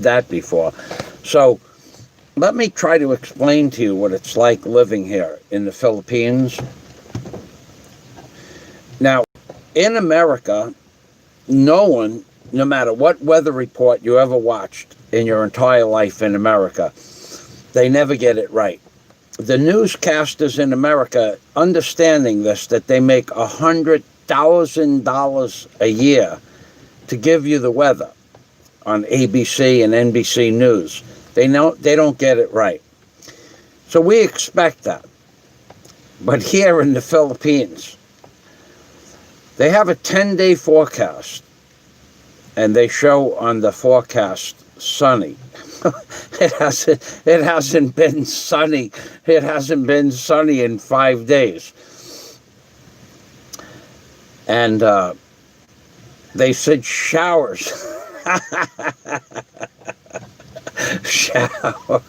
that before. So let me try to explain to you what it's like living here in the Philippines. Now, in America, no one, no matter what weather report you ever watched in your entire life in America, they never get it right. The newscasters in America, understanding this, that they make $100,000 a year to give you the weather on ABC and NBC News, they don't get it right. So we expect that. But here in the Philippines, they have a 10-day forecast, and they show on the forecast sunny. It hasn't been sunny. It hasn't been sunny in 5 days. And they said showers. Showers.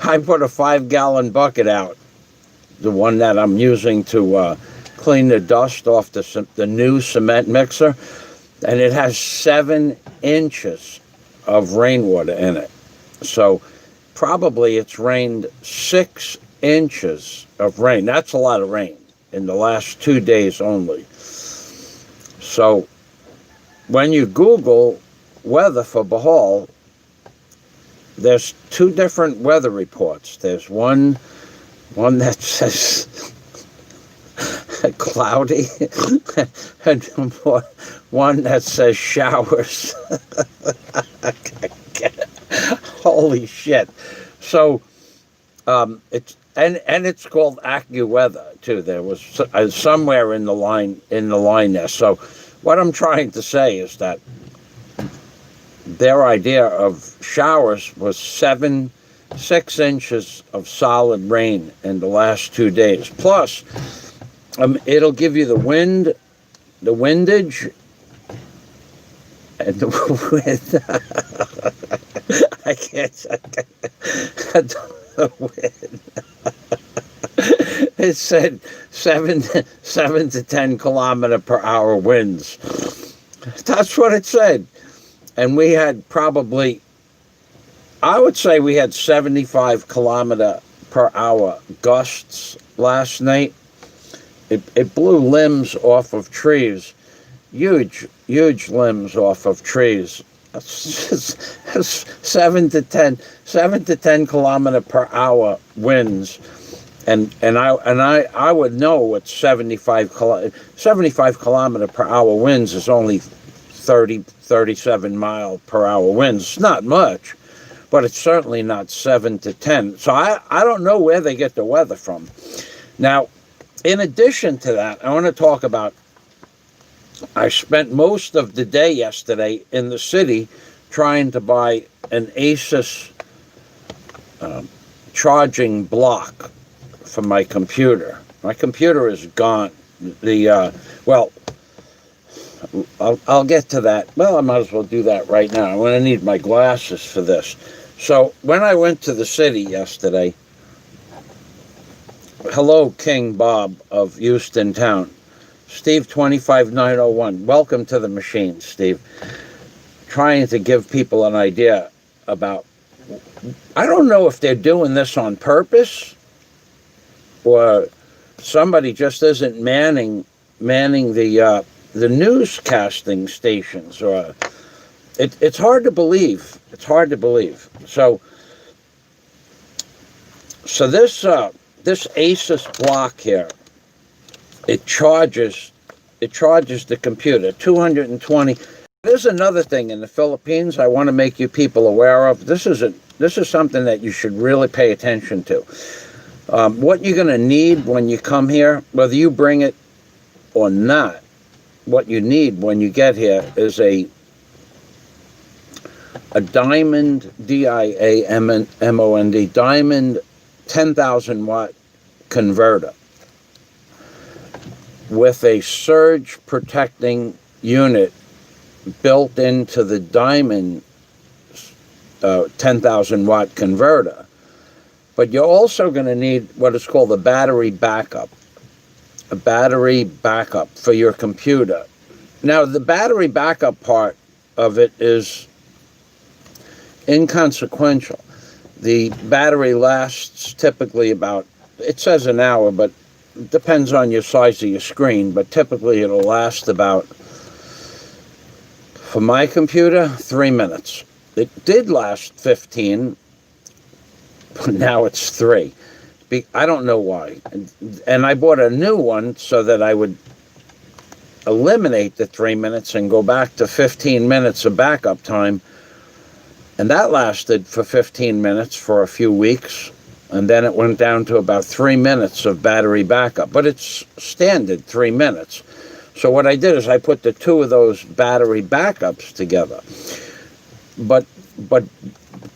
I put a 5-gallon bucket out, the one that I'm using to clean the dust off the new cement mixer, and it has 7 inches of rainwater in it. So probably it's rained 6 inches of rain. That's a lot of rain in the last 2 days only. So when you Google weather for Bohol, there's 2 different weather reports. There's one that says cloudy and one that says showers. Holy shit. So it's called AccuWeather too. There was somewhere in the line there. So what I'm trying to say is that their idea of showers was 6 inches of solid rain in the last 2 days. Plus, it'll give you the wind, the windage, and the wind. I can't. The wind. It said 7 to 10 kilometer per hour winds. That's what it said. And we had probably, I would say we had 75 kilometer per hour gusts last night. It blew limbs off of trees, huge limbs off of trees. That's 7 to 10 kilometer per hour winds, and I would know what 75 kilometer per hour winds is. Only 37 mile per hour winds. It's not much, but it's certainly not 7 to 10. So I don't know where they get the weather from. Now, in addition to that, I want to talk about, I spent most of the day yesterday in the city trying to buy an Asus charging block for my computer. My computer is gone. I'll get to that. Well, I might as well do that right now. I'm going to need my glasses for this. So when I went to the city yesterday, hello, King Bob of Houston Town. Steve 25901. Welcome to the machine, Steve. Trying to give people an idea about, I don't know if they're doing this on purpose or somebody just isn't manning the newscasting stations, or it's hard to believe. It's hard to believe. So this Asus block here, it charges the computer 220. There's another thing in the Philippines I want to make you people aware of. This is something that you should really pay attention to. What you're going to need when you come here, whether you bring it or not, what you need when you get here is a diamond, D-I-A-M-O-N-D, diamond 10,000 watt converter with a surge protecting unit built into the diamond 10,000 watt converter. But you're also going to need what is called a battery backup for your computer. Now, the battery backup part of it is inconsequential. The battery lasts typically about, it says an hour, but it depends on your size of your screen, but typically it'll last about, for my computer, 3 minutes. It did last 15, but now it's 3. I don't know why. And I bought a new one so that I would eliminate the 3 minutes and go back to 15 minutes of backup time. And that lasted for 15 minutes for a few weeks. And then it went down to about 3 minutes of battery backup. But it's standard 3 minutes. So what I did is I put the two of those battery backups together. But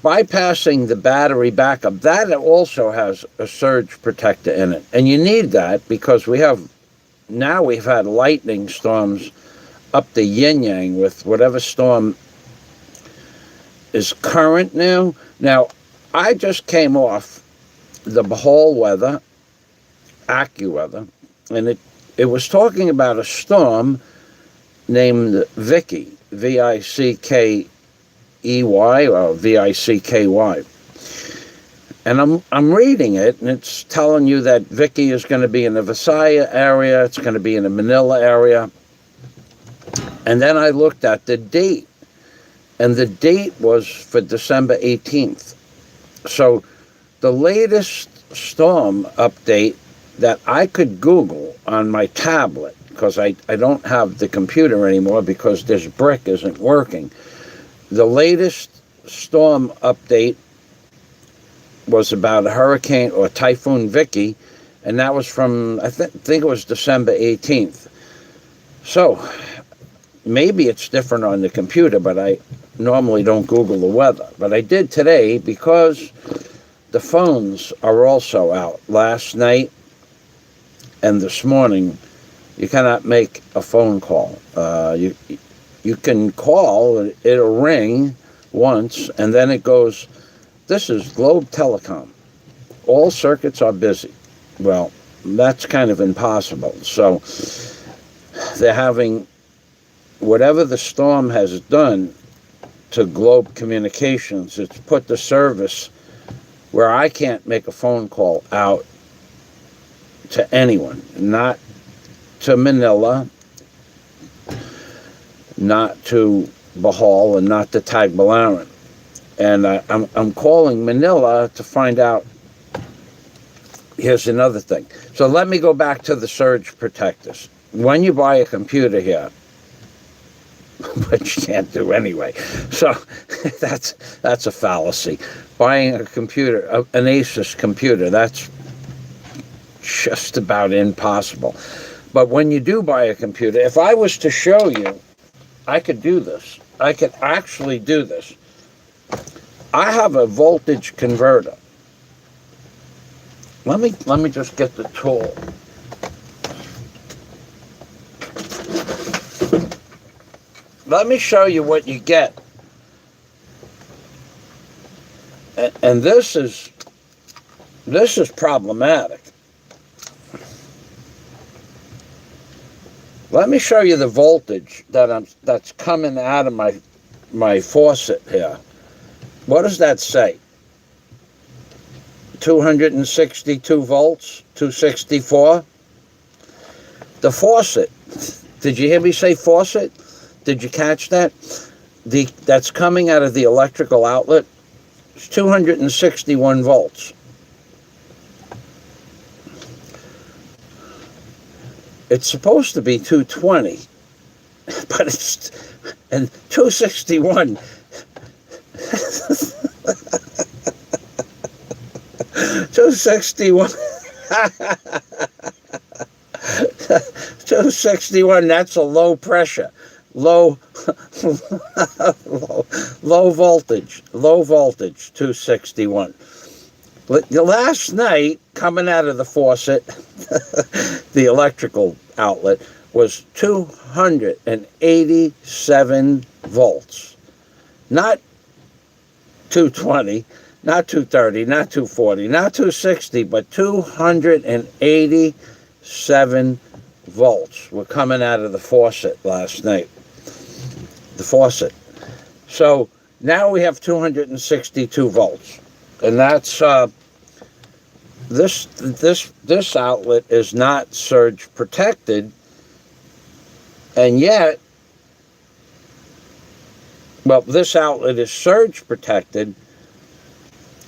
bypassing the battery backup, that also has a surge protector in it. And you need that because we've had lightning storms up the yin-yang with whatever storm is current now. Now, I just came off the Bohol weather, AccuWeather, and it was talking about a storm named Vicky, Vicky, or Vicky. And I'm reading it, and it's telling you that Vicky is going to be in the Visayas area, it's going to be in the Manila area. And then I looked at the date, and the date was for December 18th. So the latest storm update that I could Google on my tablet, because I don't have the computer anymore because this brick isn't working. The latest storm update was about a hurricane or Typhoon Vicky, and that was from, I think it was December 18th. So maybe it's different on the computer, but I normally don't Google the weather. But I did today because the phones are also out. Last night and this morning, you cannot make a phone call. You can call, it'll ring once, and then it goes, "This is Globe Telecom. All circuits are busy." Well, that's kind of impossible. So they're having, whatever the storm has done to Globe Communications, it's put the service where I can't make a phone call out to anyone, not to Manila, not to Bohol, and not to Tagbilaran. And I'm calling Manila to find out. Here's another thing. So let me go back to the surge protectors. When you buy a computer here, which you can't do anyway, so that's a fallacy. Buying a computer, an Asus computer, that's just about impossible. But when you do buy a computer, if I was to show you, I could do this. I could actually do this. I have a voltage converter. Let me just get the tool. Let me show you what you get. And this is problematic. Let me show you the voltage that's coming out of my faucet here. What does that say? 262 volts, 264. The faucet. Did you hear me say faucet? Did you catch that? That's coming out of the electrical outlet. It's 261 volts. It's supposed to be 220, but it's, and 261. 261. 261, that's a low pressure. Low voltage, 261. Last night, coming out of the faucet, the electrical outlet was 287 volts. Not 220, not 230, not 240, not 260, but 287 volts were coming out of the faucet last night. The faucet. So now we have 262 volts, and that's this outlet is not surge protected, and yet, well, this outlet is surge protected,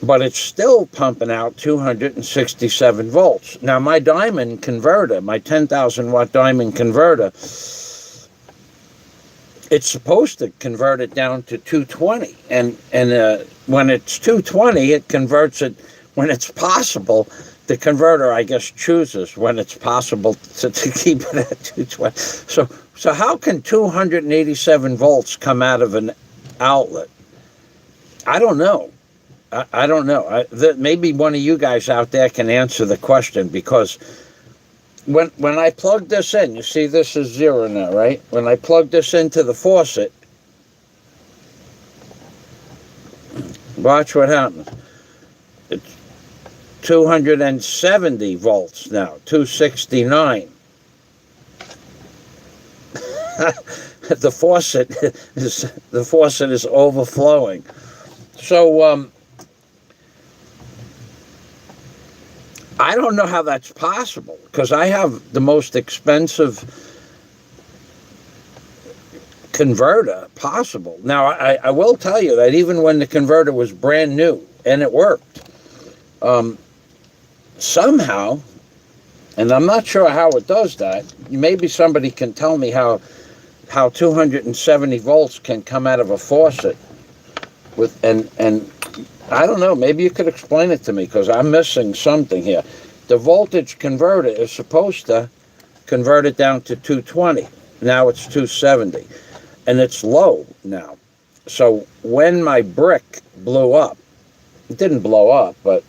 but it's still pumping out 267 volts. Now, my diamond converter, my 10,000 watt diamond converter, it's supposed to convert it down to 220. And when it's 220, it converts it when it's possible. The converter, I guess, chooses when it's possible to keep it at 220. So how can 287 volts come out of an outlet? I don't know. I don't know. Maybe one of you guys out there can answer the question, because when I plug this in, you see this is 0 now, right? When I plug this into the faucet, watch what happens. It's 270 volts now, 269. The faucet is overflowing. So I don't know how that's possible, because I have the most expensive converter possible. Now, I will tell you that even when the converter was brand new and it worked, somehow, and I'm not sure how it does that, maybe somebody can tell me how 270 volts can come out of a faucet and I don't know, maybe you could explain it to me, because I'm missing something here. The voltage converter is supposed to convert it down to 220. Now it's 270, and it's low now. So when my brick blew up, it didn't blow up, but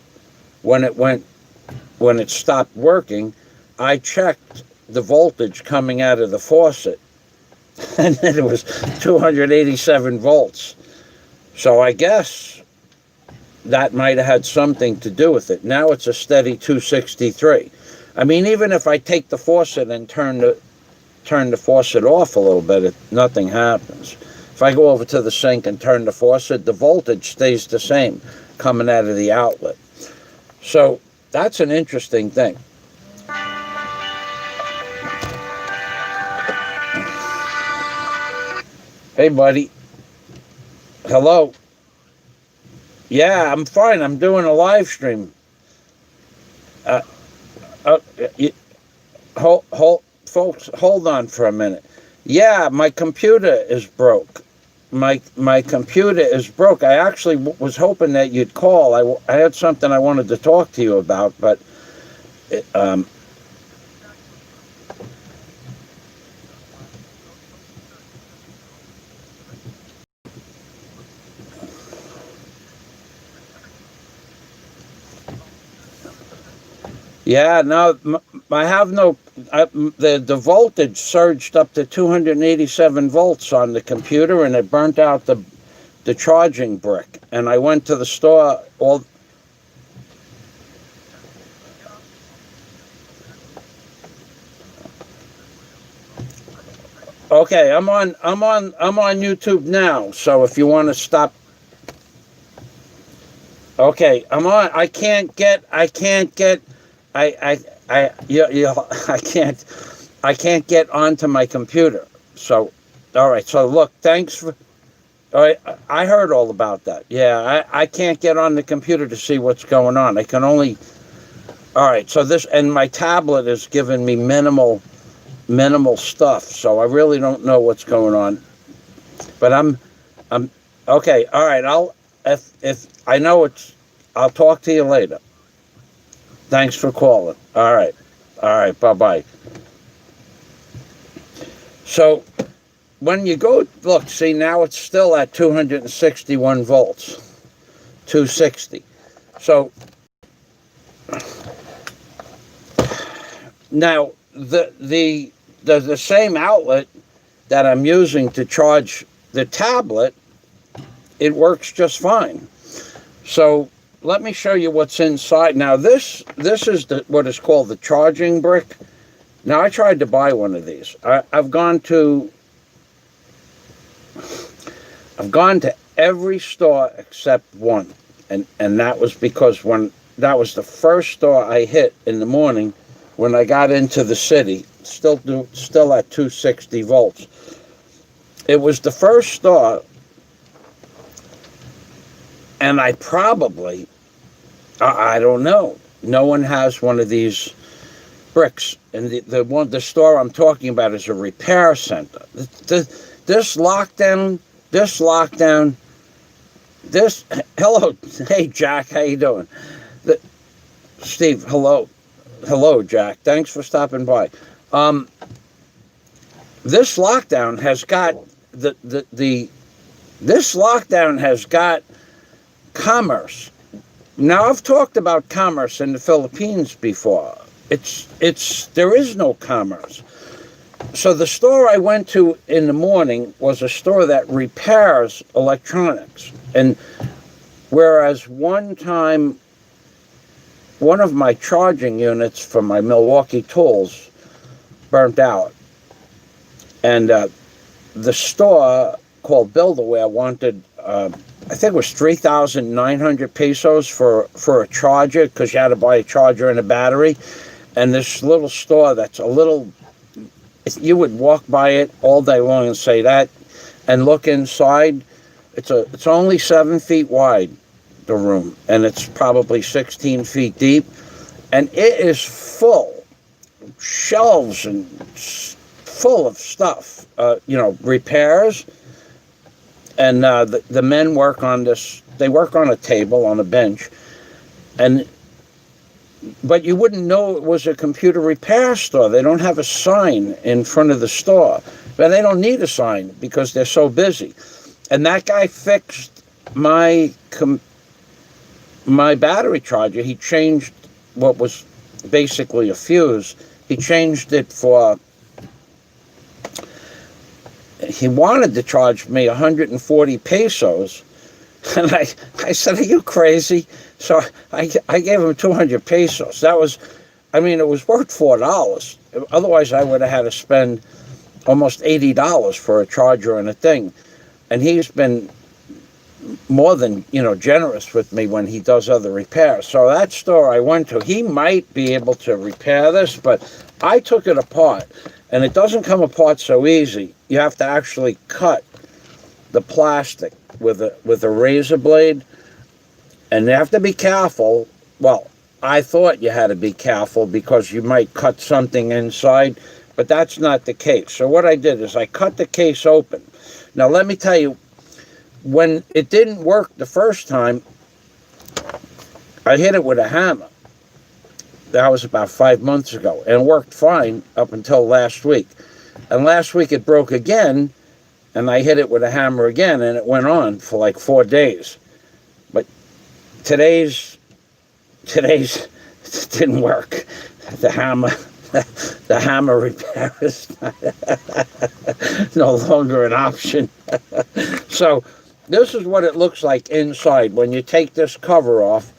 when it stopped working, I checked the voltage coming out of the faucet, and it was 287 volts. So I guess that might have had something to do with it. Now it's a steady 263. I mean, even if I take the faucet and turn the faucet off a little bit, nothing happens. If I go over to the sink and turn the faucet, the voltage stays the same coming out of the outlet. So that's an interesting thing. Hey, buddy. Hello. Yeah, I'm fine. I'm doing a live stream. Folks, hold on for a minute. Yeah, my computer is broke. My computer is broke. I actually was hoping that you'd call. I had something I wanted to talk to you about, but yeah, no, I have no. The voltage surged up to 287 volts on the computer, and it burnt out the charging brick. And I went to the store. Okay, I'm on YouTube now. So if you want to stop. Okay, I'm on. I can't get. I can't get onto my computer. So, all right. So look, thanks for. All right, I heard all about that. Yeah, I can't get on the computer to see what's going on. I can only. All right. So and my tablet is giving me minimal stuff. So I really don't know what's going on. But I'm okay. All right. If I know I'll talk to you later. Thanks for calling. All right. Bye-bye. So when you go, look, see, now it's still at 261 volts, 260. So now the same outlet that I'm using to charge the tablet, it works just fine. So let me show you what's inside. Now this is what is called the charging brick. Now I tried to buy one of these. I've gone to I've gone to every store except one, and that was because that was the first store I hit in the morning when I got into the city, still at 260 volts. It was the first store, and I don't know. No one has one of these bricks, and the store I'm talking about is a repair center. This lockdown. Hello, hey Jack, how you doing? Steve, hello, Jack. Thanks for stopping by. This lockdown has got this lockdown has got commerce. Now, I've talked about commerce in the Philippines before. There is no commerce. So the store I went to in the morning was a store that repairs electronics. And whereas one time, one of my charging units for my Milwaukee tools burnt out, and the store called Build-A-Ware wanted, I think it was 3,900 pesos for a charger, because you had to buy a charger and a battery. And this little store that's you would walk by it all day long and say that, and look inside. It's only 7 feet wide, the room, and it's probably 16 feet deep, and it is full, shelves and full of stuff, repairs. And the men work on this. They work on a table, on a bench, but you wouldn't know it was a computer repair store. They don't have a sign in front of the store. But they don't need a sign because they're so busy. And that guy fixed my battery charger. He changed what was basically a fuse. He changed it he wanted to charge me 140 pesos. And I said, are you crazy? So I gave him 200 pesos. It was worth $4. Otherwise, I would have had to spend almost $80 for a charger and a thing. And he's been more than, generous with me when he does other repairs. So that store I went to, he might be able to repair this, but I took it apart. And it doesn't come apart so easy. You have to actually cut the plastic with a razor blade, and you have to be careful. Well, I thought you had to be careful because you might cut something inside, but that's not the case. So what I did is I cut the case open. Now let me tell you, when it didn't work the first time, I hit it with a hammer. That was about 5 months ago, and it worked fine up until last week. And last week it broke again, and I hit it with a hammer again, and it went on for like 4 days. But today's it didn't work. The hammer repair is no longer an option. So this is what it looks like inside. When you take this cover off,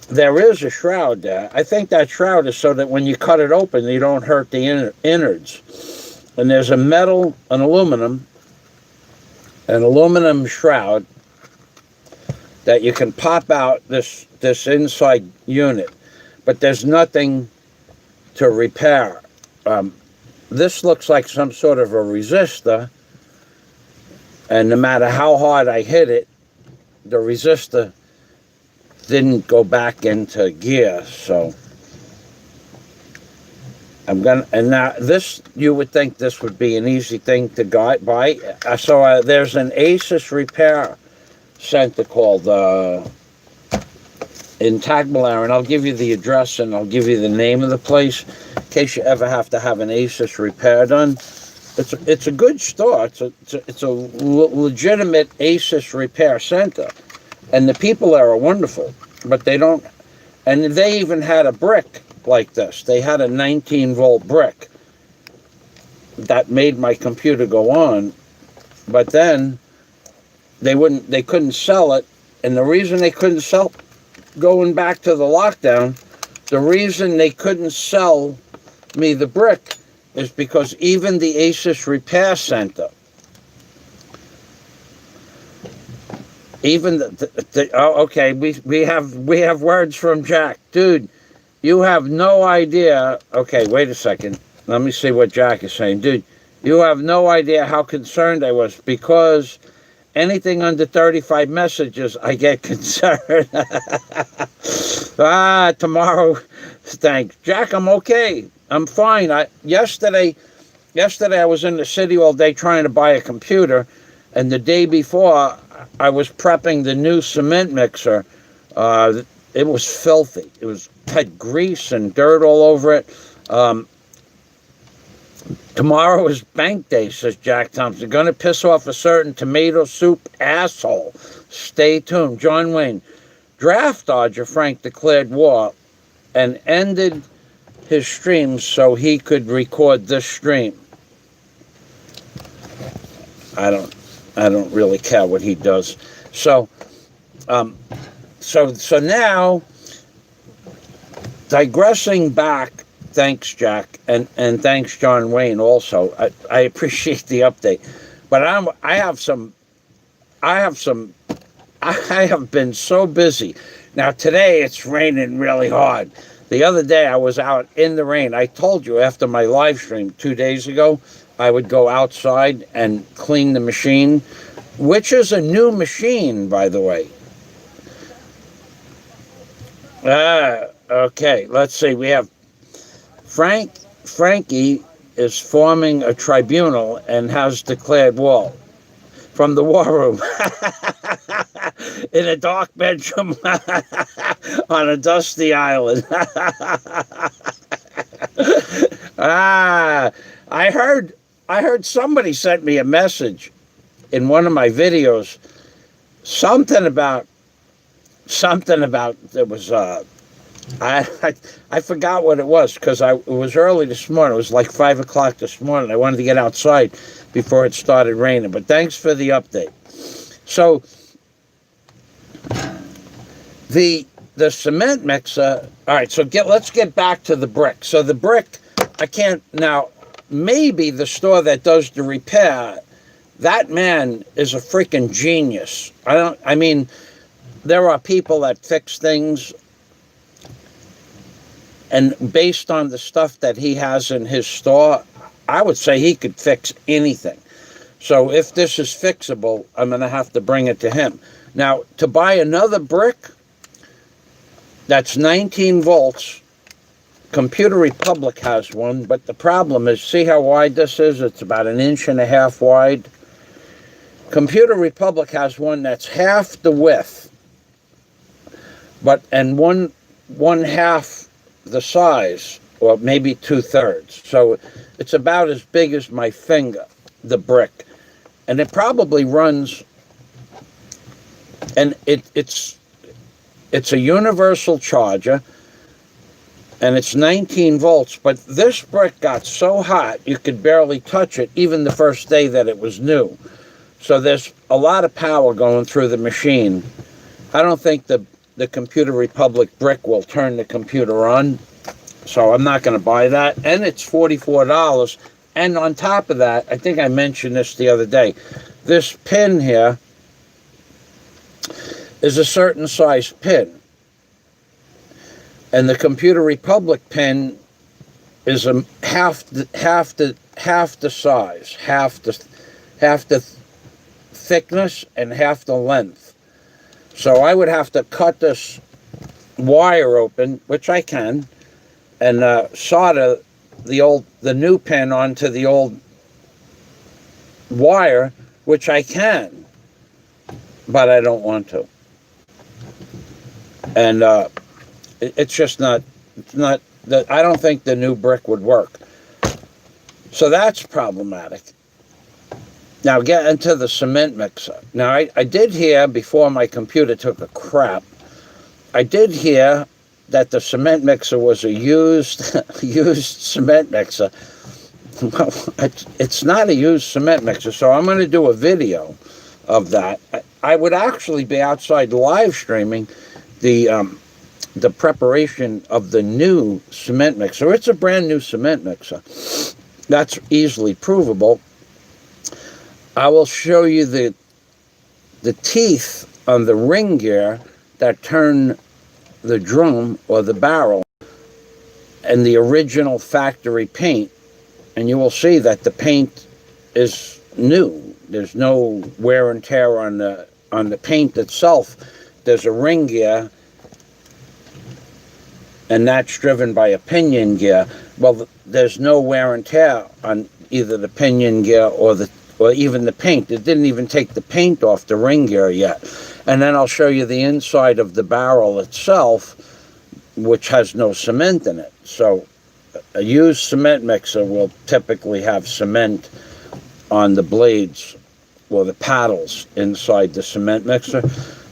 there is a shroud there. I think that shroud is so that when you cut it open, you don't hurt the innards. And there's an aluminum shroud that you can pop out this inside unit, but there's nothing to repair. This looks like some sort of a resistor, and no matter how hard I hit it, the resistor didn't go back into gear. So and now this, you would think this would be an easy thing to buy. So there's an Asus repair center called in Tagbilaran. I'll give you the address and I'll give you the name of the place in case you ever have to have an Asus repair done. It's a good store. It's a legitimate Asus repair center, and the people there are wonderful. But they don't, and they even had a brick like this. They had a 19-volt brick that made my computer go on, but then they couldn't sell it. And the reason they couldn't sell, going back to the lockdown, the reason they couldn't sell me the brick is because even the Asus Repair Center Even oh, okay, we have words from Jack, dude. You have no idea. Okay, wait a second. Let me see what Jack is saying, dude. You have no idea how concerned I was because anything under 35 messages, I get concerned. Tomorrow, thanks, Jack. I'm okay. I'm fine. Yesterday I was in the city all day trying to buy a computer, and the day before I was prepping the new cement mixer. It was filthy. Had grease and dirt all over it. Tomorrow is bank day, says Jack Thompson. Going to piss off a certain tomato soup asshole. Stay tuned. John Wayne. Draft dodger Frank declared war and ended his streams so he could record this stream. I don't really care what he does. So now, digressing back, thanks, Jack, and thanks, John Wayne, also. I appreciate the update. But I have been so busy. Now, today it's raining really hard. The other day I was out in the rain. I told you after my live stream 2 days ago, I would go outside and clean the machine, which is a new machine, by the way. Okay, let's see. We have Frankie is forming a tribunal and has declared war from the war room in a dark bedroom on a dusty island. I heard somebody sent me a message in one of my videos, something about there was I forgot what it was because it was early this morning. It was like 5 o'clock this morning. I wanted to get outside before it started raining. But thanks for the update. So the cement mixer. All right. So let's get back to the brick. So the brick, I can't now. Maybe the store that does the repair, that man is a freaking genius. I mean, there are people that fix things, and based on the stuff that he has in his store, I would say he could fix anything. So if this is fixable, I'm going to have to bring it to him. Now, to buy another brick, that's 19 volts. Computer Republic has one, but the problem is, see how wide this is? It's about 1.5 inches wide. Computer Republic has one that's half the width, and one half the size, or maybe 2/3. So it's about as big as my finger, the brick. And it probably runs, and it's a universal charger, and it's 19 volts, but this brick got so hot you could barely touch it even the first day that it was new. So there's a lot of power going through the machine. I don't think the Computer Republic brick will turn the computer on, so I'm not going to buy that. And it's $44. And on top of that, I think I mentioned this the other day, this pin here is a certain size pin. And the Computer Republic pin is half the size, half the thickness, and half the length. So I would have to cut this wire open, which I can, and solder the new pin onto the old wire, which I can, but I don't want to. And it's just not. I don't think the new brick would work. So that's problematic. Now get into the cement mixer. Now I did hear, before my computer took a crap, I did hear that the cement mixer was a used cement mixer. Well, it's not a used cement mixer, so I'm going to do a video of that. I would actually be outside live streaming the preparation of the new cement mixer. It's a brand new cement mixer. That's easily provable. I will show you the teeth on the ring gear that turn the drum or the barrel and the original factory paint, and you will see that the paint is new. There's no wear and tear on the paint itself. There's a ring gear, and that's driven by a pinion gear. Well, there's no wear and tear on either the pinion gear or even the paint. It didn't even take the paint off the ring gear yet. And then I'll show you the inside of the barrel itself, which has no cement in it. So a used cement mixer will typically have cement on the blades or the paddles inside the cement mixer.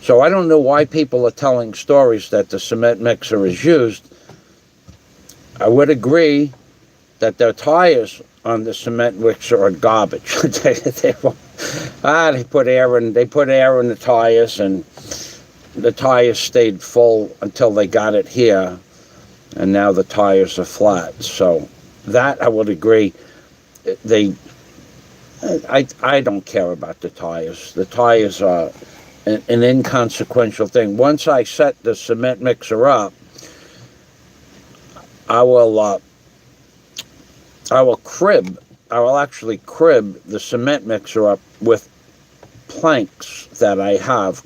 So I don't know why people are telling stories that the cement mixer is used. I would agree that their tires on the cement mixer are garbage. they put air in the tires, and the tires stayed full until they got it here, and now the tires are flat. So that I would agree. I don't care about the tires. The tires are an inconsequential thing. Once I set the cement mixer up, I will actually crib the cement mixer up with planks that I have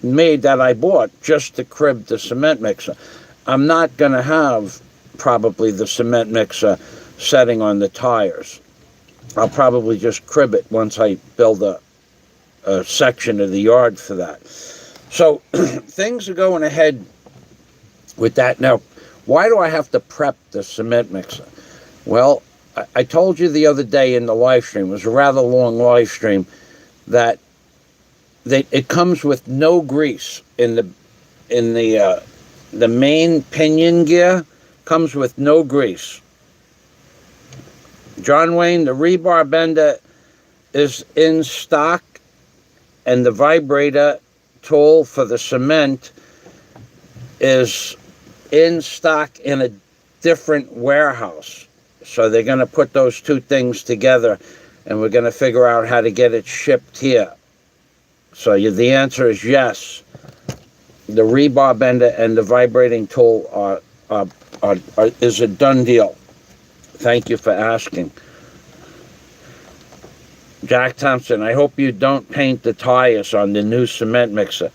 made, that I bought just to crib the cement mixer. I'm not going to have probably the cement mixer setting on the tires. I'll probably just crib it once I build a section of the yard for that. So things are going ahead with that. Now, why do I have to prep the cement mixer? Well, I told you the other day in the live stream, it was a rather long live stream, that it comes with no grease in the main pinion gear. Comes with no grease. John Wayne, the rebar bender is in stock, and the vibrator tool for the cement is in stock in a different warehouse. So they're going to put those two things together, and we're going to figure out how to get it shipped here. So the answer is yes. The rebar bender and the vibrating tool is a done deal. Thank you for asking. Jack Thompson, I hope you don't paint the tires on the new cement mixer.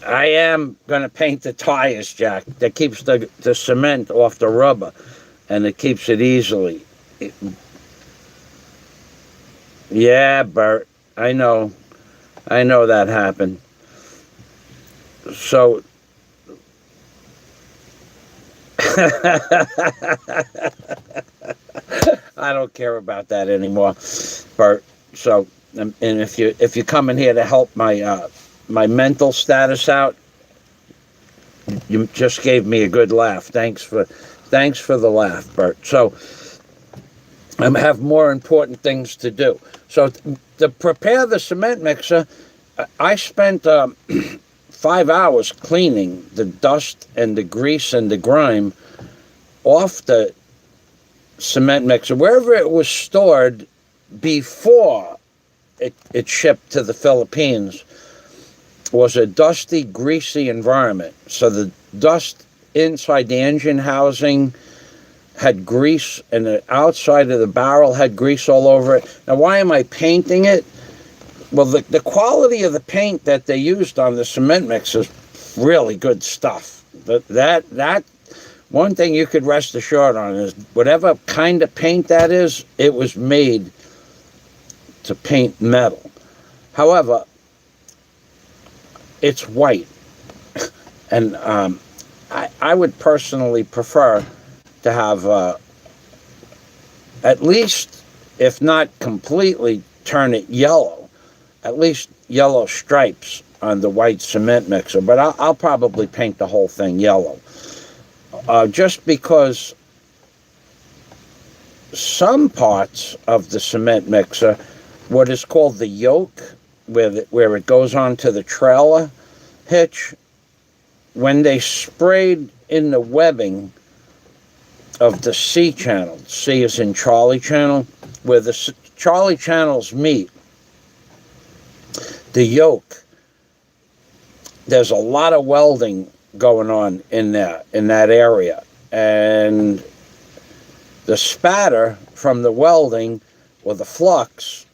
I am going to paint the tires, Jack. That keeps the cement off the rubber, and it keeps it easily. Yeah, Bert, I know that happened. So I don't care about that anymore, Bert. So, and if you come in here to help my mental status out, you just gave me a good laugh. Thanks for the laugh, Bert. So I have more important things to do. So to prepare the cement mixer, I spent 5 hours cleaning the dust and the grease and the grime off the cement mixer, wherever it was stored before it shipped to the Philippines. Was a dusty, greasy environment. So the dust inside the engine housing had grease, and the outside of the barrel had grease all over it. Now, why am I painting it? Well, the quality of the paint that they used on the cement mix is really good stuff. That one thing you could rest assured on is whatever kind of paint that is, it was made to paint metal. However, it's white, and I would personally prefer to have at least, if not completely, turn it yellow, at least yellow stripes on the white cement mixer. But I'll probably paint the whole thing yellow, just because some parts of the cement mixer, what is called the yoke, where it goes onto the trailer hitch, when they sprayed in the webbing of the C channel, C is in Charlie channel, where the Charlie channels meet, the yoke there's a lot of welding going on in that area, and the spatter from the welding or the flux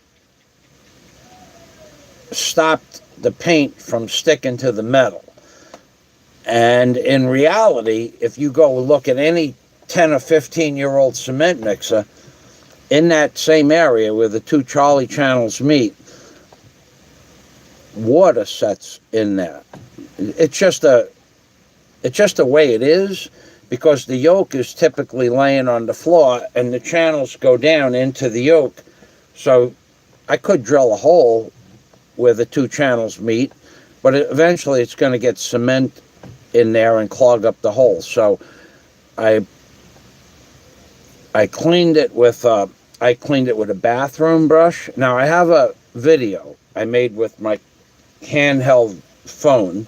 stopped the paint from sticking to the metal. And in reality, if you go look at any 10 or 15-year-old cement mixer in that same area where the two Charlie channels meet, water sets in there. It's just the way it is, because the yoke is typically laying on the floor and the channels go down into the yoke. So I could drill a hole where the two channels meet, but eventually it's going to get cement in there and clog up the hole. So I cleaned it with a bathroom brush. Now I have a video I made with my handheld phone,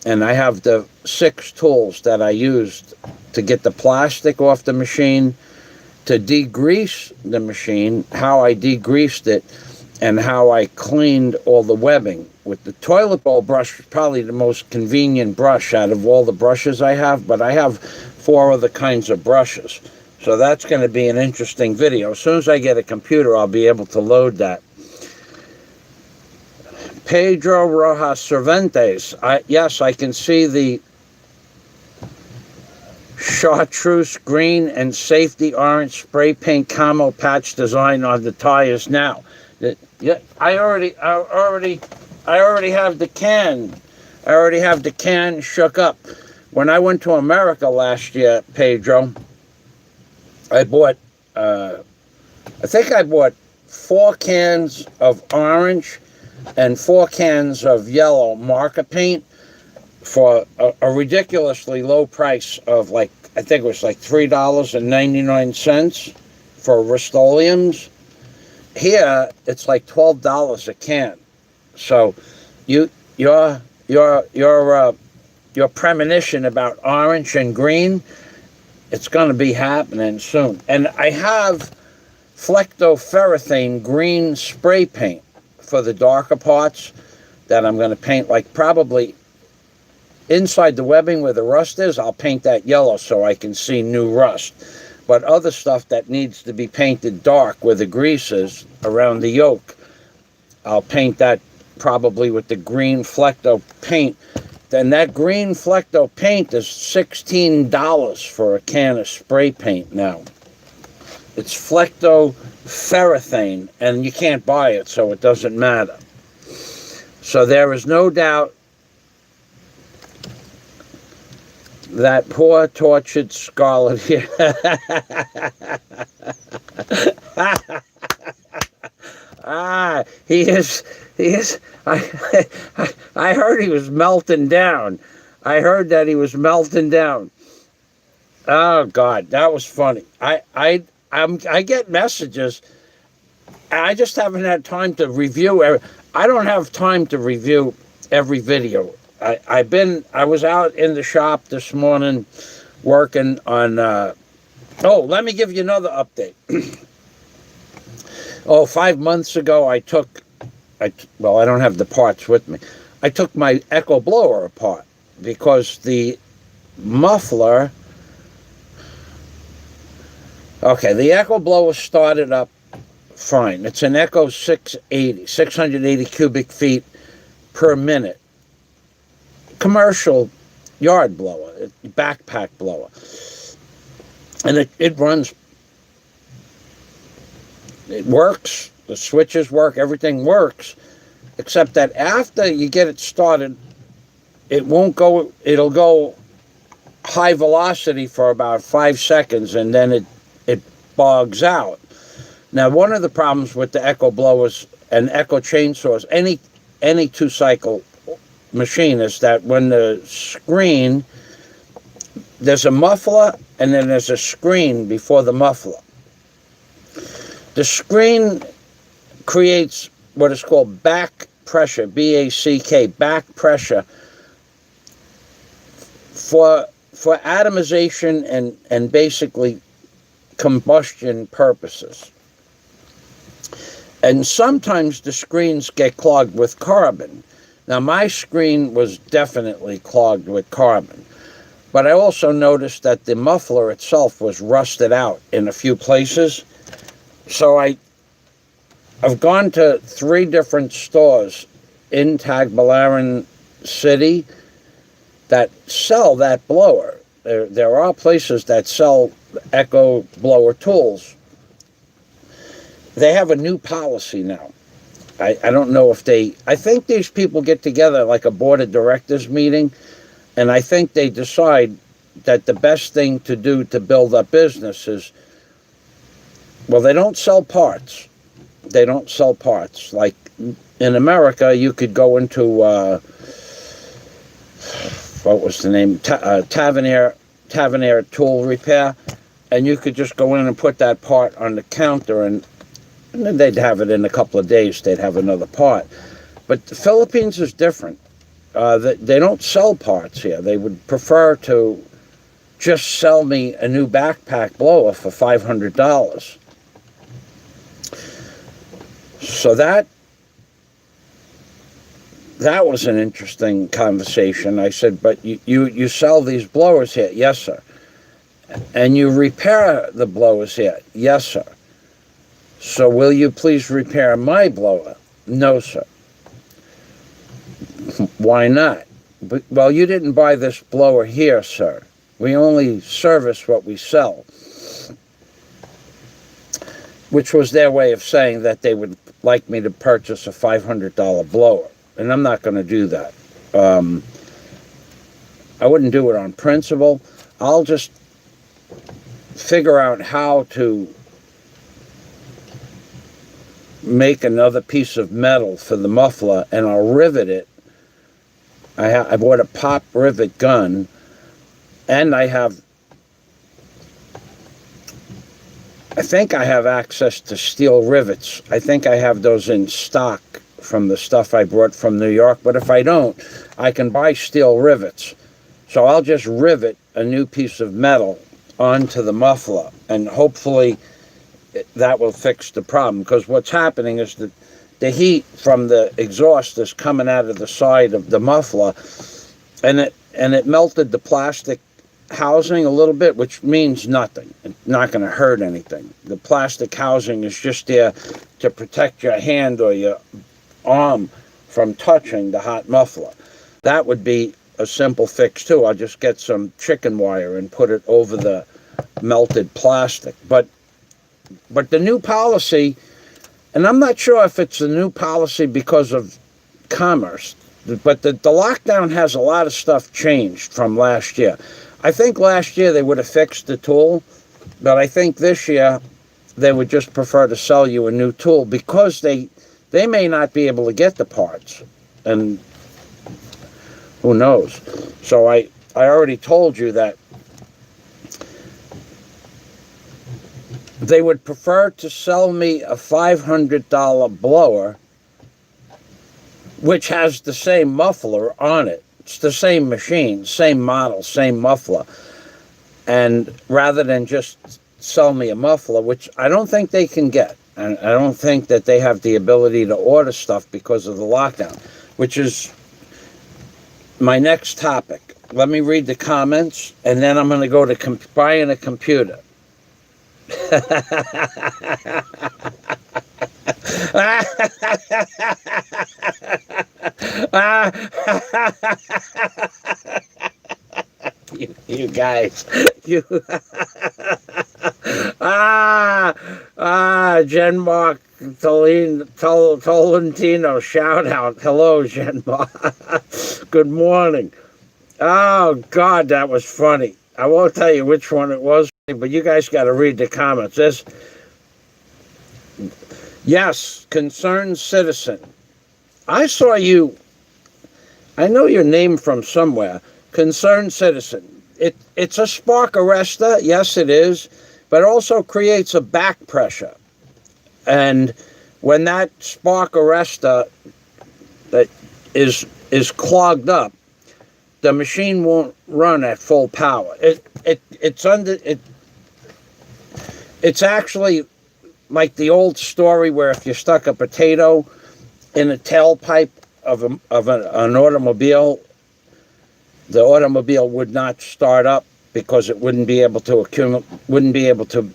and I have the 6 tools that I used to get the plastic off the machine, to degrease the machine, how I degreased it, and how I cleaned all the webbing. With the toilet bowl brush, probably the most convenient brush out of all the brushes I have, but I have 4 other kinds of brushes. So that's going to be an interesting video. As soon as I get a computer, I'll be able to load that. Pedro Rojas Cervantes. Yes, I can see the chartreuse green and safety orange spray paint camo patch design on the tires now. Yeah, I already have the can. I already have the can shook up. When I went to America last year, Pedro, I bought, I think I bought 4 cans of orange and 4 cans of yellow marker paint for a ridiculously low price of, like, I think it was like $3.99 for Rust-Oleums. Here it's like $12 a can. So your premonition about orange and green, it's going to be happening soon. And I have fluctuations green spray paint for the darker parts that I'm going to paint, like probably inside the webbing where the rust is. I'll paint that yellow so I can see new rust. But other stuff that needs to be painted dark where the grease is around the yoke, I'll paint that probably with the green Flecto paint. Then that green Flecto paint is $16 for a can of spray paint now. It's fluctuations, and you can't buy it, so it doesn't matter. So there is no doubt that poor tortured Scarlet here. He is, I heard he was melting down. I heard that he was melting down. Oh God, that was funny. I get messages. I just haven't had time to review. I don't have time to review every video. I was out in the shop this morning working on, let me give you another update. 5 months ago I don't have the parts with me. I took my echo blower apart because the muffler, the echo blower started up fine. It's an Echo 680 cubic feet per minute. Commercial yard blower, backpack blower. And it runs, it works, the switches work, everything works, except that after you get it started, it'll go high velocity for about 5 seconds, and then it bogs out. Now, one of the problems with the echo blowers and echo chainsaws, any 2-cycle machine, is that when the screen, there's a muffler and then there's a screen before the muffler. The screen creates what is called back pressure, B-A-C-K, back pressure, for atomization and basically combustion purposes. And sometimes the screens get clogged with carbon. Now, my screen was definitely clogged with carbon, but I also noticed that the muffler itself was rusted out in a few places. So I've gone to 3 different stores in Tagbilaran City that sell that blower. There are places that sell echo blower tools. They have a new policy now. I don't know if I think these people get together like a board of directors meeting, and I think they decide that the best thing to do to build up business is, well, they don't sell parts. They don't sell parts. Like in America, you could go into, what was the name? Tavernier Tool Repair, and you could just go in and put that part on the counter, and then they'd have it in a couple of days. They'd have another part. But the Philippines is different. They don't sell parts here. They would prefer to just sell me a new backpack blower for $500. So that was an interesting conversation. I said, but you sell these blowers here? Yes, sir. And you repair the blowers here? Yes, sir. So will you please repair my blower? No, sir. Why not? Well, you didn't buy this blower here, sir. We only service what we sell. Which was their way of saying that they would like me to purchase a $500 blower. And I'm not going to do that. I wouldn't do it on principle. I'll just figure out how to make another piece of metal for the muffler, and I'll rivet it. I bought a pop rivet gun, and I think I have access to steel rivets. I think I have those in stock from the stuff I brought from New York, but if I don't, I can buy steel rivets. So I'll just rivet a new piece of metal onto the muffler, and hopefully that will fix the problem, because what's happening is that the heat from the exhaust is coming out of the side of the muffler, and it melted the plastic housing a little bit, which means nothing. It's not going to hurt anything. The plastic housing is just there to protect your hand or your arm from touching the hot muffler. That would be a simple fix too. I'll just get some chicken wire and put it over the melted plastic. But the new policy, and I'm not sure if it's a new policy because of commerce, but the lockdown has a lot of stuff changed from last year. I think last year they would have fixed the tool, but I think this year they would just prefer to sell you a new tool, because they may not be able to get the parts, and who knows. So I already told you that they would prefer to sell me a $500 blower, which has the same muffler on it. It's the same machine, same model, same muffler. And rather than just sell me a muffler, which I don't think they can get. And I don't think that they have the ability to order stuff because of the lockdown, which is my next topic. Let me read the comments, and then I'm going to go to buying a computer. You guys, Genmark Tolentino, shout out. Hello, Genmark. Good morning. Oh, God, that was funny. I won't tell you which one it was, but you guys got to read the comments. Yes, concerned citizen. I saw you. I know your name from somewhere. Concerned citizen. It's a spark arrestor. Yes, it is. But it also creates a back pressure. And when that spark arrestor that is clogged up, the machine won't run at full power. It's actually like the old story where if you stuck a potato in a tailpipe an automobile, the automobile would not start up because it wouldn't be able to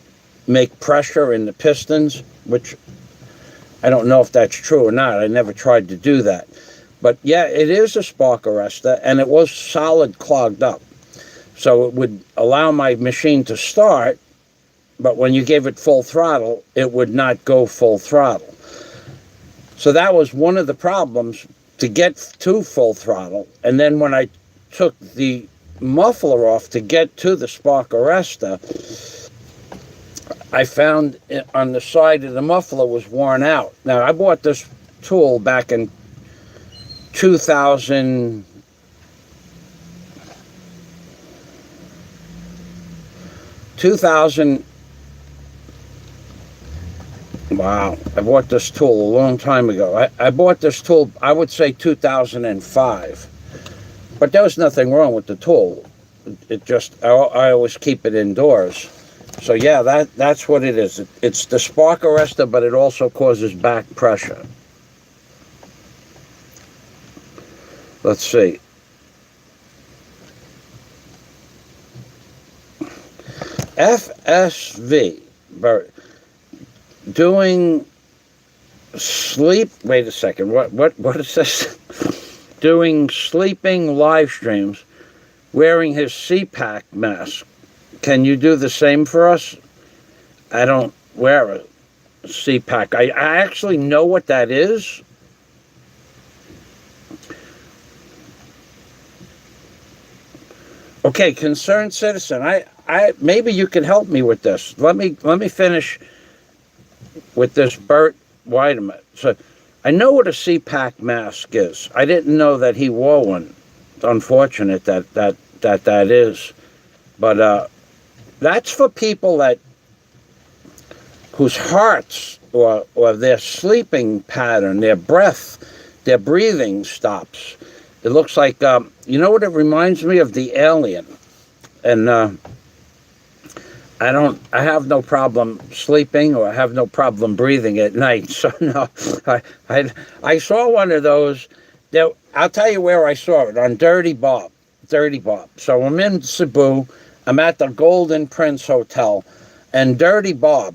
make pressure in the pistons, which I don't know if that's true or not. I never tried to do that. But yeah, it is a spark arrestor, and it was solid clogged up. So it would allow my machine to start, but when you gave it full throttle, it would not go full throttle. So that was one of the problems, to get to full throttle. And then when I took the muffler off to get to the spark arrestor, I found on the side of the muffler was worn out. Now, I bought this tool back in 2000. Wow, I bought this tool a long time ago. I bought this tool, I would say 2005. But there was nothing wrong with the tool. It just, I always keep it indoors. So yeah, that's what it is. It's the spark arrestor, but it also causes back pressure. Let's see. FSV, doing sleep, wait a second, what is this? Doing sleeping live streams, wearing his CPAC mask. Can you do the same for us? I don't wear a CPAC. I actually know what that is. Okay, concerned citizen, I maybe you can help me with this. Let me finish with this Bert Weideman. So I know what a CPAC mask is. I didn't know that he wore one. It's unfortunate that is. But that's for people whose hearts or their sleeping pattern, their breath, their breathing stops. It looks like, you know what it reminds me of? The Alien. And I have no problem sleeping, or I have no problem breathing at night. So no, I saw one of those. I'll tell you where I saw it, on Dirty Bob. So I'm in Cebu. I'm at the Golden Prince Hotel, and Dirty Bob,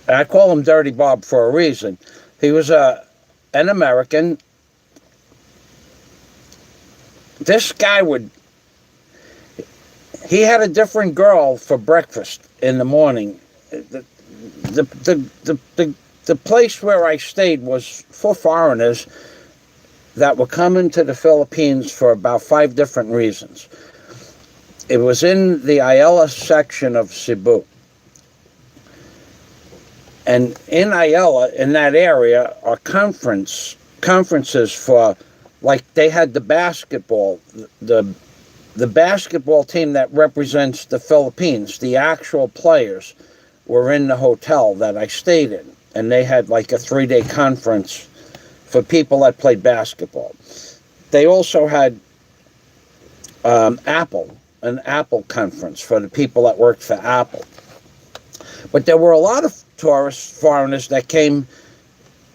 I call him Dirty Bob for a reason. He was an American. This guy he had a different girl for breakfast in the morning. The place where I stayed was for foreigners that were coming to the Philippines for about 5 different reasons. It was in the Ayala section of Cebu. And in Ayala, in that area, are conferences for, like, they had the basketball, the basketball team that represents the Philippines, the actual players were in the hotel that I stayed in. And they had like a 3-day conference for people that played basketball. They also had an Apple conference for the people that worked for Apple. But there were a lot of tourists, foreigners, that came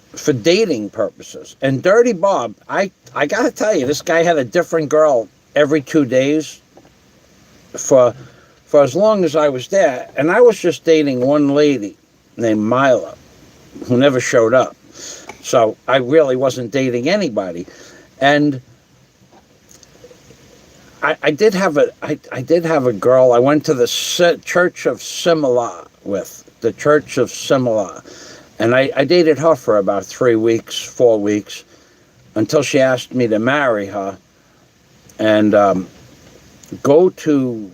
for dating purposes. And Dirty Bob, I got to tell you, this guy had a different girl every 2 days for as long as I was there. And I was just dating one lady named Mila, who never showed up. So I really wasn't dating anybody. And I did have a girl I went to the Church of Simala with, the Church of Simala. And I dated her for about 4 weeks, until she asked me to marry her and go to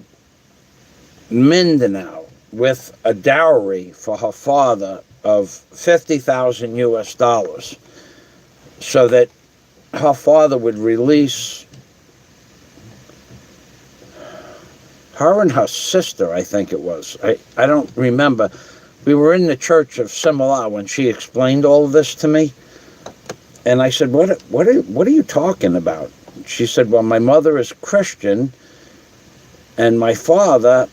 Mindanao with a dowry for her father of $50,000 so that her father would release her and her sister, I think it was. I don't remember. We were in the Church of Simala when she explained all of this to me. And I said, what are you talking about? She said, well, my mother is Christian and my father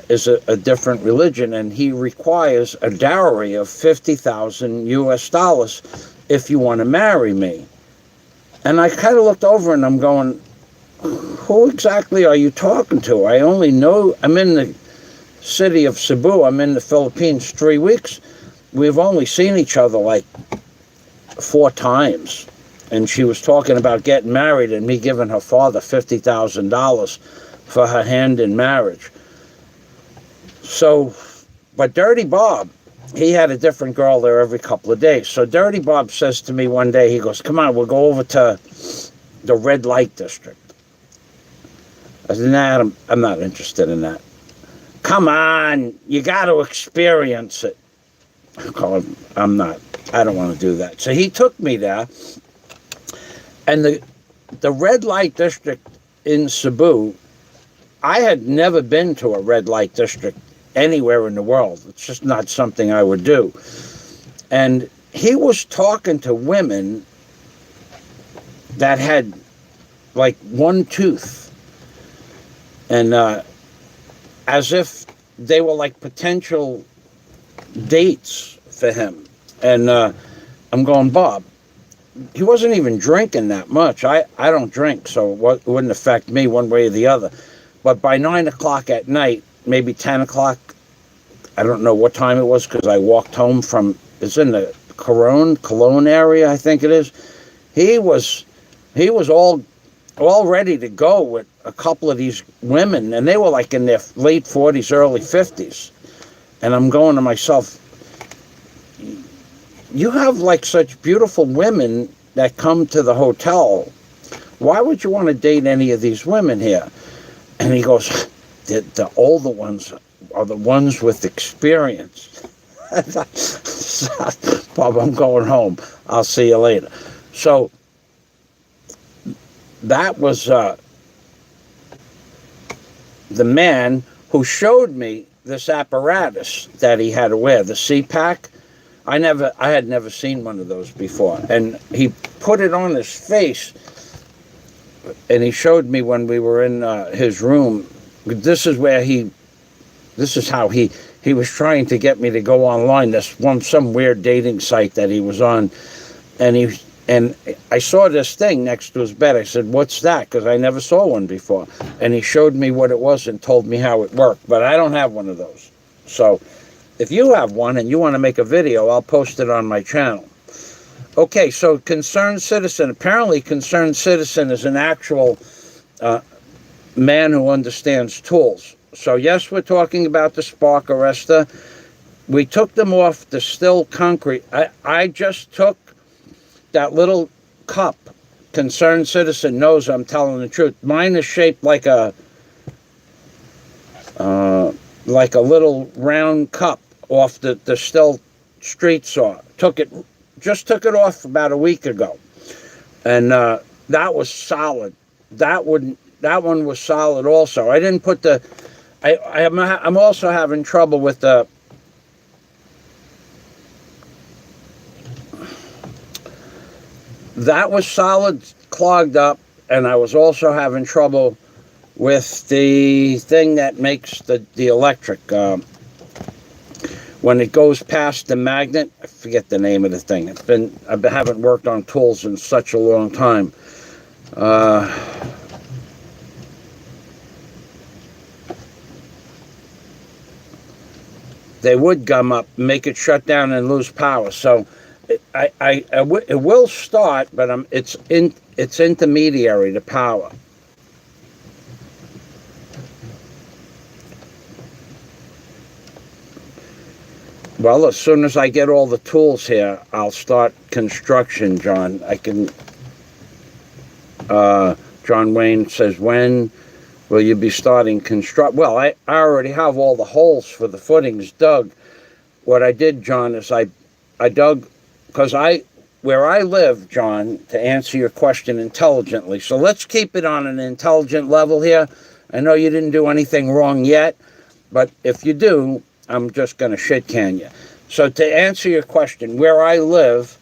is a different religion, and he requires a dowry of $50,000 if you want to marry me. And I kind of looked over and I'm going, who exactly are you talking to? I only know, I'm in the city of Cebu. I'm in the Philippines 3 weeks. We've only seen each other like 4 times. And she was talking about getting married and me giving her father $50,000 for her hand in marriage. So, but Dirty Bob, he had a different girl there every couple of days. So Dirty Bob says to me one day, he goes, come on, we'll go over to the red light district. I said, nah, I'm not interested in that. Come on, you got to experience it. I'm not. I don't want to do that. So he took me there. And the red light district in Cebu, I had never been to a red light district anywhere in the world. It's just not something I would do. And he was talking to women that had like one tooth. And as if they were like potential dates for him. And I'm going, Bob, he wasn't even drinking that much. I don't drink, so it wouldn't affect me one way or the other. But by 9 o'clock at night, maybe 10 o'clock, I don't know what time it was because I walked home from, it's in the Cologne area, I think it is. He was all ready to go with a couple of these women, and they were like in their late 40s, early 50s. And I'm going to myself, you have like such beautiful women that come to the hotel. Why would you want to date any of these women here? And he goes, the older ones are the ones with experience. Bob, I'm going home. I'll see you later. So that was the man who showed me this apparatus that he had to wear, the CPAC. I had never seen one of those before. And he put it on his face, and he showed me when we were in his room. This is how he was trying to get me to go online. Some weird dating site that he was on, and I saw this thing next to his bed. I said, what's that? Because I never saw one before. And he showed me what it was and told me how it worked. But I don't have one of those. So if you have one and you want to make a video, I'll post it on my channel. Okay, so concerned citizen. Apparently concerned citizen is an actual man who understands tools. So yes, we're talking about the spark arrestor. We took them off the still concrete. I just took that little cup. Concerned citizen knows I'm telling the truth. Mine is shaped like a little round cup off the still street saw. Just took it off about a week ago, and that was solid. That one was solid also. I didn't put the. I'm also having trouble with the. That was solid, clogged up, and I was also having trouble with the thing that makes the electric. When it goes past the magnet, I forget the name of the thing. I haven't worked on tools in such a long time. They would gum up, make it shut down and lose power. So it will start, but it's intermediary to power. Well, as soon as I get all the tools here, I'll start construction, John. John Wayne says, when will you be starting construct? Well, I already have all the holes for the footings dug. What I did, John, is I dug, because where I live, John, to answer your question intelligently, so let's keep it on an intelligent level here. I know you didn't do anything wrong yet, but if you do, I'm just going to shit can you. So to answer your question, where I live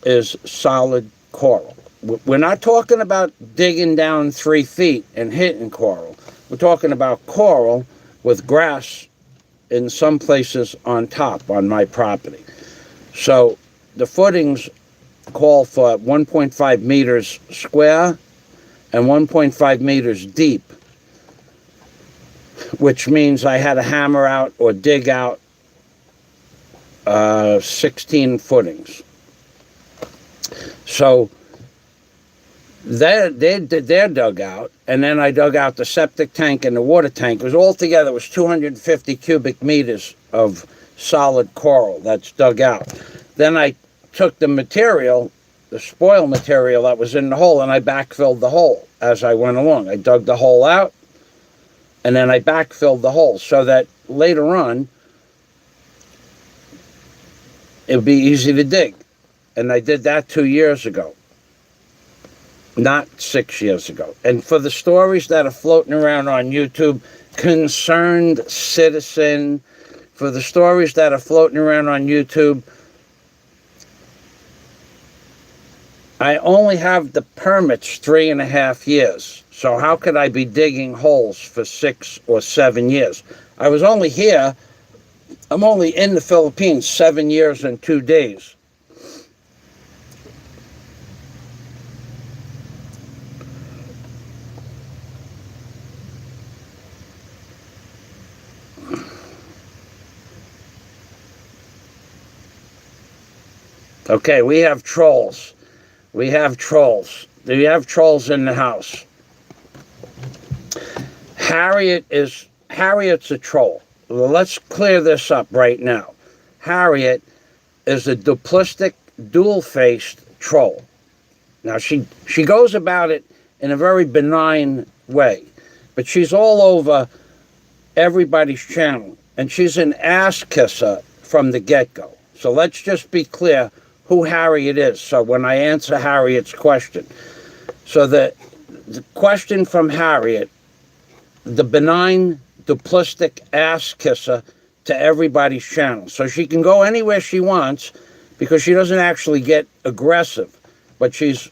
is solid coral. We're not talking about digging down 3 feet and hitting coral. We're talking about coral with grass in some places on top on my property. So the footings call for 1.5 meters square and 1.5 meters deep, which means I had to hammer out or dig out 16 footings. So they did their dugout, and then I dug out the septic tank and the water tank. It was altogether, it was 250 cubic meters of solid coral that's dug out. Then I took the material, the spoil material that was in the hole, and I backfilled the hole as I went along. I dug the hole out, and then I backfilled the hole so that later on it would be easy to dig. And I did that 2 years ago, not 6 years ago. And for the stories that are floating around on YouTube, concerned citizen, for the stories that are floating around on YouTube, I only have the permits 3.5 years. So how could I be digging holes for 6 or 7 years? I was only here, I'm only in the Philippines 7 years and 2 days. Okay, we have trolls. We have trolls. Do you have trolls in the house? Harriet's a troll. Well, let's clear this up right now. Harriet is a duplistic, dual-faced troll. Now, she goes about it in a very benign way, but she's all over everybody's channel, and she's an ass kisser from the get-go. So let's just be clear who Harriet is, so when I answer Harriet's question. So the question from Harriet, the benign, duplistic ass kisser to everybody's channel. So she can go anywhere she wants because she doesn't actually get aggressive, but she's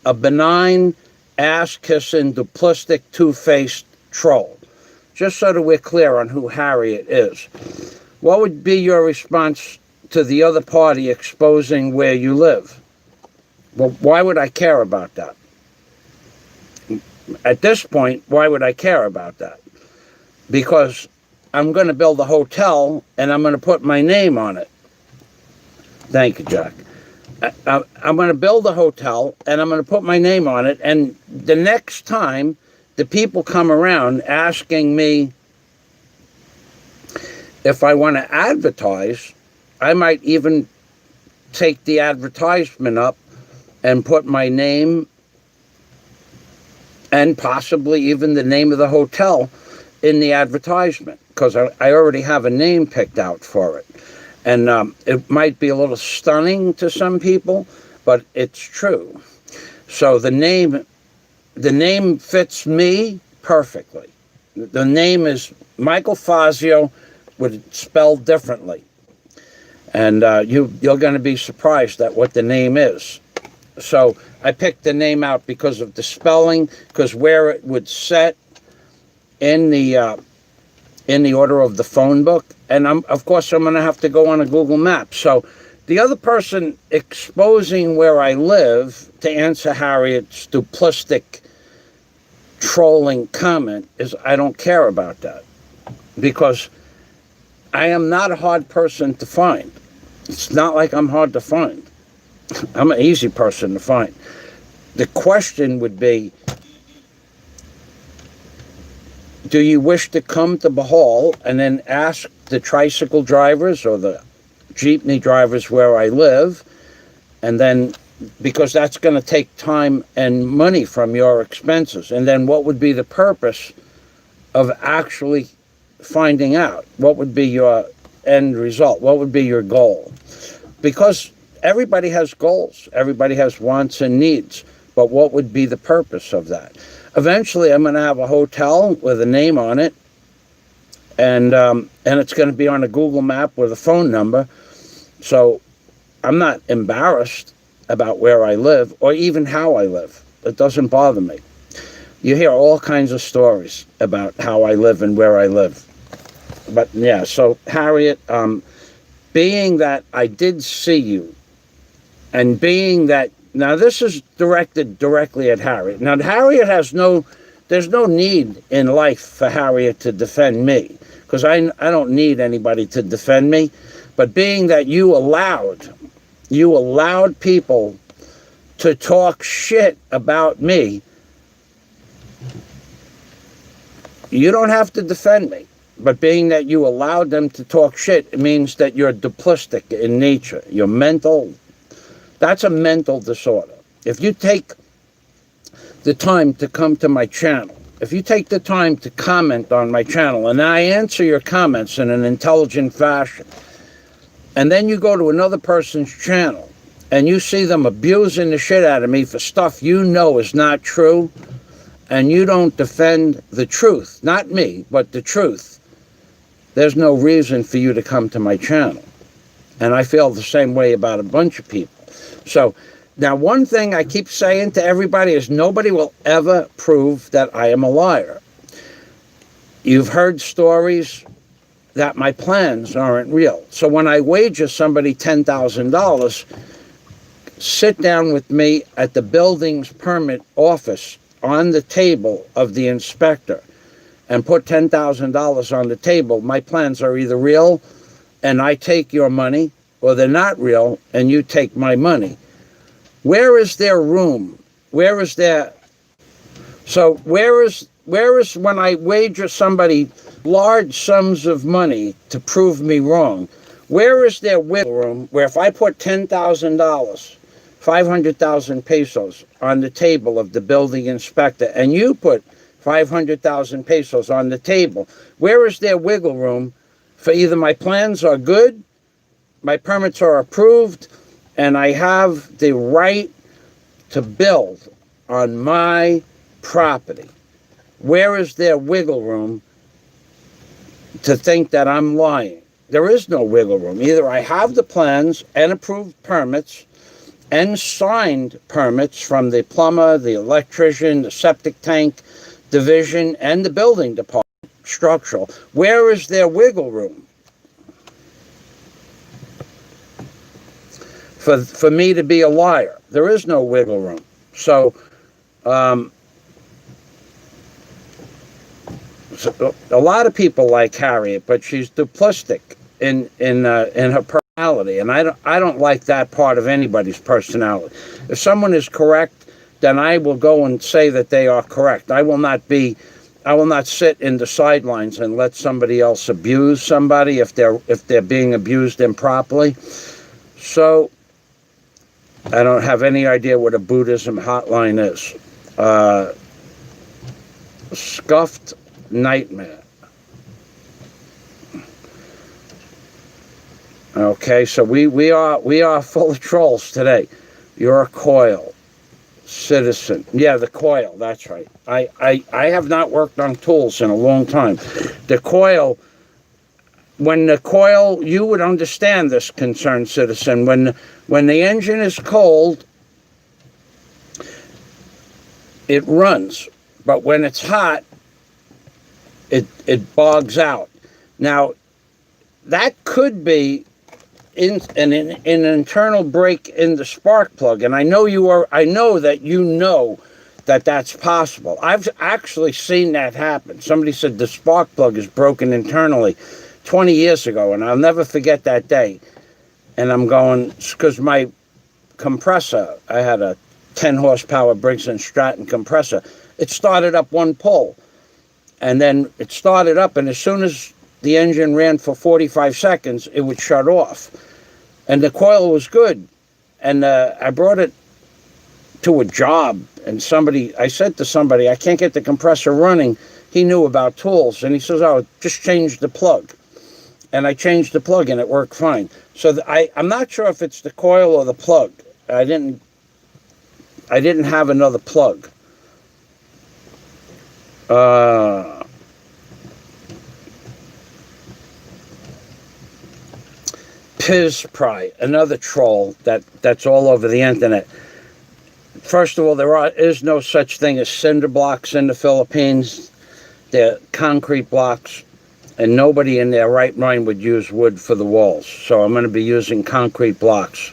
a benign, ass-kissing, duplistic, two-faced troll. Just so that we're clear on who Harriet is. What would be your response to the other party exposing where you live? Well, why would I care about that? At this point, why would I care about that? Because I'm going to build a hotel and I'm going to put my name on it. Thank you, Jack. I'm going to build a hotel and I'm going to put my name on it, and the next time the people come around asking me if I want to advertise, I might even take the advertisement up and put my name and possibly even the name of the hotel in the advertisement, because I already have a name picked out for it. And it might be a little stunning to some people, but it's true. So the name fits me perfectly. The name is Michael Fazio, with spelled differently. And you're going to be surprised at what the name is. So I picked the name out because of the spelling, because where it would set in the order of the phone book, and of course I'm going to have to go on a Google map. So the other person exposing where I live to answer Harriet's duplistic trolling comment is I don't care about that, because I am not a hard person to find. It's not like I'm hard to find. I'm an easy person to find. The question would be, do you wish to come to Bohol and then ask the tricycle drivers or the jeepney drivers where I live, and then, because that's going to take time and money from your expenses, and then what would be the purpose of actually finding out? What would be your end result? What would be your goal? Because everybody has goals, everybody has wants and needs, but what would be the purpose of that? Eventually, I'm going to have a hotel with a name on it, and it's going to be on a Google map with a phone number. So I'm not embarrassed about where I live or even how I live. It doesn't bother me. You hear all kinds of stories about how I live and where I live. But yeah, so Harriet, being that I did see you And being that, now this is directed directly at Harriet. Now, Harriet there's no need in life for Harriet to defend me, because I don't need anybody to defend me. But being that you allowed people to talk shit about me, you don't have to defend me. But being that you allowed them to talk shit, it means that you're duplistic in nature. You're mental. That's a mental disorder. If you take the time to come to my channel, if you take the time to comment on my channel, and I answer your comments in an intelligent fashion, and then you go to another person's channel and you see them abusing the shit out of me for stuff you know is not true, and you don't defend the truth, not me, but the truth, there's no reason for you to come to my channel. And I feel the same way about a bunch of people. So now, one thing I keep saying to everybody is nobody will ever prove that I am a liar. You've heard stories that my plans aren't real. So when I wager somebody $10,000, sit down with me at the building's permit office on the table of the inspector and put $10,000 on the table. My plans are either real and I take your money, or they're not real and you take my money. Where is their room? Where is their... So where is when I wager somebody large sums of money to prove me wrong, where is their wiggle room where if I put $10,000, 500,000 pesos on the table of the building inspector, and you put 500,000 pesos on the table, where is their wiggle room for either my plans are good, my permits are approved, and I have the right to build on my property? Where is their wiggle room to think that I'm lying? There is no wiggle room. Either I have the plans and approved permits and signed permits from the plumber, the electrician, the septic tank division, and the building department, structural. Where is their wiggle room for me to be a liar? There is no wiggle room. So, so a lot of people like Harriet, but she's duplistic in her personality, and I don't like that part of anybody's personality. If someone is correct, then I will go and say that they are correct. I will not sit in the sidelines and let somebody else abuse somebody if they're being abused improperly. So I don't have any idea what a Buddhism hotline is. Scuffed nightmare. Okay, so we are full of trolls today. You're a coil citizen. Yeah, the coil, that's right. I have not worked on tools in a long time. The coil, when the coil, you would understand this, concerned citizen, when the engine is cold, it runs, but when it's hot, it bogs out. Now, that could be in an internal break in the spark plug, and I know that you know that that's possible. I've actually seen that happen. Somebody said the spark plug is broken internally 20 years ago, and I'll never forget that day. And I'm going, because my compressor, I had a 10 horsepower Briggs & Stratton compressor, it started up one pull, and then it started up, and as soon as the engine ran for 45 seconds, it would shut off. And the coil was good. And I brought it to a job, and I said to somebody, I can't get the compressor running. He knew about tools, and he says, oh, just change the plug. And I changed the plug, and it worked fine. So I'm not sure if it's the coil or the plug. I didn't have another plug. Piz Pry, another troll that's all over the internet. First of all, there is no such thing as cinder blocks in the Philippines. They're concrete blocks, and nobody in their right mind would use wood for the walls. So I'm going to be using concrete blocks.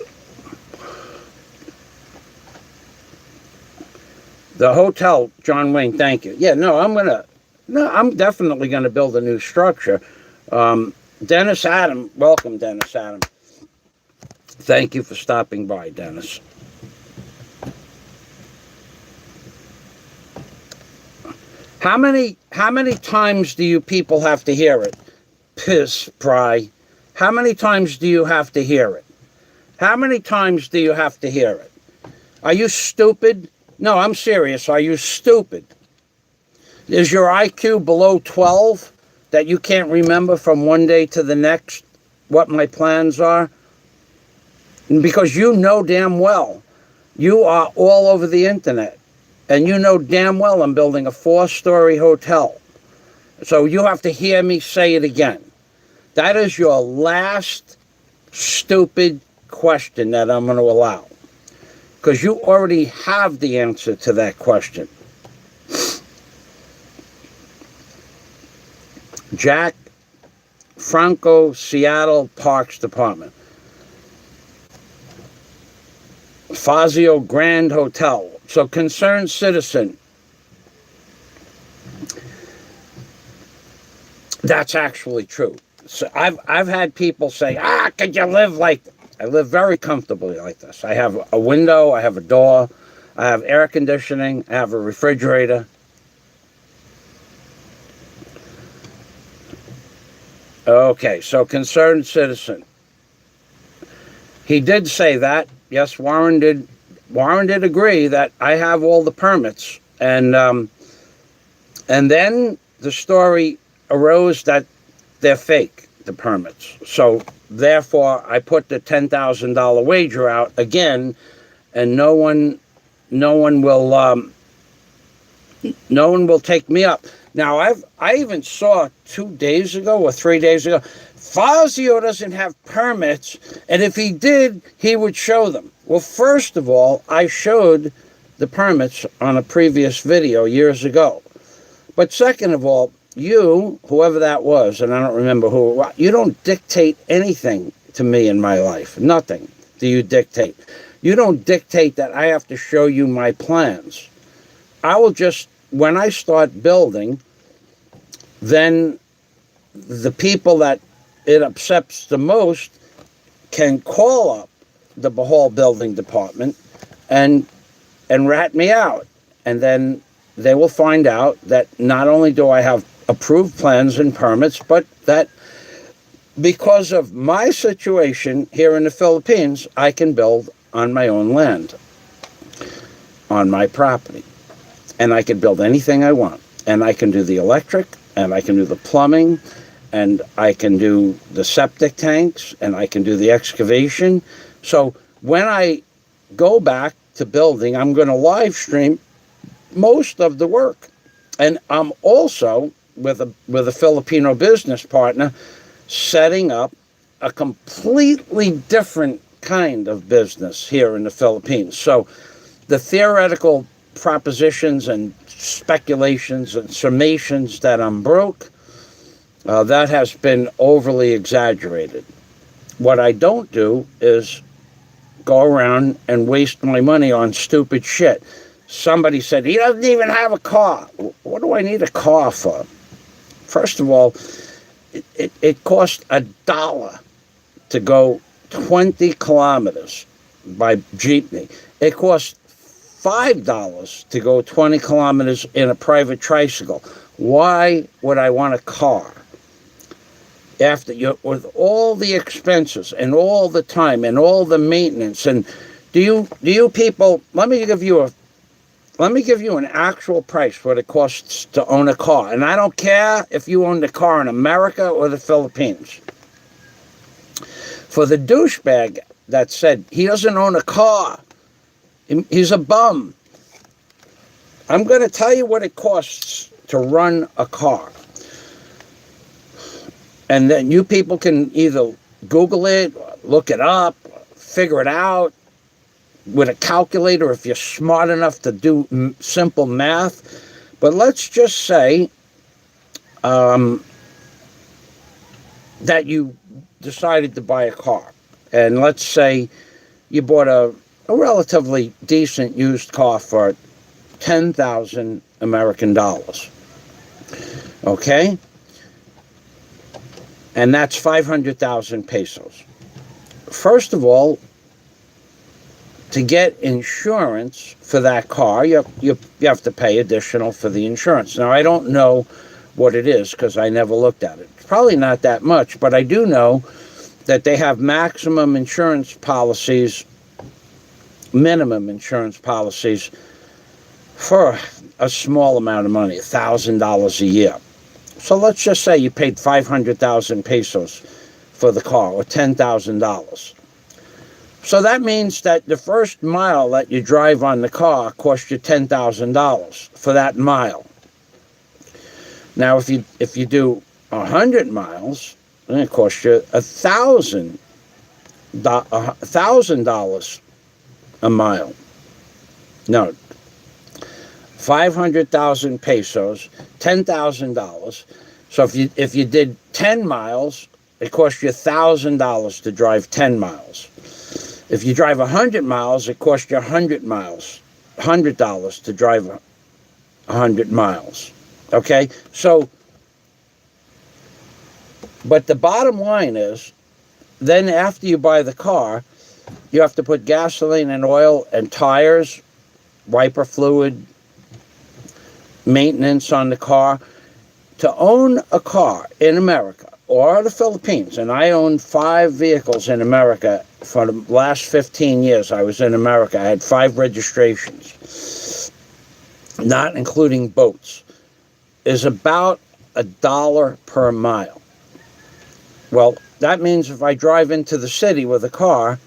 The hotel, John Wayne, thank you. Yeah, no, I'm definitely gonna build a new structure. Dennis Adam, welcome, Dennis Adam. Thank you for stopping by, Dennis. How many times do you people have to hear it? Piss, Pry. How many times do you have to hear it? How many times do you have to hear it? Are you stupid? No, I'm serious. Are you stupid? Is your IQ below 12 that you can't remember from one day to the next what my plans are? Because you know damn well you are all over the internet. And you know damn well I'm building a 4-story hotel. So you have to hear me say it again. That is your last stupid question that I'm going to allow. Because you already have the answer to that question. Jack Franco, Seattle Parks Department. Fazio Grand Hotel. So, concerned citizen. That's actually true. So I've had people say, could you live like that? I live very comfortably like this. I have a window, I have a door, I have air conditioning, I have a refrigerator. Okay, so concerned citizen. He did say that. Yes, Warren did agree that I have all the permits. And then the story arose that they're fake, the permits. So therefore, I put the $10,000 wager out again, and no one will take me up. Now I even saw 2 days ago or 3 days ago, Fazio doesn't have permits, and if he did, he would show them. Well, first of all, I showed the permits on a previous video years ago. But second of all, you, whoever that was, and I don't remember who, you don't dictate anything to me in my life. Nothing do you dictate. You don't dictate that I have to show you my plans. I will just, when I start building, then the people that it upsets the most can call up the Bahal Building Department and rat me out. And then they will find out that not only do I have approved plans and permits, but that because of my situation here in the Philippines, I can build on my own land, on my property. And I can build anything I want. And I can do the electric, and I can do the plumbing, and I can do the septic tanks, and I can do the excavation. So when I go back to building, I'm going to live stream most of the work. And I'm also, with a Filipino business partner, setting up a completely different kind of business here in the Philippines. So the theoretical propositions and speculations and summations that I'm broke, that has been overly exaggerated. What I don't do is go around and waste my money on stupid shit. Somebody said, he doesn't even have a car. What do I need a car for? First of all, it costs $1 to go 20 kilometers by jeepney. It costs $5 to go 20 kilometers in a private tricycle. Why would I want a car? After with all the expenses and all the time and all the maintenance, and do you people, let me give you an actual price what it costs to own a car. And I don't care if you own the car in America or the Philippines. For the douchebag that said he doesn't own a car, he's a bum. I'm going to tell you what it costs to run a car. And then you people can either Google it, look it up, figure it out with a calculator if you're smart enough to do simple math. But let's just say that you decided to buy a car. And let's say you bought a relatively decent used car for 10,000 American dollars. Okay? And that's 500,000 pesos. First of all, to get insurance for that car, you have to pay additional for the insurance. Now, I don't know what it is because I never looked at it. It's probably not that much, but I do know that they have maximum insurance policies, minimum insurance policies for a small amount of money, $1,000 a year. So let's just say you paid 500,000 pesos for the car, or $10,000. So that means that the first mile that you drive on the car costs you $10,000 for that mile. Now, if you do 100 miles, then it costs you $1,000 a mile. No, 500,000 pesos, $10,000. So if you did 10 miles, it costs you $1,000 to drive 10 miles. If you drive 100 miles, it costs you $100 to drive 100 miles. Okay? So, but the bottom line is, then after you buy the car, you have to put gasoline and oil and tires, wiper fluid, maintenance on the car. To own a car in America or the Philippines, and I own 5 vehicles in America for the last 15 years I was in America. I had 5 registrations, not including boats, is about $1 per mile. Well, that means if I drive into the city with a car,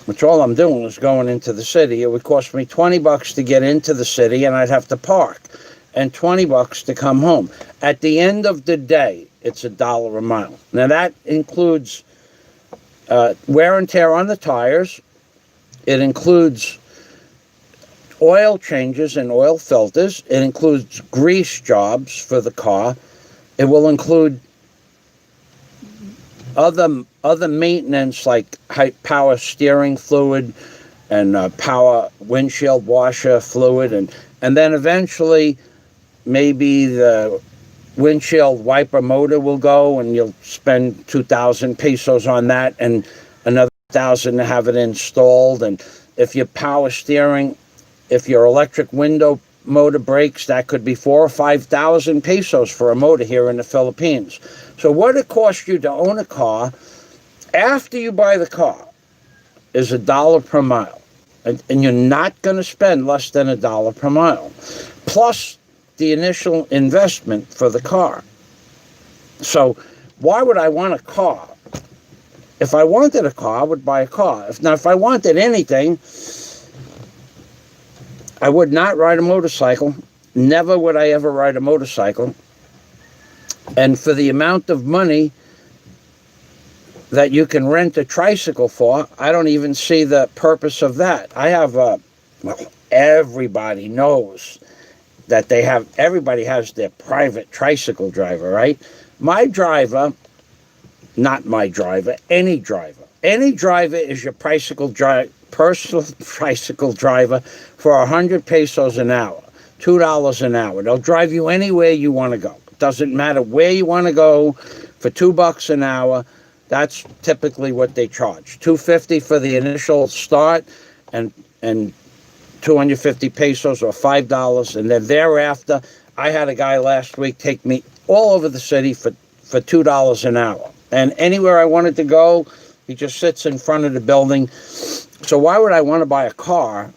which all I'm doing is going into the city, it would cost me $20 to get into the city, and I'd have to park, and $20 to come home. At the end of the day, it's $1 a mile. Now that includes wear and tear on the tires. It includes oil changes and oil filters. It includes grease jobs for the car. It will include other maintenance like high power steering fluid and power windshield washer fluid, and then eventually maybe the windshield wiper motor will go, and you'll spend 2,000 pesos on that, and another 1,000 to have it installed. And if your power steering, if your electric window motor breaks, that could be 4,000 or 5,000 pesos for a motor here in the Philippines. So what it costs you to own a car after you buy the car is $1 per mile. And you're not going to spend less than $1 per mile, plus the initial investment for the car. So why would I want a car? If I wanted a car, I would buy a car. If I wanted anything, I would not ride a motorcycle. Never would I ever ride a motorcycle. And for the amount of money that you can rent a tricycle for, I don't even see the purpose of that. I have everybody knows that everybody has their private tricycle driver, right? My driver, not my driver, any driver. Any driver is your personal tricycle driver for 100 pesos an hour, $2 an hour. They'll drive you anywhere you want to go. It doesn't matter where you want to go. For $2 an hour, that's typically what they charge. $2.50 for the initial start, and 250 pesos or $5, and then thereafter, I had a guy last week take me all over the city for $2 an hour. And anywhere I wanted to go, he just sits in front of the building. So why would I want to buy a car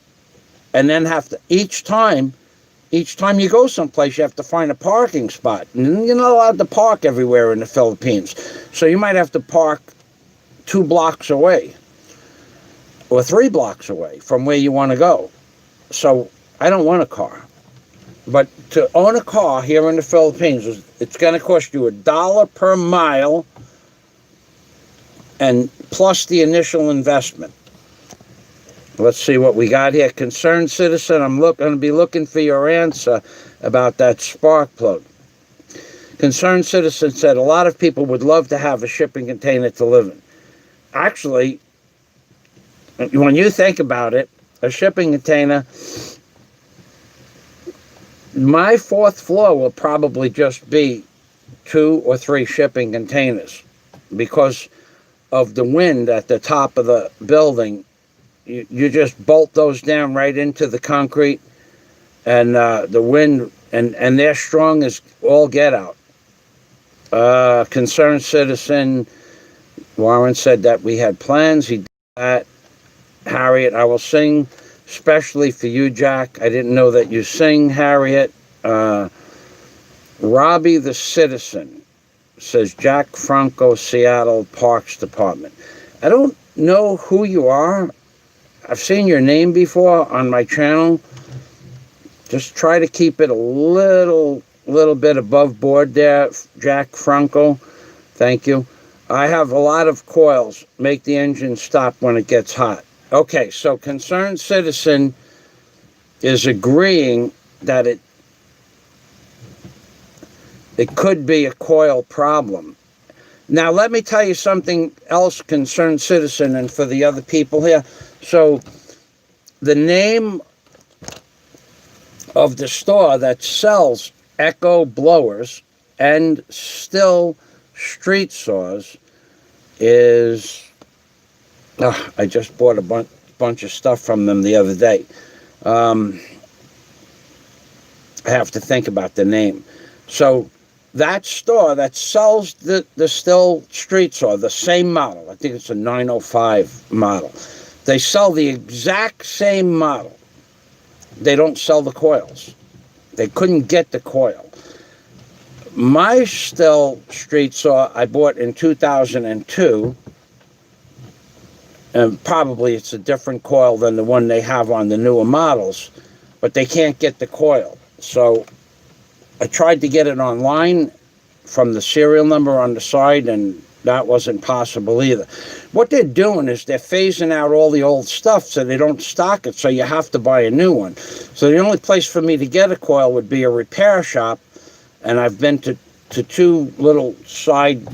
and then have to, each time you go someplace, you have to find a parking spot. And you're not allowed to park everywhere in the Philippines. So you might have to park 2 blocks away or 3 blocks away from where you want to go. So I don't want a car. But to own a car here in the Philippines, it's going to cost you $1 per mile, and plus the initial investment. Let's see what we got here. Concerned citizen, I'm going to be looking for your answer about that spark plug. Concerned citizen said, a lot of people would love to have a shipping container to live in. Actually, when you think about it, a shipping container My fourth floor will probably just be 2 or 3 shipping containers because of the wind at the top of the building. You just bolt those down right into the concrete, and the wind, and they're strong as all get out. Concerned citizen Warren said that we had plans. He did that. Harriet, I will sing especially for you, Jack. I didn't know that you sing, Harriet. Robbie the Citizen says Jack Franco, Seattle Parks Department. I don't know who you are. I've seen your name before on my channel. Just try to keep it a little bit above board there, Jack Franco. Thank you. I have a lot of coils. Make the engine stop when it gets hot. Okay, so concerned citizen is agreeing that it could be a coil problem. Now, let me tell you something else, concerned citizen, and for the other people here. So, the name of the store that sells Echo blowers and still street saws is... I just bought a bunch of stuff from them the other day. I have to think about the name. So that store that sells the still street saw, the same model, I think it's a 905 model, they sell the exact same model. They don't sell the coils. They couldn't get the coil. My still street saw I bought in 2002, and probably it's a different coil than the one they have on the newer models, but they can't get the coil. So I tried to get it online from the serial number on the side, and that wasn't possible either. What they're doing is they're phasing out all the old stuff so they don't stock it, so you have to buy a new one. So the only place for me to get a coil would be a repair shop, and I've been to 2 little side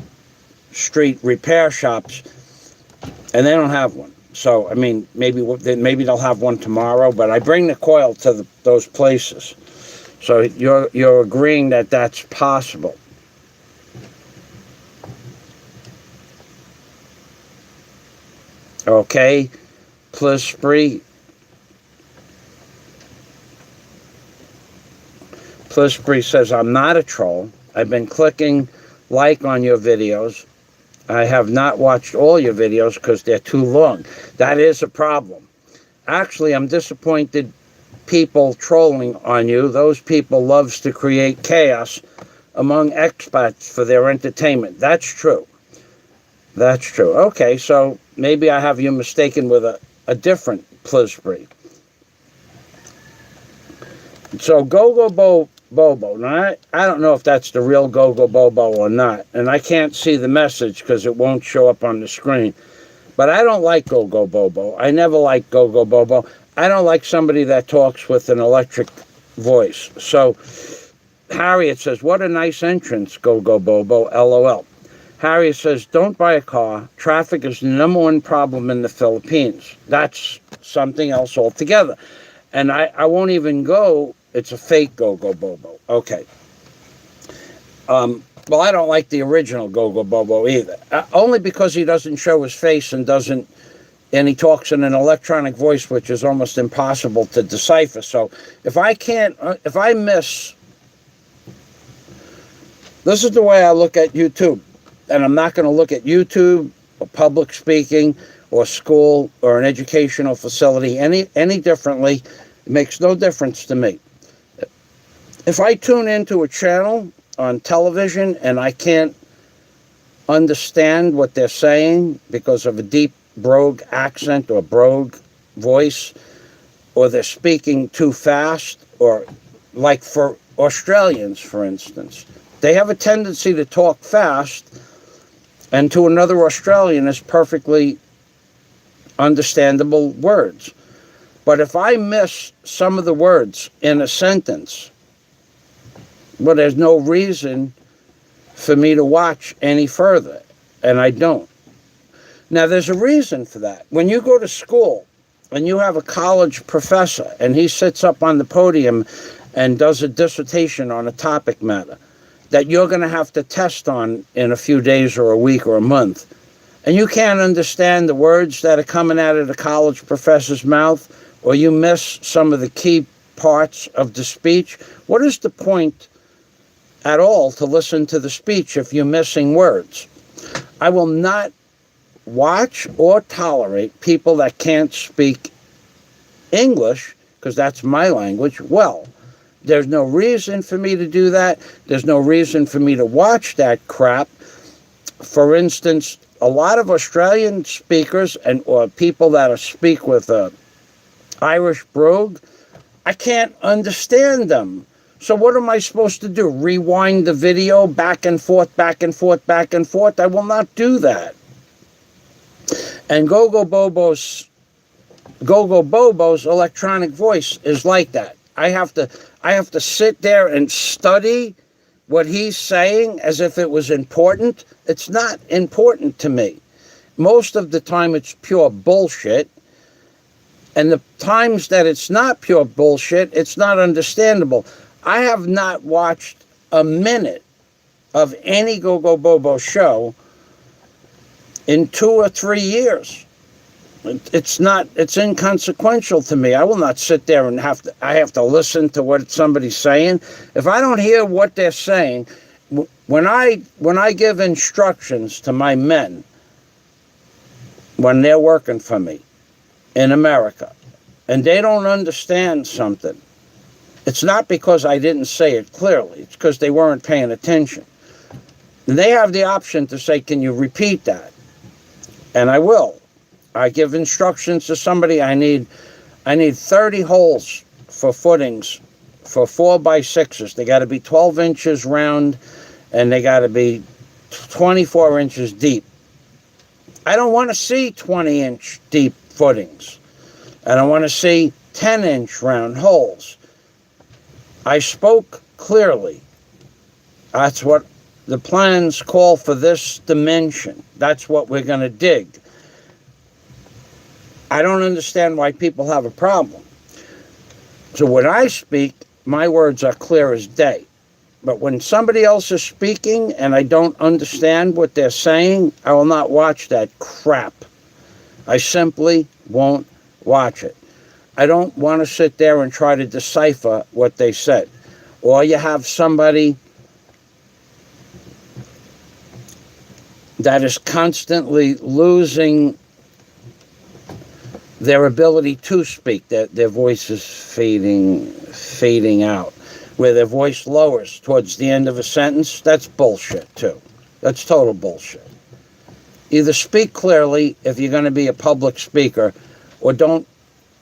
street repair shops, and they don't have one. So, I mean, maybe they'll have one tomorrow, but I bring the coil to those places. So you're agreeing that that's possible. Okay, Plisbury says, I'm not a troll. I've been clicking like on your videos. I have not watched all your videos because they're too long. That is a problem. Actually, I'm disappointed people trolling on you. Those people loves to create chaos among expats for their entertainment. That's true. That's true. Okay, so maybe I have you mistaken with a different Plisbury. So Bobo. Now, I don't know if that's the real Bobo or not, and I can't see the message because it won't show up on the screen. But I don't like Bobo. I never liked Bobo. I don't like somebody that talks with an electric voice. So Harriet says, what a nice entrance, Bobo, LOL. Harriet says, don't buy a car. Traffic is the #1 problem in the Philippines. That's something else altogether. And I won't even go. It's a fake Bobo. Okay. Well, I don't like the original Bobo either. Only because he doesn't show his face and he talks in an electronic voice, which is almost impossible to decipher. So if I miss, this is the way I look at YouTube. And I'm not going to look at YouTube or public speaking or school or an educational facility any differently. It makes no difference to me. If I tune into a channel on television and I can't understand what they're saying because of a deep brogue accent or brogue voice, or they're speaking too fast, or like for Australians, for instance, they have a tendency to talk fast, and to another Australian is perfectly understandable words. But if I miss some of the words in a sentence, well, there's no reason for me to watch any further, and I don't. Now, there's a reason for that. When you go to school and you have a college professor and he sits up on the podium and does a dissertation on a topic matter that you're going to have to test on in a few days or a week or a month, and you can't understand the words that are coming out of the college professor's mouth, or you miss some of the key parts of the speech, what is the point at all to listen to the speech if you're missing words? I will not watch or tolerate people that can't speak English, because that's my language, well. There's no reason for me to do that. There's no reason for me to watch that crap. For instance, a lot of Australian speakers or people that speak with Irish brogue, I can't understand them. So what am I supposed to do? Rewind the video back and forth, back and forth, back and forth? I will not do that. And Gogo Bobo's electronic voice is like that. I have to sit there and study what he's saying as if it was important. It's not important to me. Most of the time it's pure bullshit. And the times that it's not pure bullshit, it's not understandable. I have not watched a minute of any Gogo Bobo show in 2 or 3 years. It's inconsequential to me. I will not sit there and have to listen to what somebody's saying. If I don't hear what they're saying, when I give instructions to my men when they're working for me in America and they don't understand something, it's not because I didn't say it clearly. It's because they weren't paying attention. And they have the option to say, "Can you repeat that?" And I will. I give instructions to somebody. I need 30 holes for footings for 4x6s. They got to be 12 inches round and they got to be 24 inches deep. I don't want to see 20-inch deep footings. I don't want to see 10-inch round holes. I spoke clearly. That's what the plans call for this dimension. That's what we're going to dig. I don't understand why people have a problem. So when I speak, my words are clear as day. But when somebody else is speaking and I don't understand what they're saying, I will not watch that crap. I simply won't watch it. I don't want to sit there and try to decipher what they said. Or you have somebody that is constantly losing their ability to speak, their voice is fading out, where their voice lowers towards the end of a sentence. That's bullshit too. That's total bullshit. Either speak clearly if you're going to be a public speaker, or don't,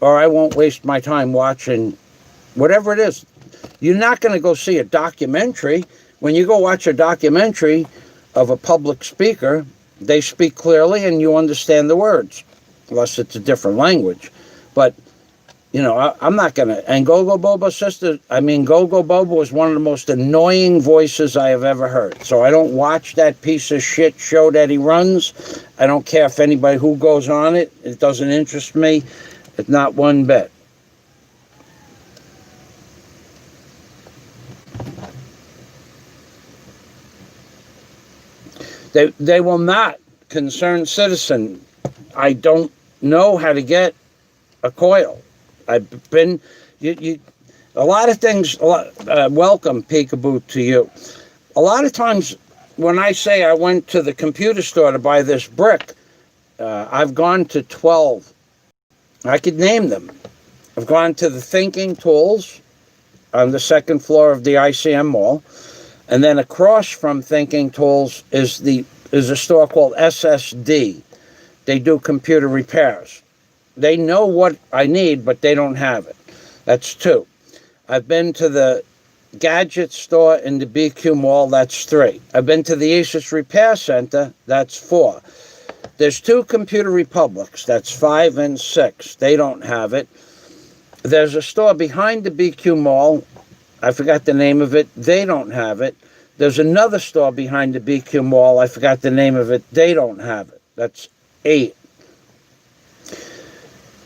or I won't waste my time watching whatever it is. You're not going to go see a documentary. When you go watch a documentary of a public speaker, they speak clearly and you understand the words, unless it's a different language. But, you know, I'm not going to... And Gogo Bobo is one of the most annoying voices I have ever heard. So I don't watch that piece of shit show that he runs. I don't care if anybody who goes on it. It doesn't interest me. It's not one bit. They will not. Concerned citizen. I don't know how to get a coil. I've been, a lot of things, welcome Peekaboo to you. A lot of times when I say I went to the computer store to buy this brick, I've gone to 12. I could name them. I've gone to the Thinking Tools on the second floor of the ICM Mall. And then across from Thinking Tools is a store called SSD. They do computer repairs. They know what I need, but they don't have it. That's 2. I've been to the gadget store in the BQ Mall. That's 3. I've been to the Asus Repair Center. That's 4. There's 2 Computer Republics. That's 5 and 6. They don't have it. There's a store behind the BQ Mall. I forgot the name of it. They don't have it. There's another store behind the BQ Mall. I forgot the name of it. They don't have it. That's 8.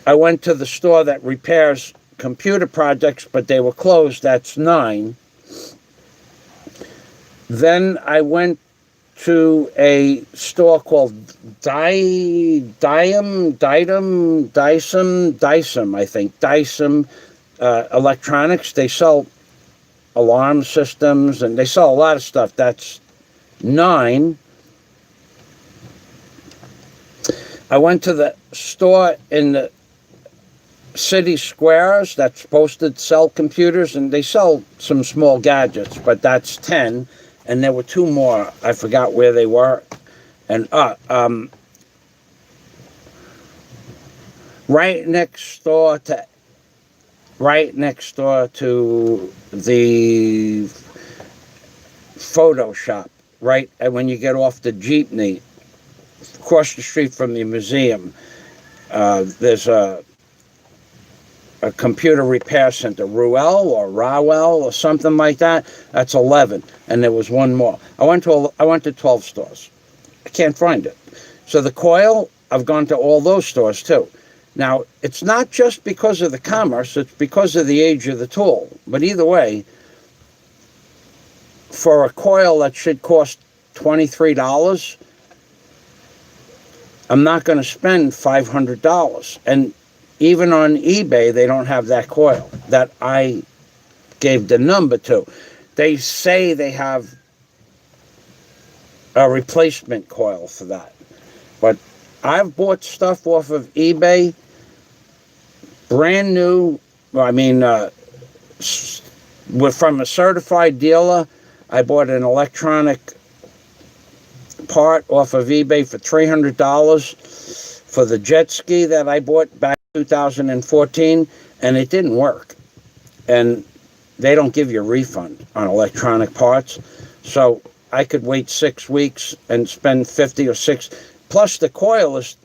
I went to the store that repairs computer projects, but they were closed. That's 9. Then I went to a store called Dyson, I think, Dyson Electronics. They sell alarm systems and they sell a lot of stuff. That's 9. I went to the store in the city squares that's supposed to sell computers, and they sell some small gadgets, but that's 10. And there were 2 more. I forgot where they were. And right next door to the photo shop, right when you get off the jeepney, across the street from the museum, there's a computer repair center, Ruel or something like that. That's 11, and there was 1 more. I went to 12 stores. I can't find it. So the coil, I've gone to all those stores too. Now, it's not just because of the commerce, it's because of the age of the tool. But either way, for a coil that should cost $23, I'm not going to spend $500. And even on eBay, they don't have that coil that I gave the number to. They say they have a replacement coil for that. But I've bought stuff off of eBay, brand new. From a certified dealer. I bought an electronic part off of eBay for $300 for the jet ski that I bought back in 2014, and it didn't work. And they don't give you a refund on electronic parts. So I could wait 6 weeks and spend $50 or $60. Plus the coil is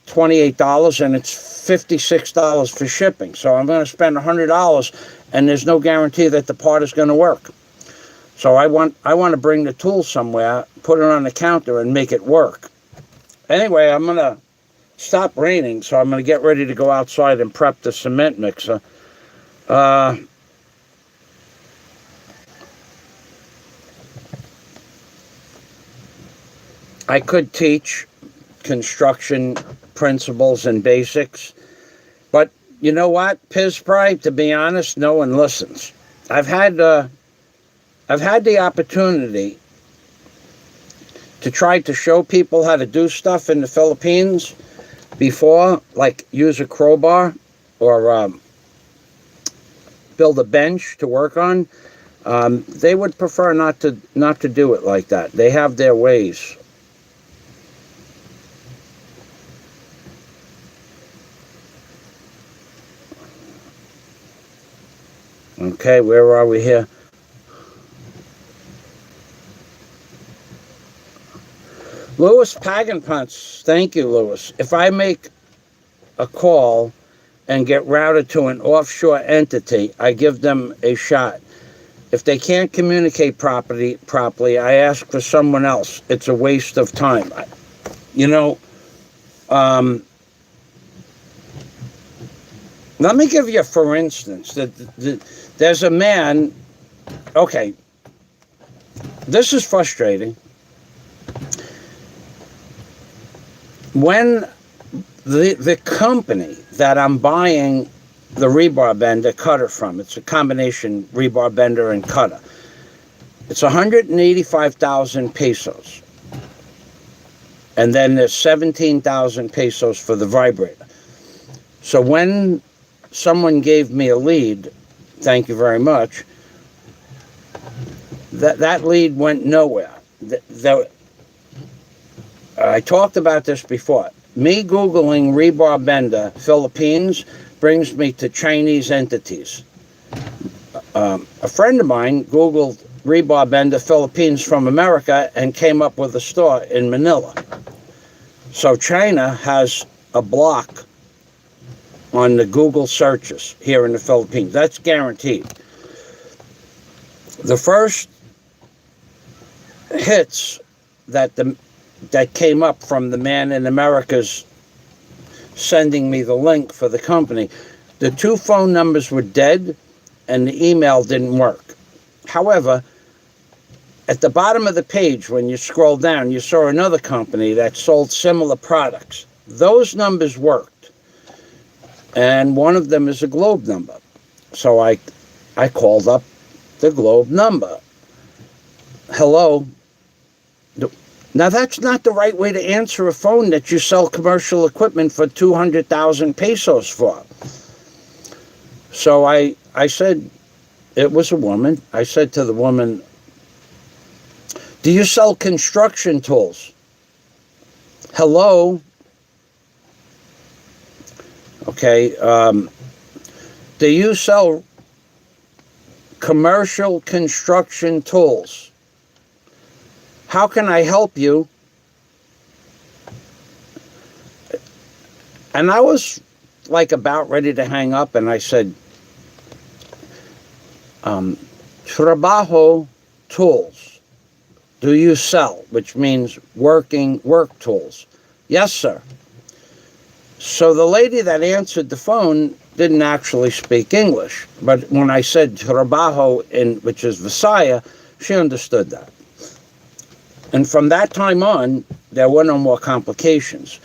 $28 and it's $56 for shipping. So I'm going to spend $100 and there's no guarantee that the part is going to work. So I want to bring the tool somewhere, put it on the counter and make it work. Anyway, I'm going to stop raining, so I'm going to get ready to go outside and prep the cement mixer. I could teach construction principles and basics, but you know what, Pizpry, to be honest, no one listens. I've had the opportunity to try to show people how to do stuff in the Philippines before, like use a crowbar or build a bench to work on. They would prefer not to do it like that. They have their ways. Okay, where are we here? Louis Paganpunts, thank you, Louis. If I make a call and get routed to an offshore entity, I give them a shot. If they can't communicate properly, I ask for someone else. It's a waste of time. Let me give you, for instance, there's a man, okay, this is frustrating. When the company that I'm buying the rebar bender cutter from, it's a combination rebar bender and cutter, it's 185,000 pesos. And then there's 17,000 pesos for the vibrator. So when someone gave me a lead, thank you very much, that lead went nowhere. I talked about this before. Me Googling rebar bender Philippines brings me to Chinese entities. A friend of mine Googled rebar bender Philippines from America and came up with a store in Manila. So China has a block on the Google searches here in the Philippines. That's guaranteed. The first hits that came up from the man in America's sending me the link for the company, The two phone numbers were dead and the email didn't work. However, at the bottom of the page, when you scroll down, you saw another company that sold similar products. Those numbers worked. And one of them is a Globe number. So I called up the Globe number. Hello. Now, that's not the right way to answer a phone that you sell commercial equipment for 200,000 pesos for. So I said, it was a woman. I said to the woman, do you sell construction tools? Hello? Okay. Do you sell commercial construction tools? How can I help you? And I was like about ready to hang up, and I said, trabajo tools. Do you sell? Which means work tools. Yes, sir. So the lady that answered the phone didn't actually speak English. But when I said trabajo, which is Visaya, she understood that. And from that time on, there were no more complications.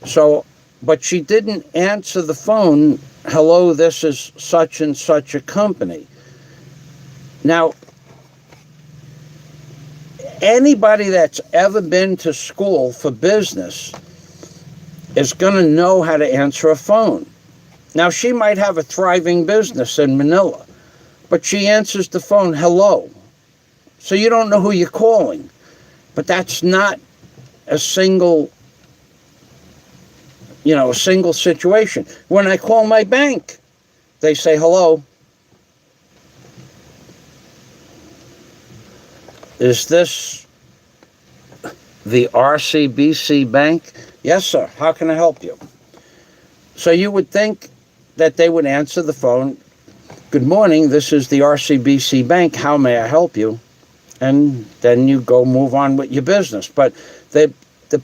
So, but she didn't answer the phone, hello, this is such and such a company. Now, anybody that's ever been to school for business is going to know how to answer a phone. Now, she might have a thriving business in Manila, but she answers the phone, hello. So you don't know who you're calling. But that's not a single situation. When I call my bank, they say, hello. Is this the RCBC Bank? Yes, sir. How can I help you? So you would think that they would answer the phone. Good morning, this is the RCBC Bank. How may I help you? And then you go move on with your business. But the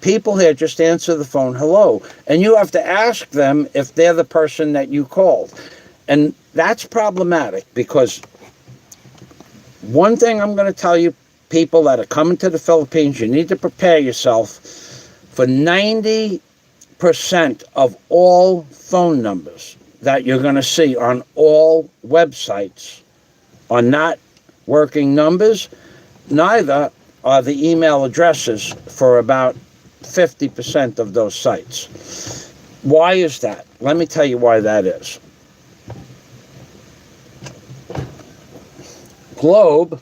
people here just answer the phone, hello. And you have to ask them if they're the person that you called. And that's problematic, because one thing I'm going to tell you, people that are coming to the Philippines, you need to prepare yourself for 90% of all phone numbers that you're going to see on all websites are not working numbers. Neither are the email addresses for about 50% of those sites. Why is that? Let me tell you why that is. Globe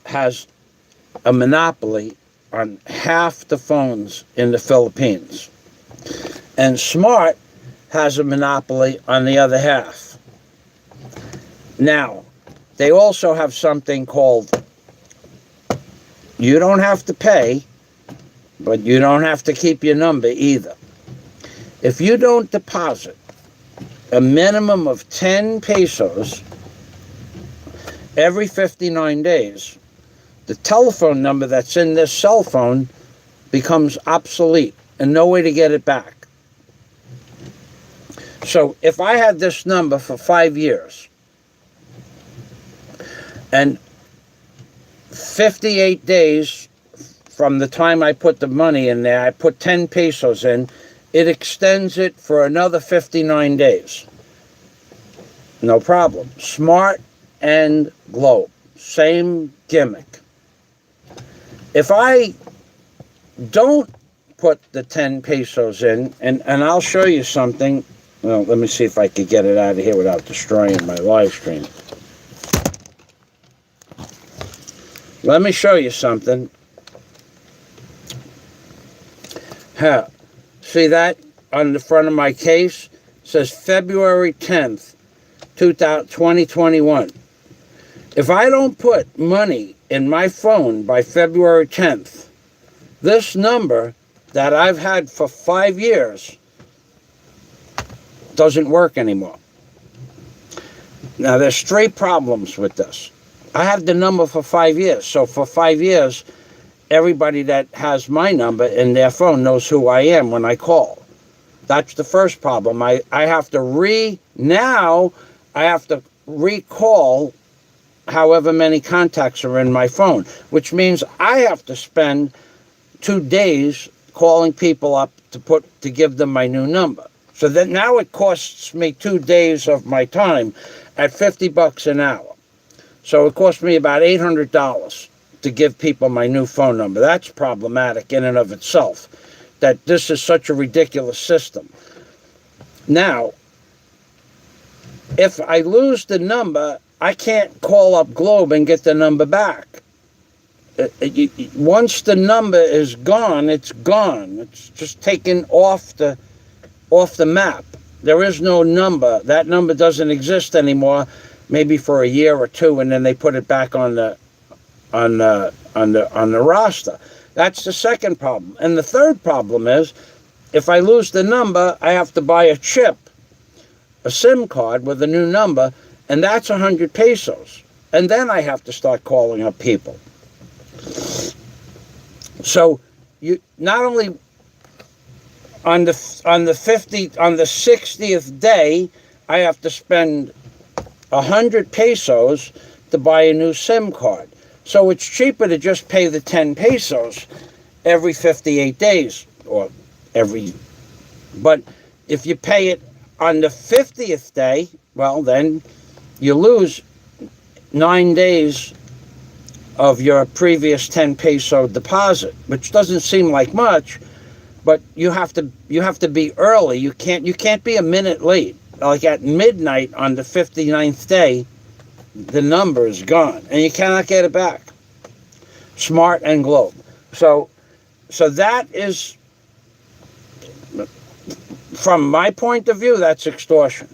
has a monopoly on half the phones in the Philippines. And Smart has a monopoly on the other half. Now, they also have something called, you don't have to pay, but you don't have to keep your number either. If you don't deposit a minimum of 10 pesos every 59 days, the telephone number that's in this cell phone becomes obsolete and no way to get it back. So if I had this number for 5 years, and 58 days from the time I put the money in there, I put 10 pesos in, it extends it for another 59 days. No problem. Smart and Globe, same gimmick. If I don't put the 10 pesos in, and I'll show you something. Well, let me see if I could get it out of here without destroying my live stream. Let me show you something. See that on the front of my case? It says February 10th, 2021. If I don't put money in my phone by February 10th, this number that I've had for 5 years doesn't work anymore. Now, there's 3 problems with this. I have the number for 5 years. So for 5 years, everybody that has my number in their phone knows who I am when I call. That's the first problem. I have to now I have to recall however many contacts are in my phone, which means I have to spend 2 days calling people up to give them my new number. So that now it costs me 2 days of my time at $50 an hour. So it cost me about $800 to give people my new phone number. That's problematic in and of itself, that this is such a ridiculous system. Now, if I lose the number, I can't call up Globe and get the number back. Once the number is gone, it's gone. It's just taken off the map. There is no number. That number doesn't exist anymore, maybe for a year or two, and then they put it back on the roster. That's the second problem. And the third problem is, if I lose the number, I have to buy a chip, a SIM card with a new number, and that's 100 pesos. And then I have to start calling up people. So you not only on the 60th day, I have to spend 100 pesos to buy a new SIM card. So it's cheaper to just pay the 10 pesos every 58 days but if you pay it on the 50th day, well, then you lose 9 days of your previous 10 peso deposit, which doesn't seem like much, but you have to be early. You can't be a minute late. Like at midnight on the 59th day, the number is gone, and you cannot get it back. Smart and Globe. So that is, from my point of view, that's extortion.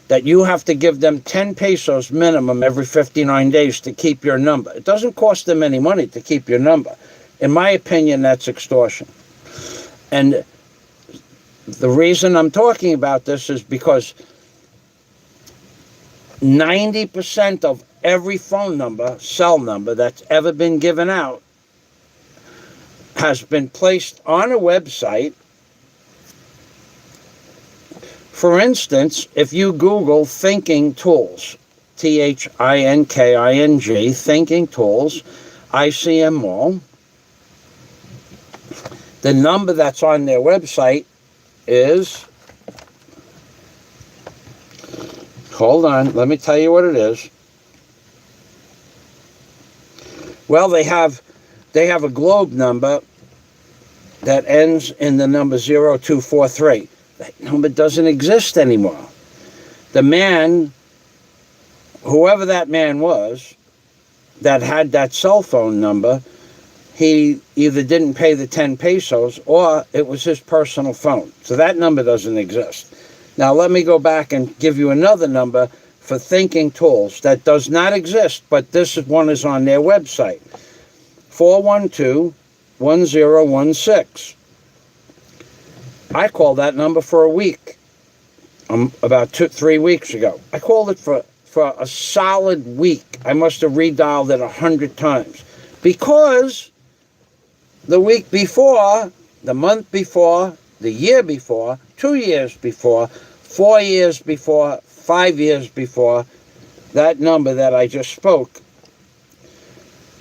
That you have to give them 10 pesos minimum every 59 days to keep your number. It doesn't cost them any money to keep your number. In my opinion, that's extortion. And the reason I'm talking about this is because 90% of every phone number, cell number, that's ever been given out has been placed on a website. For instance, if you Google thinking tools, THINKING, thinking tools, ICM Mall, the number that's on their website is, hold on, let me tell you what it is. Well, they have a Globe number that ends in the number 0243. That number doesn't exist anymore. The man, whoever that man was, that had that cell phone number, he either didn't pay the 10 pesos or it was his personal phone. So that number doesn't exist. Now let me go back and give you another number for thinking tools that does not exist, but this one is on their website. 412-1016. I called that number for a week, about 3 weeks ago. I called it for a solid week. I must have redialed it 100 times because the week before, the month before, the year before, 2 years before, 4 years before, 5 years before, that number that I just spoke,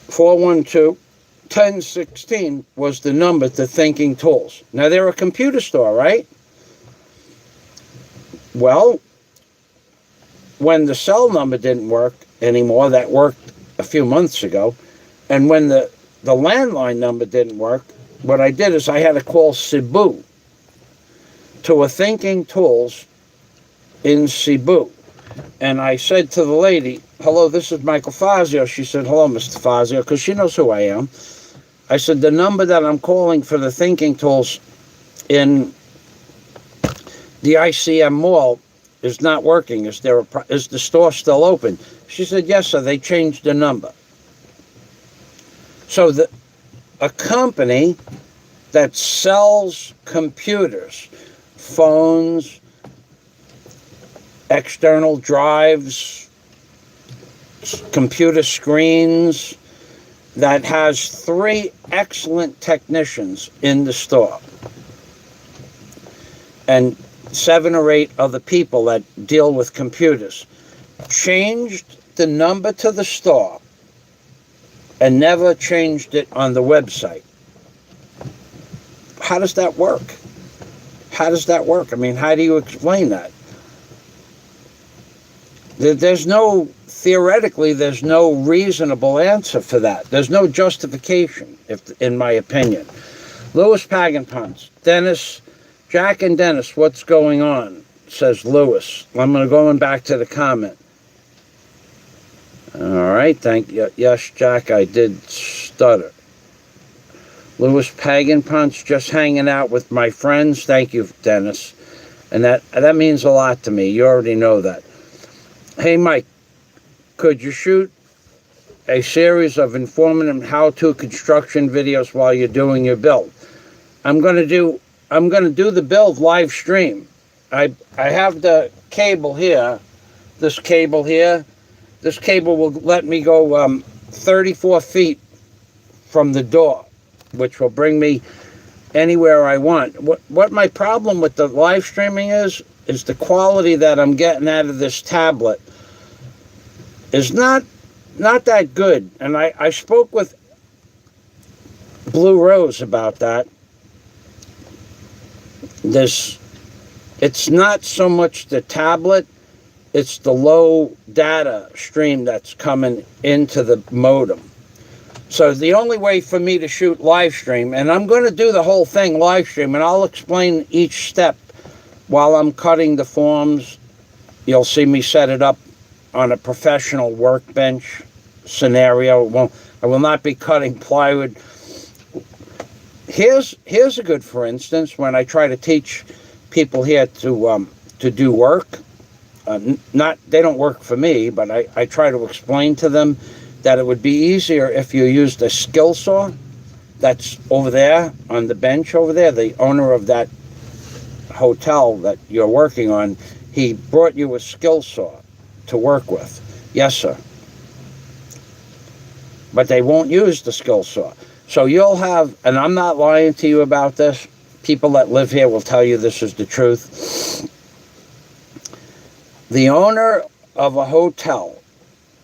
412-1016, was the number to Thinking Tools. Now, they're a computer store, right? Well, when the cell number didn't work anymore, that worked a few months ago, and when the landline number didn't work, what I did is I had to call Cebu to a Thinking Tools in Cebu. And I said to the lady, "Hello, this is Michael Fazio." She said, "Hello, Mr. Fazio," because she knows who I am. I said, "The number that I'm calling for the Thinking Tools in the ICM Mall is not working. Is the store still open?" She said, "Yes, sir, they changed the number." So a company that sells computers, phones, external drives, computer screens, that has 3 excellent technicians in the store. and 7 or 8 other people that deal with computers changed the number to the store and never changed it on the website. How does that work? How does that work? I mean, how do you explain that? There's no, theoretically, there's no reasonable answer for that. There's no justification, in my opinion. Louis Paganpunts, Dennis, Jack and Dennis, what's going on? Says Louis. I'm going to go back to the comment. All right, thank you. Yes, Jack, I did stutter. Louis Paganpunts, just hanging out with my friends. Thank you, Dennis. And that means a lot to me. You already know that. Hey, Mike, could you shoot a series of informative how-to construction videos while you're doing your build? I'm going to do the build live stream. I have the cable here. This cable here. This cable will let me go 34 feet from the door, which will bring me anywhere I want. What my problem with the live streaming is the quality that I'm getting out of this tablet is not that good. And I spoke with Blue Rose about that. It's not so much the tablet, it's the low data stream that's coming into the modem. So the only way for me to shoot live stream, and I'm going to do the whole thing live stream, and I'll explain each step while I'm cutting the forms. You'll see me set it up on a professional workbench scenario. I will not be cutting plywood. Here's a good, for instance, when I try to teach people here to do work. They don't work for me, but I try to explain to them that it would be easier if you used a skill saw that's over there on the bench over there. The owner of that hotel that you're working on, he brought you a skill saw to work with. Yes, sir. But they won't use the skill saw. So you'll have, and I'm not lying to you about this, people that live here will tell you this is the truth. The owner of a hotel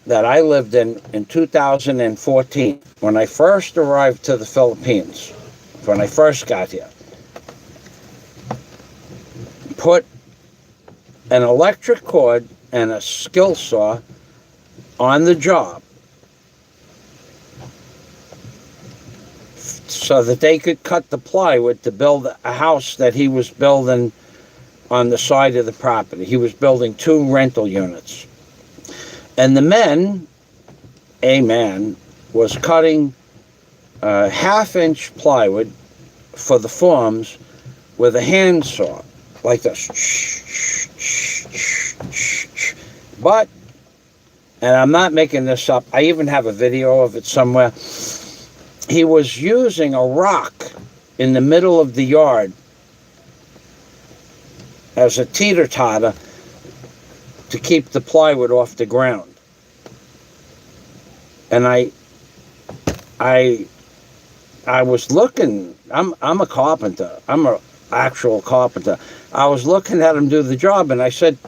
that I lived in 2014, when I first arrived to the Philippines, when I first got here, put an electric cord and a skill saw on the job so that they could cut the plywood to build a house that he was building on the side of the property. He was building 2 rental units. And a man, was cutting 1/2-inch plywood for the forms with a handsaw, like this. But, and I'm not making this up, I even have a video of it somewhere, he was using a rock in the middle of the yard as a teeter-totter to keep the plywood off the ground. And I was looking, I'm a carpenter, I'm an actual carpenter. I was looking at him do the job, and I said,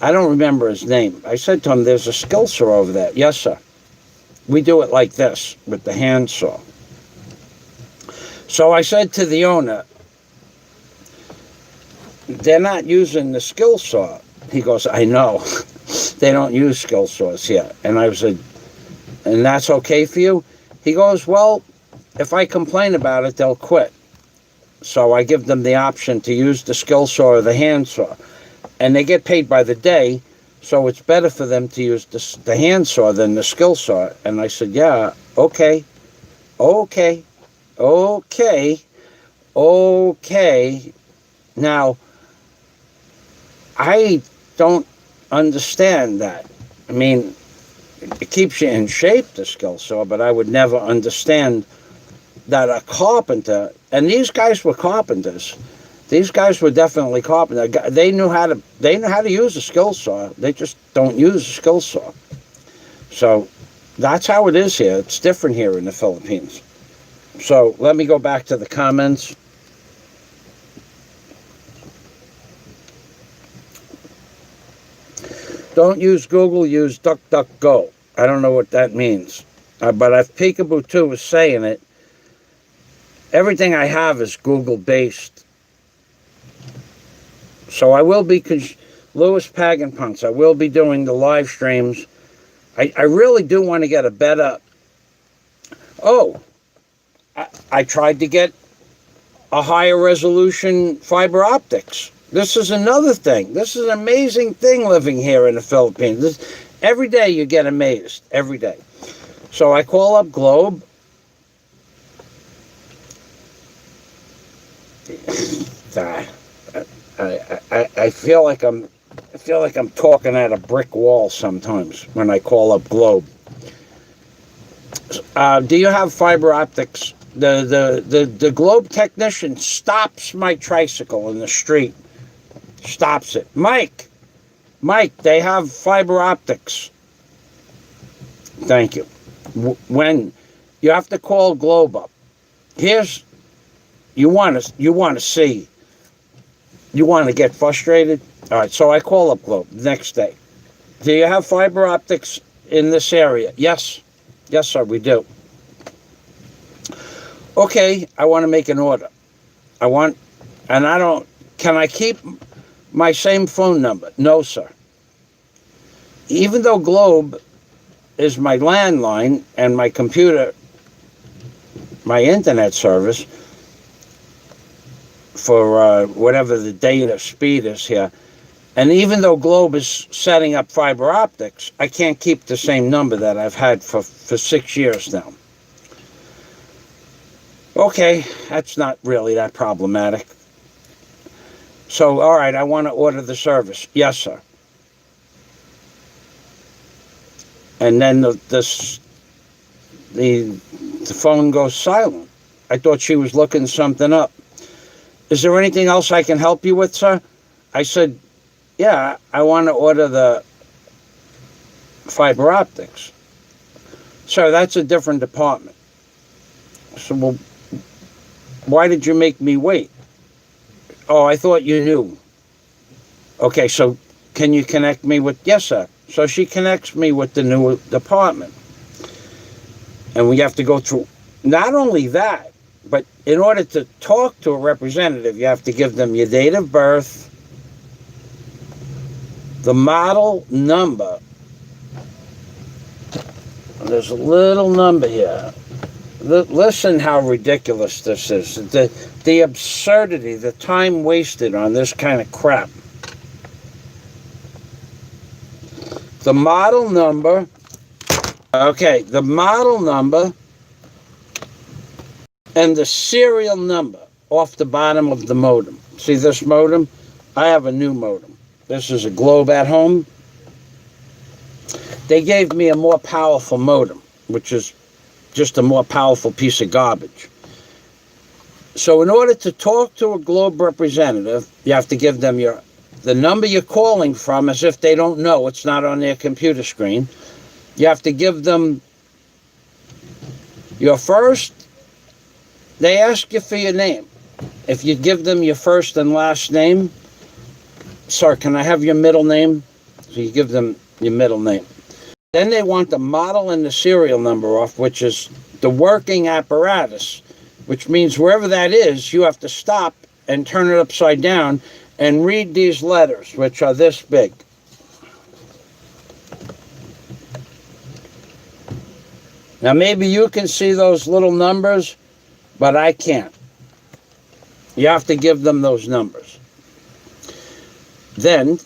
I don't remember his name. I said to him, there's a skill saw over there. Yes, sir. We do it like this with the handsaw. So I said to the owner, they're not using the skill saw. He goes, I know. They don't use skill saws here. And I said, and that's okay for you? He goes, well, if I complain about it, they'll quit. So I give them the option to use the skill saw or the handsaw. And they get paid by the day, so it's better for them to use the handsaw than the skill saw. And I said, yeah, okay. Now, I don't understand that. I mean, it keeps you in shape, the skill saw, but I would never understand that a carpenter, and these guys were carpenters. These guys were definitely carpenters. They knew how to use a skill saw. They just don't use a skill saw. So that's how it is here. It's different here in the Philippines. So let me go back to the comments. Don't use Google, use DuckDuckGo. I don't know what that means. But if Peekaboo 2 is saying it, everything I have is Google-based. So I will be, Louis Pagan-Punts, I will be doing the live streams. I really do want to get a better, I tried to get a higher resolution fiber optics. This is another thing. This is an amazing thing living here in the Philippines. Every day you get amazed, every day. So I call up Globe. I feel like I'm talking at a brick wall sometimes when I call up Globe. Do you have fiber optics? The Globe technician stops my tricycle in the street. Stops it. Mike, they have fiber optics. Thank you. When you have to call Globe up. You want to see. You want to get frustrated? All right, so I call up Globe the next day. Do you have fiber optics in this area? Yes. Yes, sir, we do. Okay, I want to make an order. Can I keep my same phone number? No, sir. Even though Globe is my landline and my computer, my internet service, for whatever the data speed is here, and even though Globe is setting up fiber optics, I can't keep the same number that I've had for 6 years now. Okay, that's not really that problematic. So, all right, I want to order the service. Yes, sir. And then the phone goes silent. I thought she was looking something up. Is there anything else I can help you with, sir? I said, yeah, I want to order the fiber optics. Sir, that's a different department. So, well, why did you make me wait? Oh, I thought you knew. Okay, so can you connect me with... Yes, sir. So she connects me with the new department. And we have to go through... Not only that, but in order to talk to a representative, you have to give them your date of birth, the model number. There's a little number here. Listen how ridiculous this is. The absurdity, the time wasted on this kind of crap. The model number. Okay, the model number and the serial number off the bottom of the modem. See this modem? I have a new modem. This is a Globe at home. They gave me a more powerful modem, which is just a more powerful piece of garbage. So in order to talk to a Globe representative, you have to give them the number you're calling from, as if they don't know. It's not on their computer screen. You have to give them your first. They ask you for your name. If you give them your first and last name, sir, can I have your middle name? So you give them your middle name. Then they want the model and the serial number off, which is the working apparatus, which means wherever that is, you have to stop and turn it upside down and read these letters, which are this big. Now, maybe you can see those little numbers, but I can't. You have to give them those numbers. Then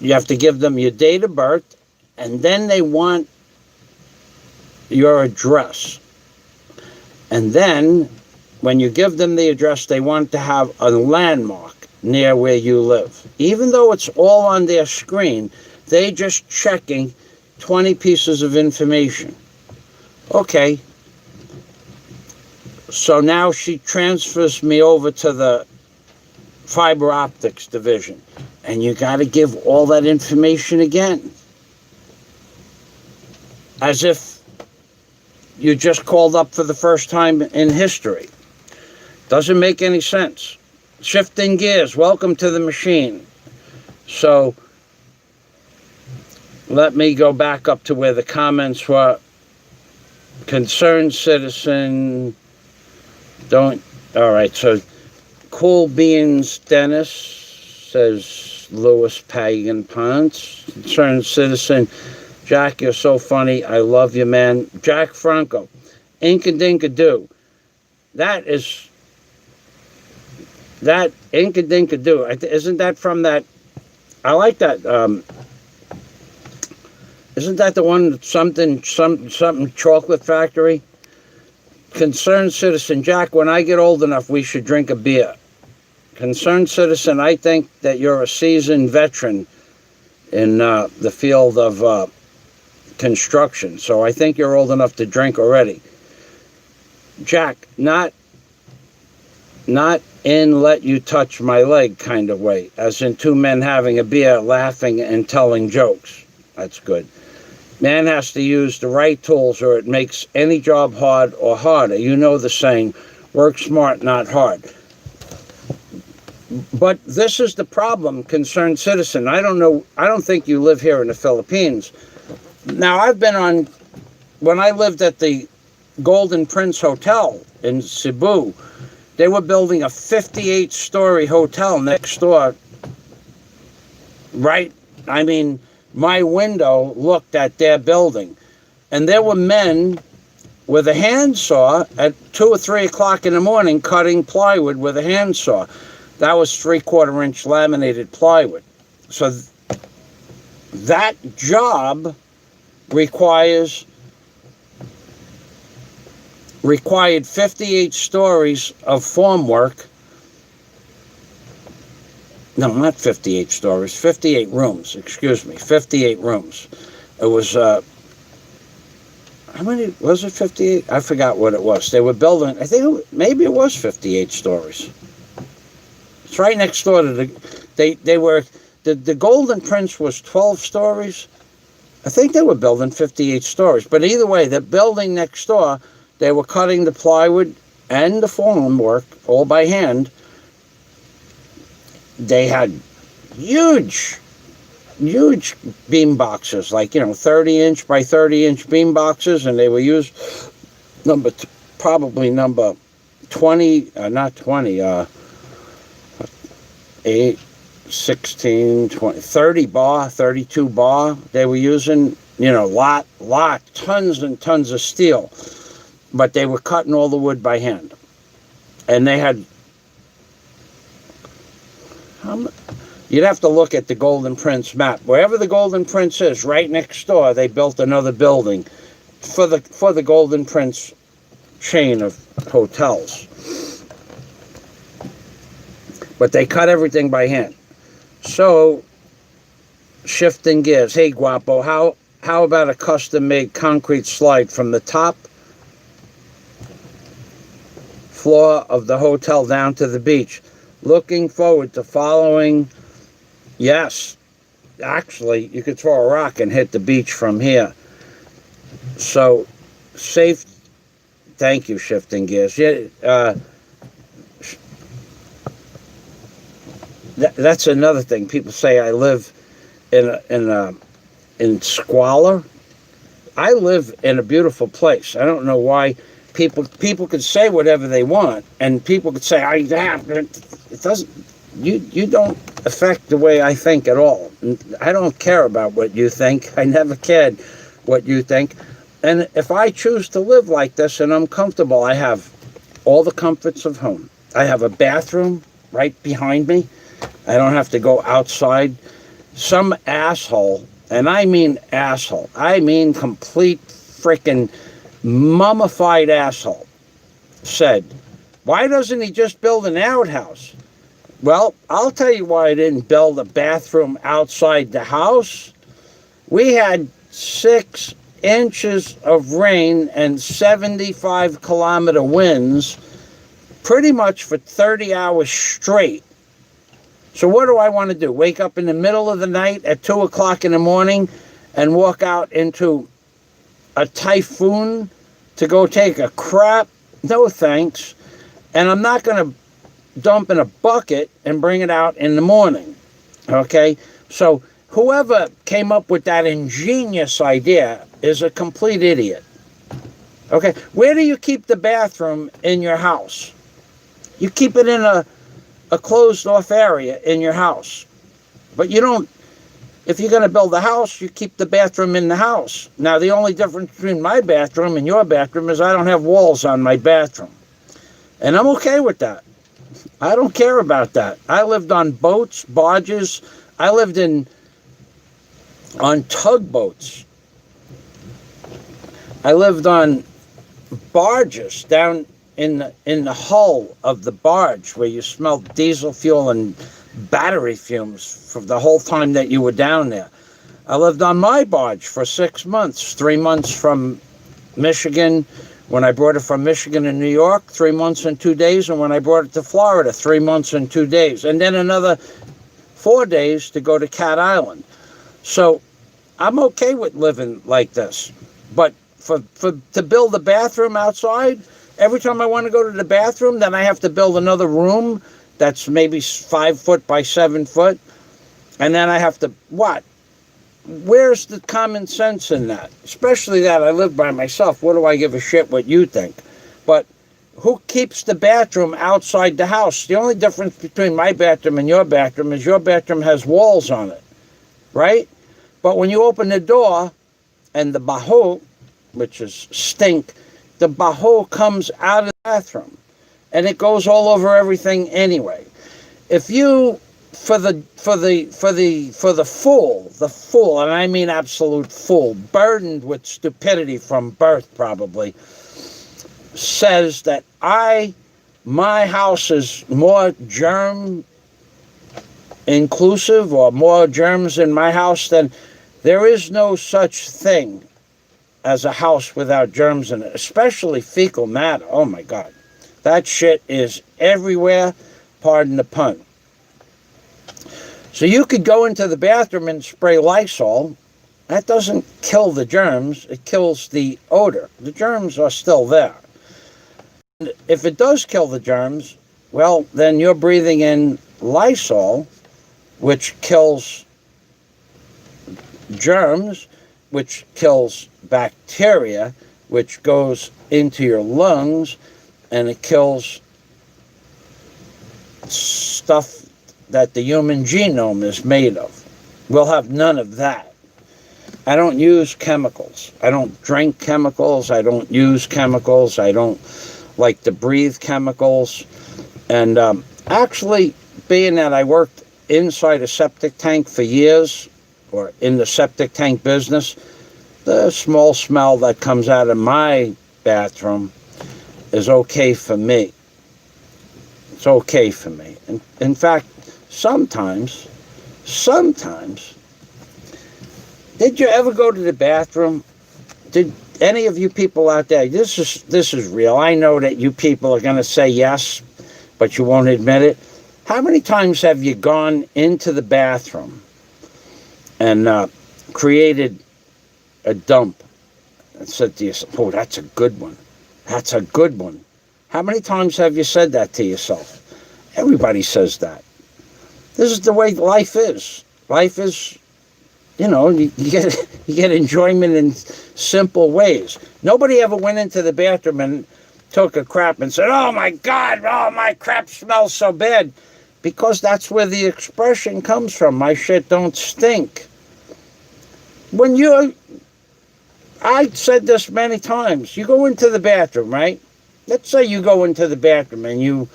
you have to give them your date of birth, and then they want your address. And then when you give them the address, they want to have a landmark near where you live. Even though it's all on their screen, they're just checking 20 pieces of information. Okay. So now she transfers me over to the fiber optics division. And you got to give all that information again. As if you just called up for the first time in history. Doesn't make any sense. Shifting gears. Welcome to the machine. So let me go back up to where the comments were. Concerned citizen, don't, all right, so Cool Beans Dennis says Louis Pagan Ponce. Concerned citizen, Jack, you're so funny. I love you, man. Jack Franco, Inka Dinka Doo. That Inka Dinka Doo. Isn't that from that? I like that. Isn't that the one, something chocolate factory? Concerned citizen, Jack, when I get old enough, we should drink a beer. Concerned citizen, I think that you're a seasoned veteran in the field of construction, so I think you're old enough to drink already. Jack, not in let you touch my leg kind of way, as in two men having a beer, laughing and telling jokes. That's good. Man has to use the right tools or it makes any job hard or harder. You know the saying, work smart, not hard. But this is the problem, concerned citizen. I don't think you live here in the Philippines. Now, I've been on, when I lived at the Golden Prince Hotel in Cebu, they were building a 58-story hotel next door. Right? I mean, my window looked at their building. And there were men with a handsaw at 2 or 3 o'clock in the morning cutting plywood with a handsaw. That was 3/4-inch laminated plywood. So that job required 58 stories of formwork. No, not 58 stories, 58 rooms, excuse me, 58 rooms. It was, how many, was it 58? I forgot what it was. They were building, I think maybe it was 58 stories. It's right next door to the Golden Prince was 12 stories. I think they were building 58 stories. But either way, the building next door, they were cutting the plywood and the formwork all by hand. They had huge beam boxes, like, 30-inch by 30-inch beam boxes, and they were used probably number 20, not 20, 8, 16, 20, 30 bar, 32 bar. They were using, tons and tons of steel, but they were cutting all the wood by hand. And they had, you'd have to look at the Golden Prince map. Wherever the Golden Prince is, right next door, they built another building for the Golden Prince chain of hotels. But they cut everything by hand. So, shifting gears. Hey, Guapo, how about a custom-made concrete slide from the top floor of the hotel down to the beach? Looking forward to following. Yes, actually, you could throw a rock and hit the beach from here. So, safe. Thank you, shifting gears. Yeah, that's another thing. People say I live in squalor. I live in a beautiful place. I don't know why people could say whatever they want, and people could say it doesn't. You don't affect the way I think at all. I don't care about what you think. I never cared what you think. And if I choose to live like this and I'm comfortable, I have all the comforts of home. I have a bathroom right behind me. I don't have to go outside. Some asshole, and I mean asshole, I mean complete freaking mummified asshole, said, why doesn't he just build an outhouse? Well, I'll tell you why I didn't build a bathroom outside the house. We had 6 inches of rain and 75-kilometer winds pretty much for 30 hours straight. So what do I want to do? Wake up in the middle of the night at 2 o'clock in the morning and walk out into a typhoon to go take a crap? No thanks. And I'm not going to dump in a bucket and bring it out in the morning. Okay? So whoever came up with that ingenious idea is a complete idiot. Okay, where do you keep the bathroom in your house? You keep it in a closed off area in your house. But you don't, if you're going to build a house, you keep the bathroom in the house. Now, the only difference between my bathroom and your bathroom is I don't have walls on my bathroom. And I'm okay with that. I don't care about that. I lived on boats, barges. I lived on tugboats. I lived on barges down in the hull of the barge where you smelled diesel fuel and battery fumes for the whole time that you were down there. I lived on my barge for 6 months, 3 months from Michigan. When I brought it from Michigan and New York, 3 months and 2 days. And when I brought it to Florida, 3 months and 2 days. And then another 4 days to go to Cat Island. So I'm okay with living like this. But to build a bathroom outside, every time I want to go to the bathroom, then I have to build another room that's maybe 5 foot by 7 foot. And then I have to, what? Where's the common sense in that? Especially that I live by myself. What do I give a shit what you think? But who keeps the bathroom outside the house? The only difference between my bathroom and your bathroom is your bathroom has walls on it, right? But when you open the door and the baho, which is stink, the baho comes out of the bathroom and it goes all over everything anyway. If you, for the fool, and I mean absolute fool, burdened with stupidity from birth probably, says that my house is more germ inclusive or more germs in my house, then there is no such thing as a house without germs in it, especially fecal matter. Oh my God. That shit is everywhere, pardon the pun. So you could go into the bathroom and spray Lysol. That doesn't kill the germs, it kills the odor. The germs are still there. And if it does kill the germs, well, then you're breathing in Lysol, which kills germs, which kills bacteria, which goes into your lungs, and it kills stuff that the human genome is made of. We'll have none of that. I don't use chemicals. I don't drink chemicals. I don't use chemicals. I don't like to breathe chemicals. And actually, being that I worked inside a septic tank for years, or in the septic tank business, the small smell that comes out of my bathroom is okay for me. It's okay for me. In fact, sometimes, did you ever go to the bathroom? Did any of you people out there, this is real. I know that you people are going to say yes, but you won't admit it. How many times have you gone into the bathroom and created a dump and said to yourself, oh, that's a good one. That's a good one. How many times have you said that to yourself? Everybody says that. This is the way life is. Life is, you get enjoyment in simple ways. Nobody ever went into the bathroom and took a crap and said, oh my God, oh my crap smells so bad. Because that's where the expression comes from. My shit don't stink. I said this many times. You go into the bathroom, right? Let's say you go into the bathroom and you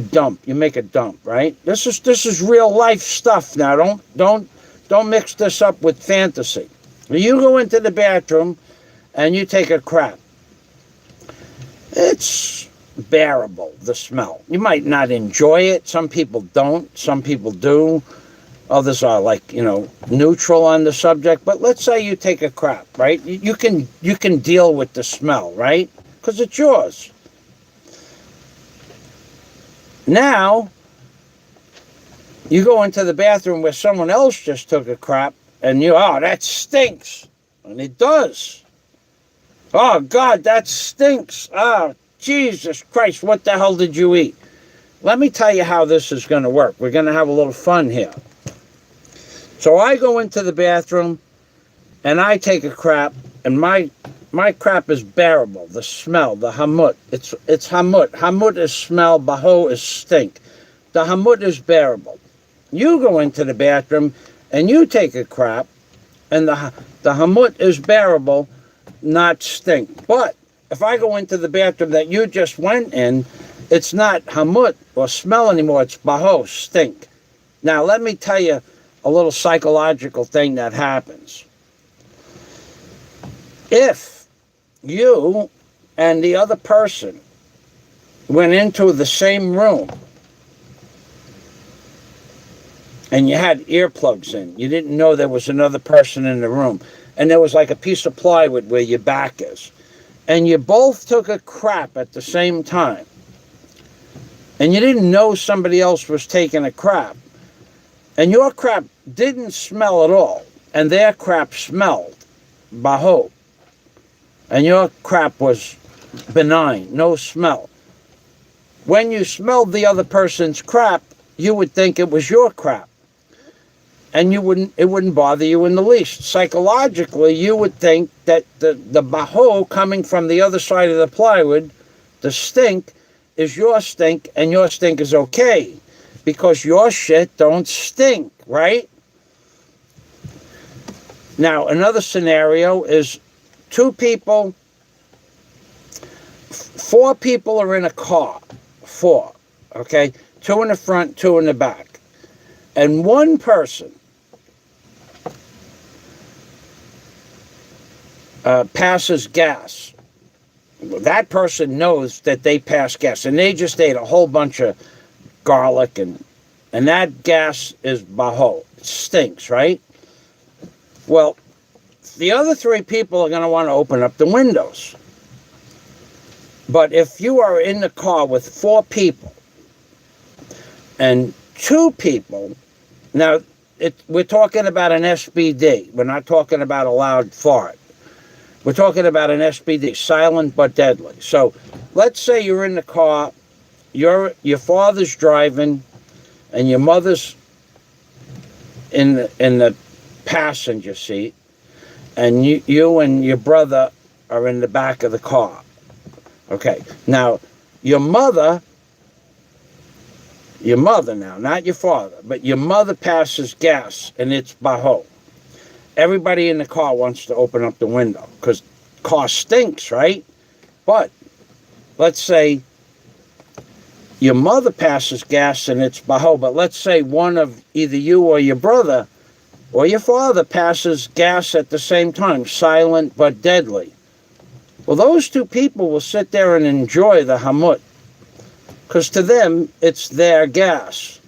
dump. You make a dump, right? This is real life stuff now. Don't mix this up with fantasy. You go into the bathroom and you take a crap. It's bearable, the smell. You might not enjoy it. Some people don't. Some people do. Others are neutral on the subject. But let's say you take a crap, right? You can deal with the smell, right? Because it's yours. Now, you go into the bathroom where someone else just took a crap, and that stinks. And it does. Oh, God, that stinks. Oh, Jesus Christ, what the hell did you eat? Let me tell you how this is going to work. We're going to have a little fun here. So I go into the bathroom and I take a crap, and my crap is bearable. The smell, the hamut. It's hamut. Hamut is smell. Baho is stink. The hamut is bearable. You go into the bathroom and you take a crap, and the hamut is bearable, not stink. But if I go into the bathroom that you just went in, it's not hamut or smell anymore. It's baho, stink. Now let me tell you a little psychological thing that happens. If you and the other person went into the same room and you had earplugs in, you didn't know there was another person in the room, and there was like a piece of plywood where your back is, and you both took a crap at the same time, and you didn't know somebody else was taking a crap, and your crap didn't smell at all, and their crap smelled, baho, and your crap was benign, no smell. When you smelled the other person's crap, you would think it was your crap, and it wouldn't bother you in the least. Psychologically, you would think that the baho coming from the other side of the plywood, the stink, is your stink, and your stink is okay, because your shit don't stink, right? Now, another scenario is four people are in a car. Four, okay? Two in the front, two in the back. And one person passes gas. That person knows that they pass gas, and they just ate a whole bunch of garlic, and that gas is baho. It stinks, right? Well, the other three people are going to want to open up the windows. But if you are in the car with four people and two people, now we're talking about an SBD. We're not talking about a loud fart. We're talking about an SBD, silent but deadly. So let's say you're in the car, your father's driving, and your mother's in the passenger seat, and you and your brother are in the back of the car. Okay, now your mother now, not your father, but your mother passes gas, and it's baho. Everybody in the car wants to open up the window because the car stinks, right? But let's say your mother passes gas and it's baho, but let's say one of either you or your brother or your father passes gas at the same time, silent but deadly. Well, those two people will sit there and enjoy the hamut, because to them, it's their gas.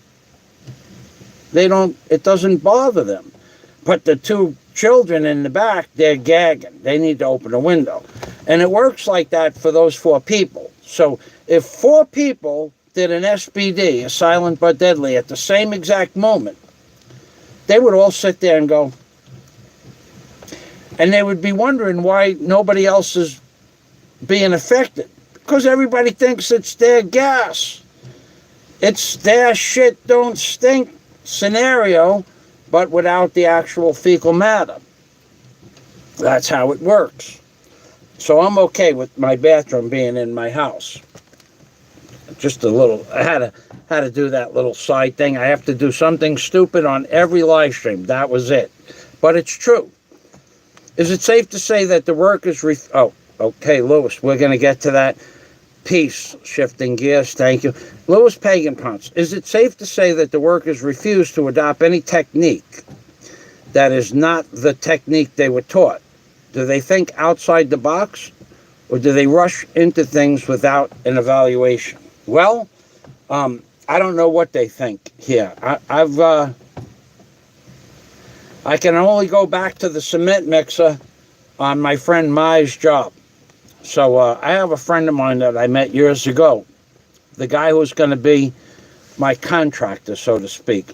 It doesn't bother them. But the two children in the back, they're gagging. They need to open a window. And it works like that for those four people. So if four people did an SBD, a silent but deadly, at the same exact moment, they would all sit there and go, and they would be wondering why nobody else is being affected. Because everybody thinks it's their gas. It's their shit don't stink scenario, but without the actual fecal matter. That's how it works. So I'm okay with my bathroom being in my house. Just a little, I had to do that little side thing. I have to do something stupid on every live stream. That was it. But it's true. Is it safe to say that the workers... Oh, okay, Lewis, we're going to get to that. Peace. Shifting gears, thank you. Lewis Pagan Ponce, is it safe to say that the workers refuse to adopt any technique that is not the technique they were taught? Do they think outside the box, or do they rush into things without an evaluation? Well, I don't know what they think here. I can only go back to the cement mixer on my friend Mai's job. So I have a friend of mine that I met years ago, the guy who's going to be my contractor, so to speak.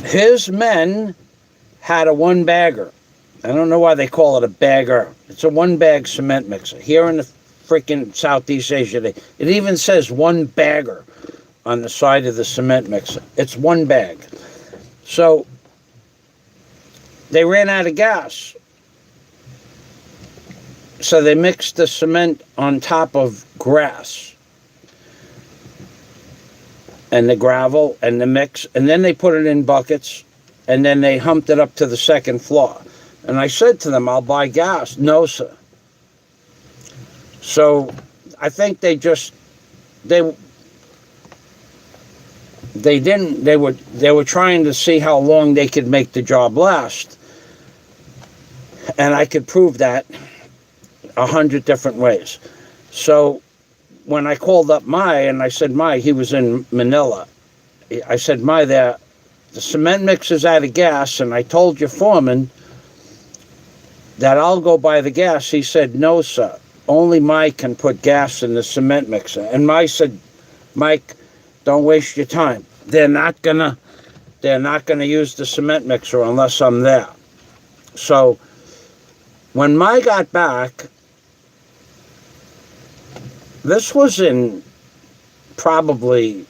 His men had a one-bagger. I don't know why they call it a bagger. It's a one-bag cement mixer. Here in the freaking Southeast Asia, it even says one-bagger. on the side of the cement mixer. It's one bag. So they ran out of gas. So they mixed the cement on top of grass and the gravel and the mix, and then they put it in buckets, and then they humped it up to the second floor. And I said to them, I'll buy gas. No, sir. So I think they were trying to see how long they could make the job last. And I could prove that 100 different ways. So when I called up Mai and I said, Mai, he was in Manila. I said, Mai, the cement mixer's out of gas, and I told your foreman that I'll go buy the gas. He said, no, sir. Only Mike can put gas in the cement mixer. And Mike said, Mike, don't waste your time. They're not gonna use the cement mixer unless I'm there. So when Mike got back, this was in probably,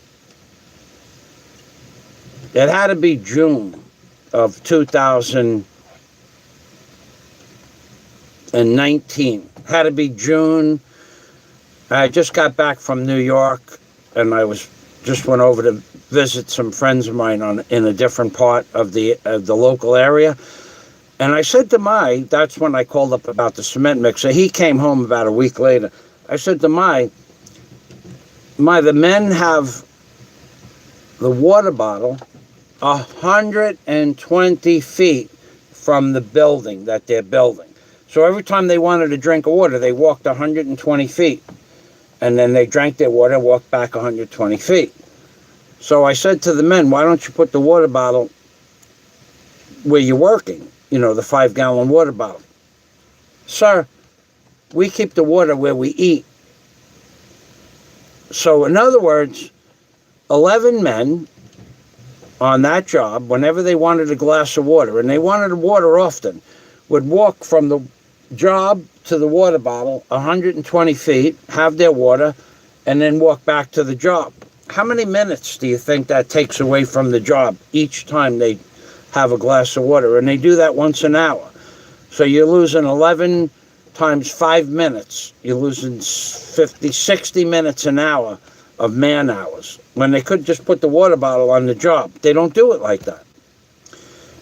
it had to be June of 2019. Had to be June. I just got back from New York, and I just went over to visit some friends of mine in a different part of the local area. And I said to Mai, that's when I called up about the cement mixer. He came home about a week later. I said to Mai, the men have the water bottle 120 feet from the building that they're building. So every time they wanted to drink water, they walked 120 feet. And then they drank their water and walked back 120 feet. So I said to the men, why don't you put the water bottle where you're working? The 5-gallon water bottle. Sir, we keep the water where we eat. So in other words, 11 men on that job, whenever they wanted a glass of water, and they wanted water often, would walk from the job to the water bottle 120 feet, have their water, and then walk back to the job. How many minutes do you think that takes away from the job each time they have a glass of water? And they do that once an hour. So you're losing 11 times 5 minutes. You're losing 50, 60 minutes an hour of man hours when they could just put the water bottle on the job. They don't do it like that.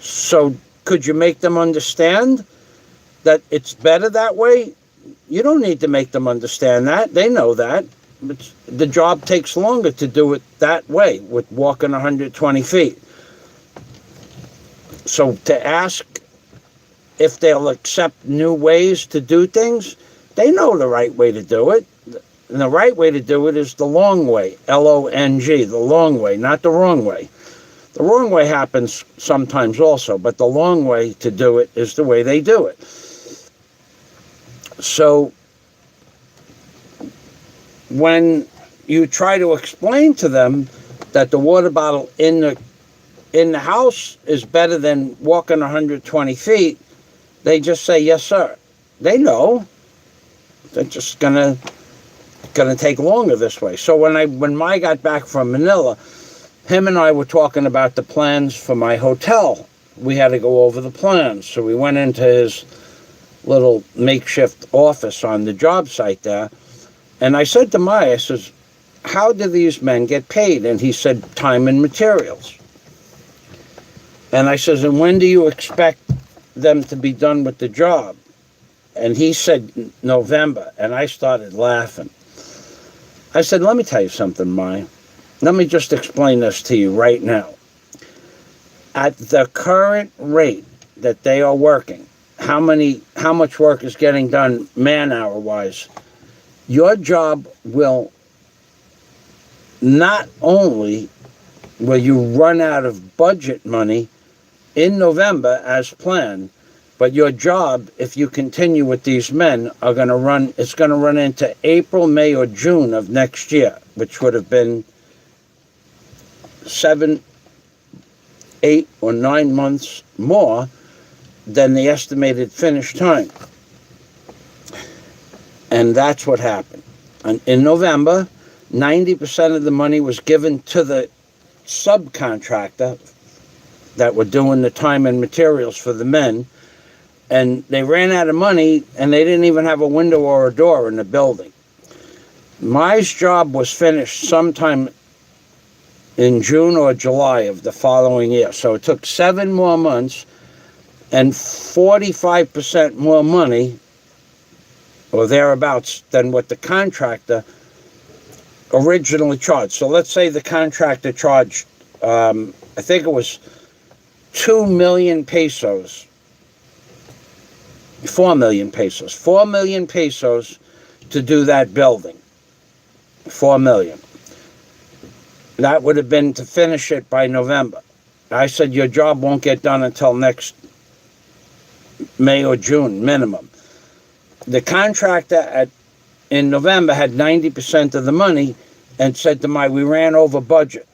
So could you make them understand that it's better that way? You don't need to make them understand that. They know that. But the job takes longer to do it that way, with walking 120 feet. So to ask if they'll accept new ways to do things, they know the right way to do it. And the right way to do it is the long way, L-O-N-G, the long way, not the wrong way. The wrong way happens sometimes also, but the long way to do it is the way they do it. So when you try to explain to them that the water bottle in the house is better than walking 120 feet, they just say, yes, sir. They know. They're just gonna take longer this way. So when Mai got back from Manila, him and I were talking about the plans for my hotel. We had to go over the plans. So we went into his little makeshift office on the job site there. And I said to Mai, I says, how do these men get paid? And he said, time and materials. And I says, and when do you expect them to be done with the job? And he said, November. And I started laughing. I said, let me tell you something, Mai. Let me just explain this to you right now. At the current rate that they are working, how much work is getting done man-hour wise, your job will not only will you run out of budget money in November as planned, but your job, if you continue with these men, it's going to run into April, May, or June of next year, which would have been 7, 8, or 9 months more than the estimated finish time. And that's what happened. And in November, 90% of the money was given to the subcontractor that were doing the time and materials for the men. And they ran out of money, and they didn't even have a window or a door in the building. My job was finished sometime in June or July of the following year. So it took 7 more months and 45% more money, or thereabouts, than what the contractor originally charged. So let's say the contractor charged, I think it was 2 million pesos, 4 million pesos, 4 million pesos to do that building. 4 million. That would have been to finish it by November. I said, your job won't get done until next May or June, minimum. The contractor in November had 90% of the money and said to we ran over budget.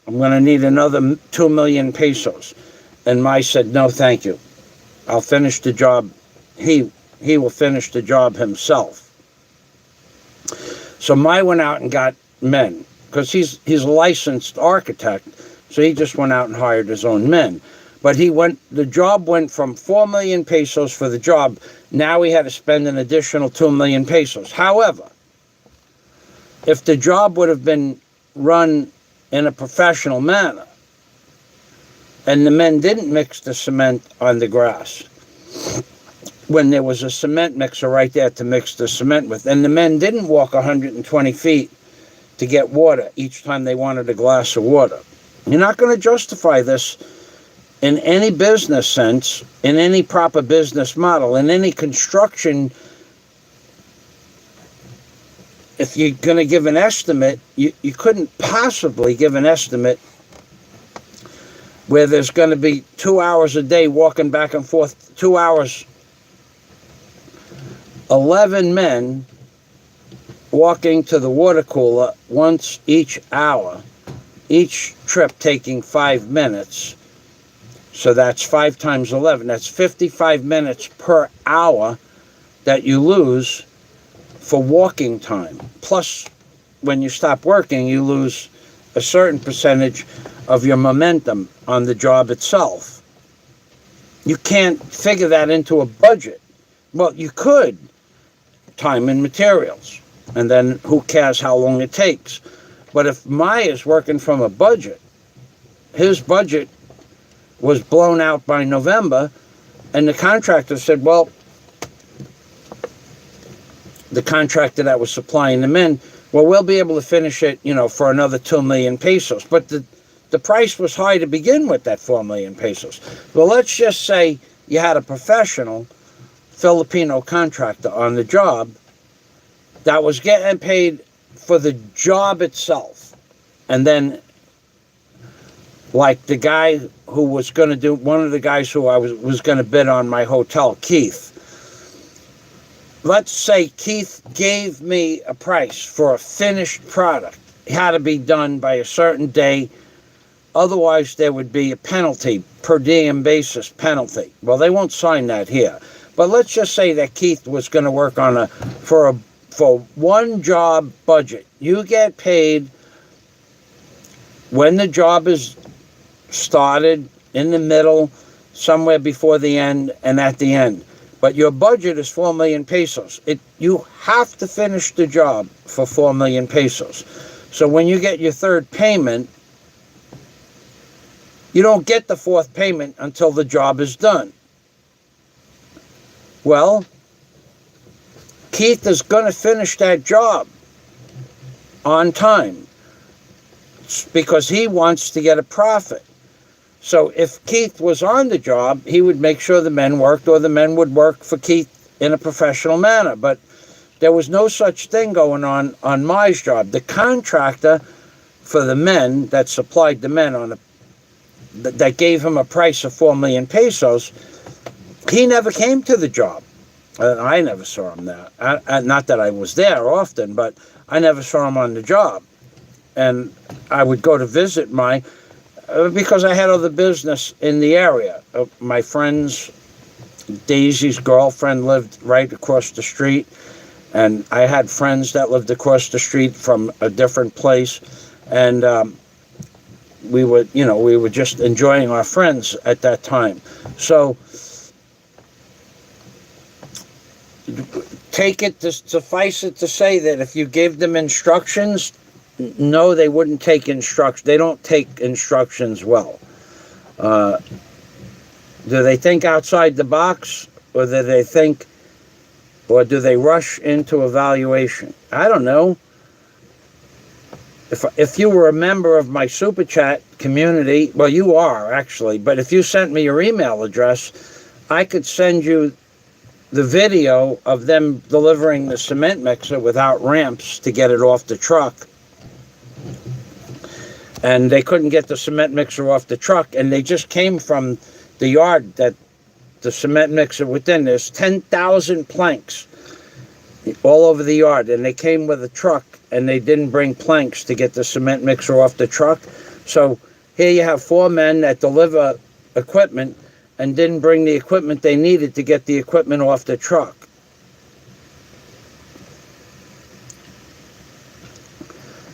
I'm going to need another 2 million pesos. And Mai said, no, thank you. I'll finish the job. He will finish the job himself. So Mai went out and got men, because he's a licensed architect, so he just went out and hired his own men. But the job went from 4 million pesos for the job. Now he had to spend an additional 2 million pesos. However, if the job would have been run in a professional manner, and the men didn't mix the cement on the grass, when there was a cement mixer right there to mix the cement with, and the men didn't walk 120 feet to get water each time they wanted a glass of water. You're not going to justify this in any business sense, in any proper business model, in any construction. If you're going to give an estimate, you couldn't possibly give an estimate where there's going to be 2 hours a day walking back and forth, 2 hours, 11 men walking to the water cooler once each hour, each trip taking 5 minutes. So that's 5 times 11. That's 55 minutes per hour that you lose for walking time. Plus, when you stop working, you lose a certain percentage of your momentum on the job itself. You can't figure that into a budget. Well, you could. Time and materials. And then who cares how long it takes? But if Mai is working from a budget, his budget was blown out by November, and the contractor said, well, the contractor that was supplying the men, well, we'll be able to finish it, for another 2 million pesos. But the price was high to begin with, that 4 million pesos. Well, let's just say you had a professional Filipino contractor on the job that was getting paid for the job itself. And then, like the guy who was going to do, one of the guys who I was going to bid on my hotel, Keith. Let's say Keith gave me a price for a finished product. It had to be done by a certain day. Otherwise, there would be a penalty, per diem basis penalty. Well, they won't sign that here. But let's just say that Keith was going to work on for one job budget. You get paid when the job is started, in the middle, somewhere before the end, and at the end. But your budget is 4 million pesos. You have to finish the job for 4 million pesos. So when you get your third payment, you don't get the fourth payment until the job is done. Well, Keith is going to finish that job on time because he wants to get a profit. So if Keith was on the job, he would make sure the men worked, or the men would work for Keith in a professional manner. But there was no such thing going on Mai's job. The contractor for the men that supplied the men that gave him a price of 4 million pesos, he never came to the job. I never saw him there. Not that I was there often, but I never saw him on the job. And I would go to visit because I had other business in the area. My friend's, Daisy's girlfriend lived right across the street. And I had friends that lived across the street from a different place, and we were just enjoying our friends at that time. So take it to suffice it to say that if you gave them instructions, no, they wouldn't take instructions. They don't take instructions well. Do they think outside the box, or do they rush into evaluation? I don't know. If you were a member of my Super Chat community, well, you are actually, but if you sent me your email address, I could send you the video of them delivering the cement mixer without ramps to get it off the truck. And they couldn't get the cement mixer off the truck, and they just came from the yard that the cement mixer within. There's 10,000 planks all over the yard, and they came with a truck, and they didn't bring planks to get the cement mixer off the truck. So here you have 4 men that deliver equipment and didn't bring the equipment they needed to get the equipment off the truck.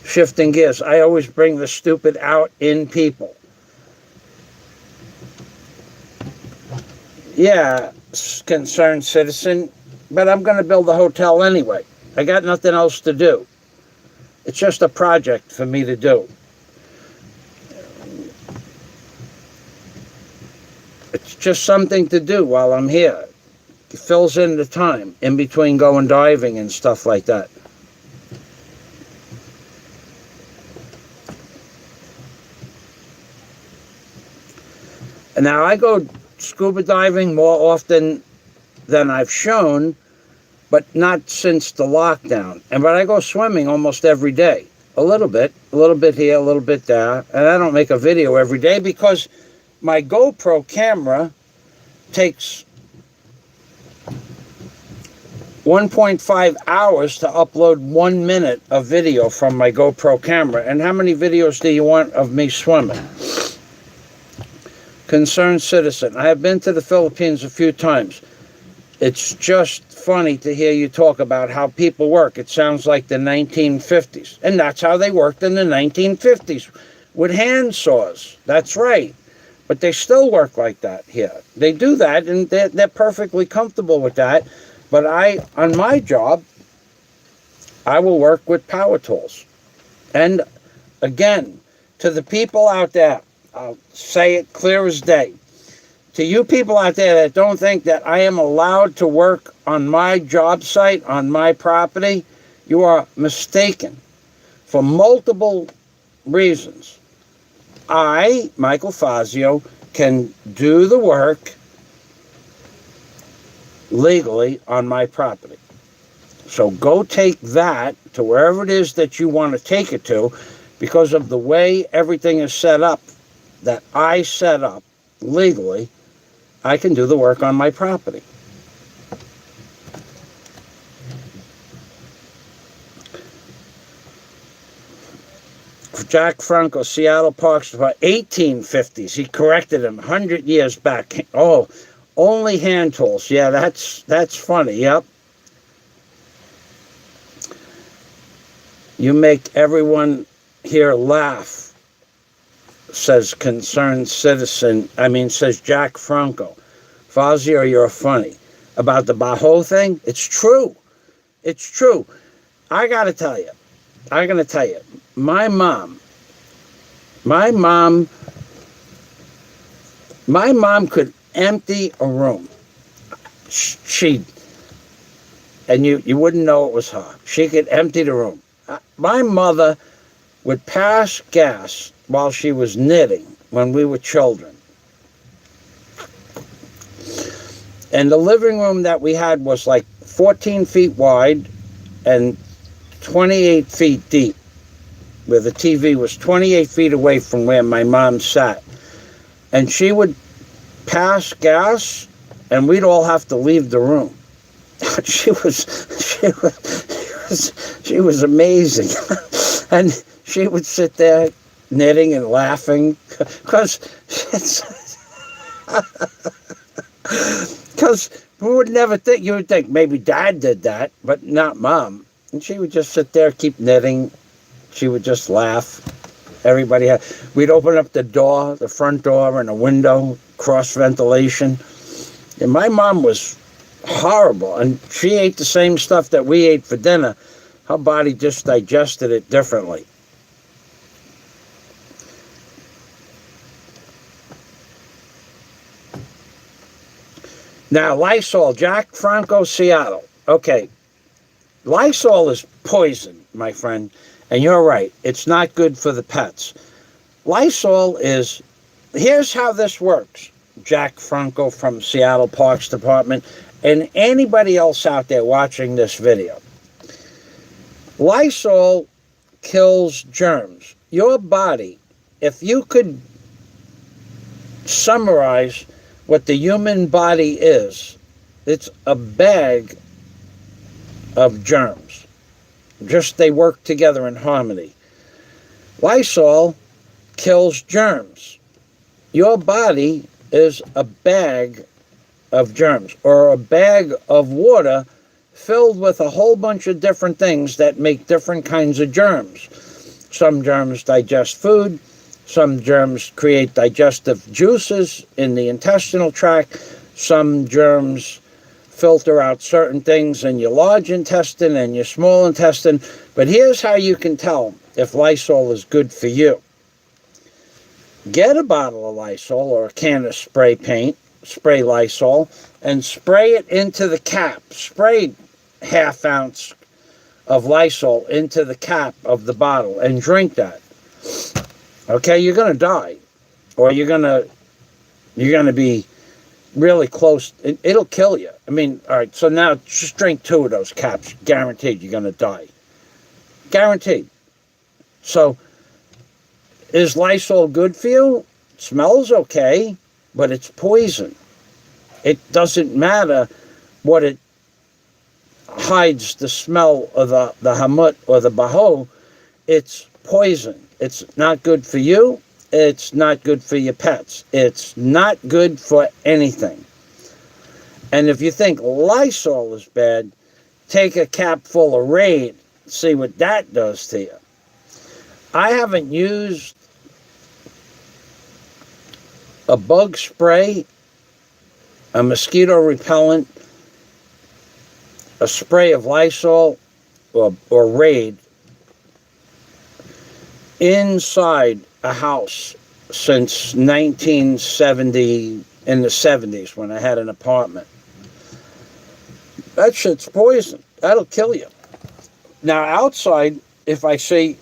Shifting gears. I always bring the stupid out in people. Yeah, concerned citizen, but I'm going to build a hotel anyway. I got nothing else to do. It's just a project for me to do. It's just something to do while I'm here. It fills in the time in between going diving and stuff like that. And now I go scuba diving more often than I've shown, but not since the lockdown. But I go swimming almost every day. A little bit here, a little bit there. And I don't make a video every day because my GoPro camera takes 1.5 hours to upload 1 minute of video from my GoPro camera. And how many videos do you want of me swimming? Concerned citizen. I have been to the Philippines a few times. It's just funny to hear you talk about how people work. It sounds like the 1950s. And that's how they worked in the 1950s, with hand saws. That's right. But they still work like that here. They do that, and they're perfectly comfortable with that. But on my job, I will work with power tools. And again, to the people out there, I'll say it clear as day. To you people out there that don't think that I am allowed to work on my job site, on my property, you are mistaken for multiple reasons. I, Michael Fazio, can do the work legally on my property. So go take that to wherever it is that you want to take it to, because of the way everything is set up, that I set up legally, I can do the work on my property. Jack Franco, Seattle Parks Department, 1850s. He corrected him 100 years back. Oh, only hand tools. Yeah, that's funny. Yep. You make everyone here laugh, says concerned citizen. Says Jack Franco. Fazio, you're funny. About the Bajo thing, it's true. It's true. I got to tell you, my mom could empty a room. And you wouldn't know it was her. She could empty the room. My mother would pass gas while she was knitting when we were children. And the living room that we had was like 14 feet wide and 28 feet deep, where the TV was 28 feet away from where my mom sat. And she would pass gas, and we'd all have to leave the room. She was amazing. And she would sit there knitting and Because who would never think? You would think maybe Dad did that, but not Mom. And she would just sit there, keep knitting. She would just laugh. We'd open up the door, the front door and a window, cross ventilation. And my mom was horrible. And she ate the same stuff that we ate for dinner. Her body just digested it differently. Now, Lysol, Jack Franco, Seattle. Okay, Lysol is poison, my friend, and you're right. It's not good for the pets. Lysol is, here's how this works. Jack Franco from Seattle Parks Department, and anybody else out there watching this video. Lysol kills germs. Your body, if you could summarize what the human body is, it's a bag of germs. Just they work together in harmony. Lysol kills germs. Your body is a bag of germs, or a bag of water filled with a whole bunch of different things that make different kinds of germs. Some germs digest food. Some germs create digestive juices in the intestinal tract. Some germs filter out certain things in your large intestine and your small intestine. But here's how you can tell if Lysol is good for you. Get a bottle of Lysol or a can of spray paint, spray Lysol, and spray it into the cap. Spray ½ ounce of Lysol into the cap of the bottle and drink that. Okay, you're going to die, or you're going to be really close. It'll kill you. I mean, all right, so now just drink 2 of those caps. Guaranteed you're going to die. Guaranteed. So, is Lysol good for you? It smells okay, but it's poison. It doesn't matter what it hides the smell of the hamut or the baho. It's poison. It's not good for you. It's not good for your pets. It's not good for anything. And if you think Lysol is bad, take a cap full of Raid. See what that does to you. I haven't used a bug spray, a mosquito repellent, a spray of Lysol or Raid inside a house since 1970, in the 70s when I had an apartment. That shit's poison. That'll kill you. Now outside, if I see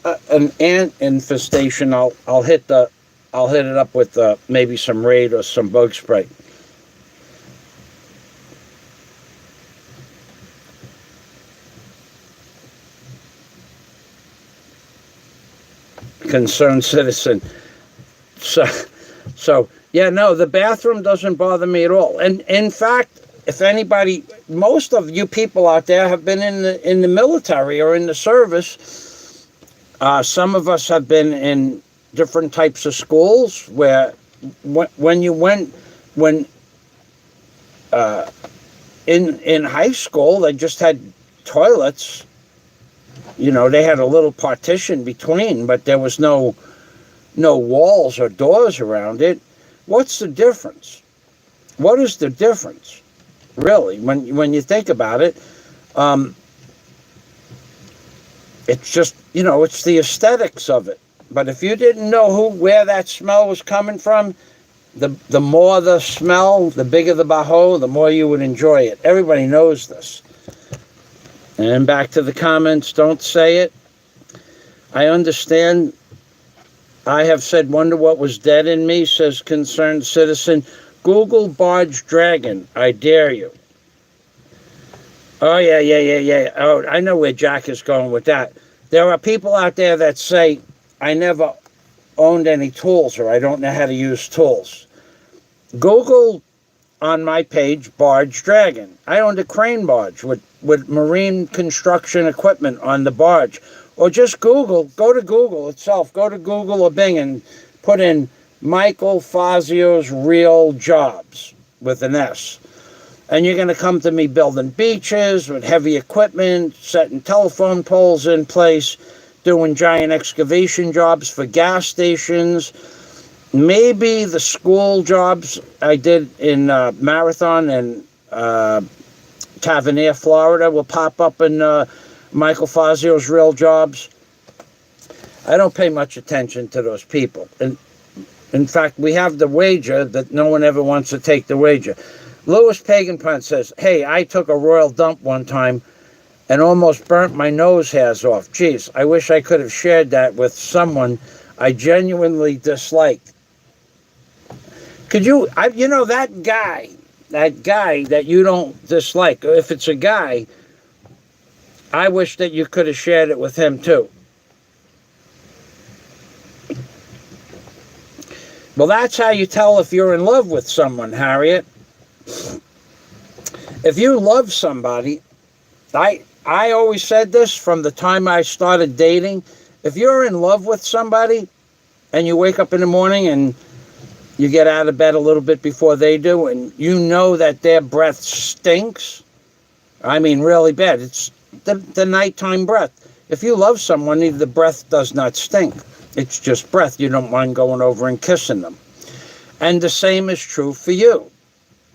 an ant infestation, I'll hit it up with maybe some Raid or some bug spray. Concerned citizen. So yeah, no, the bathroom doesn't bother me at all. And in fact, if anybody, most of you people out there have been in the military or in the service. Some of us have been in different types of schools where when in high school they just had toilets. You know, they had a little partition between, but there was no walls or doors around it. What's the difference? What is the difference, really, when you think about it? It's just, you know, it's the aesthetics of it. But if you didn't know where that smell was coming from, the more the smell, the bigger the baho, the more you would enjoy it. Everybody knows this. And back to the comments, don't say it. I understand. I have said, wonder what was dead in me, says concerned citizen. Google barge dragon, I dare you. Oh, yeah. Oh, I know where Jack is going with that. There are people out there that say, I never owned any tools, or I don't know how to use tools. Google on my page, barge dragon. I owned a crane barge with marine construction equipment on the barge. Or just Google, go to Google itself, go to Google or Bing and put in Michael Fazio's real jobs. with an S. And you're going to come to me building beaches with heavy equipment, setting telephone poles in place, doing giant excavation jobs for gas stations. Maybe the school jobs I did in Marathon and Tavernier, Florida will pop up in Michael Fazio's Real Jobs. I don't pay much attention to those people. And in fact, we have the wager that no one ever wants to take the wager. Louis Paganpunt says, hey, I took a royal dump one time and almost burnt my nose hairs off. Geez, I wish I could have shared that with someone I genuinely disliked. Could you, that guy that you don't dislike, if it's a guy, I wish that you could have shared it with him too. Well, that's how you tell if you're in love with someone, Harriet. If you love somebody, I always said this from the time I started dating. If you're in love with somebody and you wake up in the morning and you get out of bed a little bit before they do and you know that their breath stinks, I mean really bad. It's the nighttime breath. If you love someone, the breath does not stink. It's just breath. You don't mind going over and kissing them. And the same is true for you.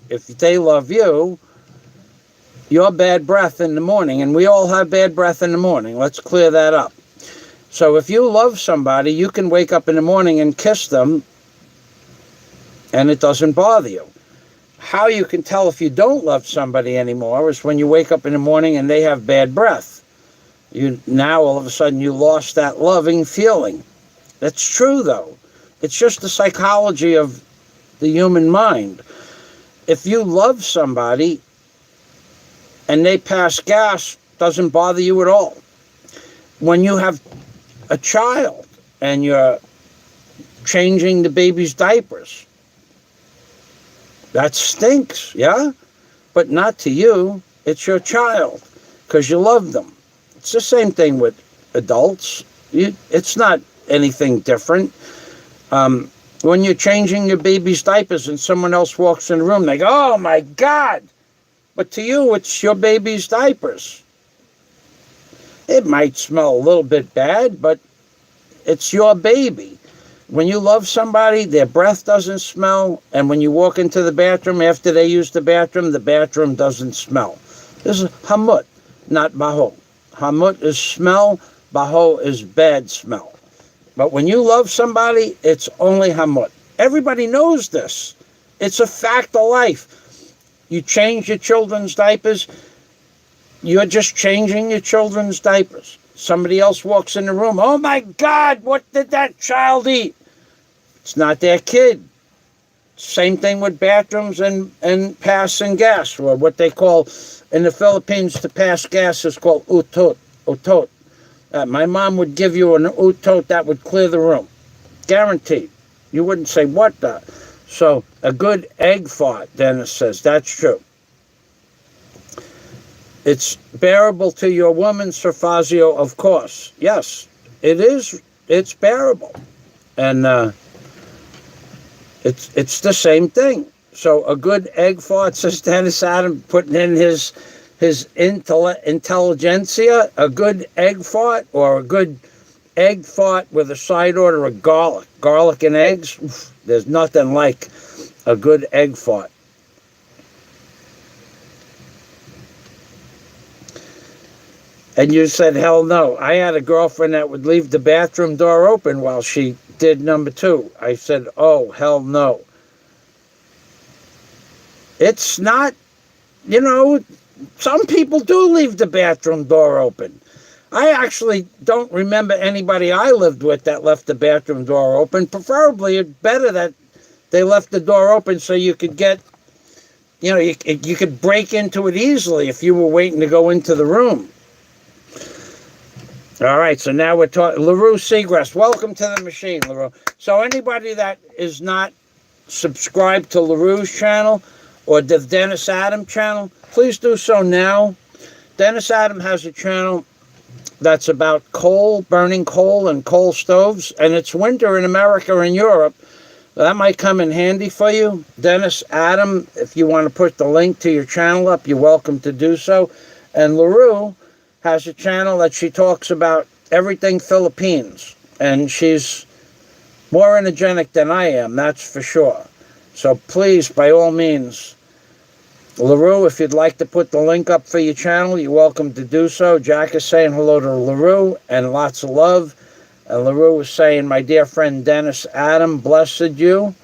If they love you, your bad breath in the morning, and we all have bad breath in the morning. Let's clear that up. So if you love somebody, you can wake up in the morning and kiss them, and it doesn't bother you. How you can tell if you don't love somebody anymore is when you wake up in the morning and they have bad breath. Now all of a sudden you lost that loving feeling. That's true, though. It's just the psychology of the human mind. If you love somebody and they pass gas, doesn't bother you at all. When you have a child and you're changing the baby's diapers, that stinks, yeah? But not to you. It's your child because you love them. It's the same thing with adults. It's not anything different. When you're changing your baby's diapers and someone else walks in the room, they go, oh my God. But to you, it's your baby's diapers. It might smell a little bit bad, but it's your baby. When you love somebody, their breath doesn't smell. And when you walk into the bathroom after they use the bathroom doesn't smell. This is hamut, not baho. Hamut is smell, baho is bad smell. But when you love somebody, it's only hamut. Everybody knows this. It's a fact of life. You change your children's diapers, you're just changing your children's diapers. Somebody else walks in the room, oh my God, what did that child eat? It's not their kid. Same thing with bathrooms and passing gas, or what they call in the Philippines to pass gas is called utot. Utot. My mom would give you an utot that would clear the room. Guaranteed. You wouldn't say, what the? So, a good egg fart, Dennis says. That's true. It's bearable to your woman, Sir Fazio, of course. Yes, it is. It's bearable. And it's the same thing. So, a good egg fart, says Dennis Adam, putting in his intelligentsia, a good egg fart, or a good egg fart with a side order of garlic. Garlic and eggs, oof, there's nothing like a good egg fart. And you said, hell no. I had a girlfriend that would leave the bathroom door open while she did number 2. I said, oh, hell no. It's not, some people do leave the bathroom door open. I actually don't remember anybody I lived with that left the bathroom door open. Preferably, it's better that they left the door open so you could get, you could break into it easily if you were waiting to go into the room. All right, so now we're talking. LaRue Seagrass, welcome to the machine, LaRue. So anybody that is not subscribed to LaRue's channel or the Dennis Adam channel, please do so now. Dennis Adam has a channel that's about coal, burning coal and coal stoves, and it's winter in America and Europe, That might come in handy for you. Dennis Adam, if you want to put the link to your channel up, you're welcome to do so. And LaRue has a channel that she talks about everything Philippines. And she's more energetic than I am, that's for sure. So please, by all means, LaRue, if you'd like to put the link up for your channel, you're welcome to do so. Jack is saying hello to LaRue and lots of love. And LaRue was saying, my dear friend Dennis Adam, blessed you.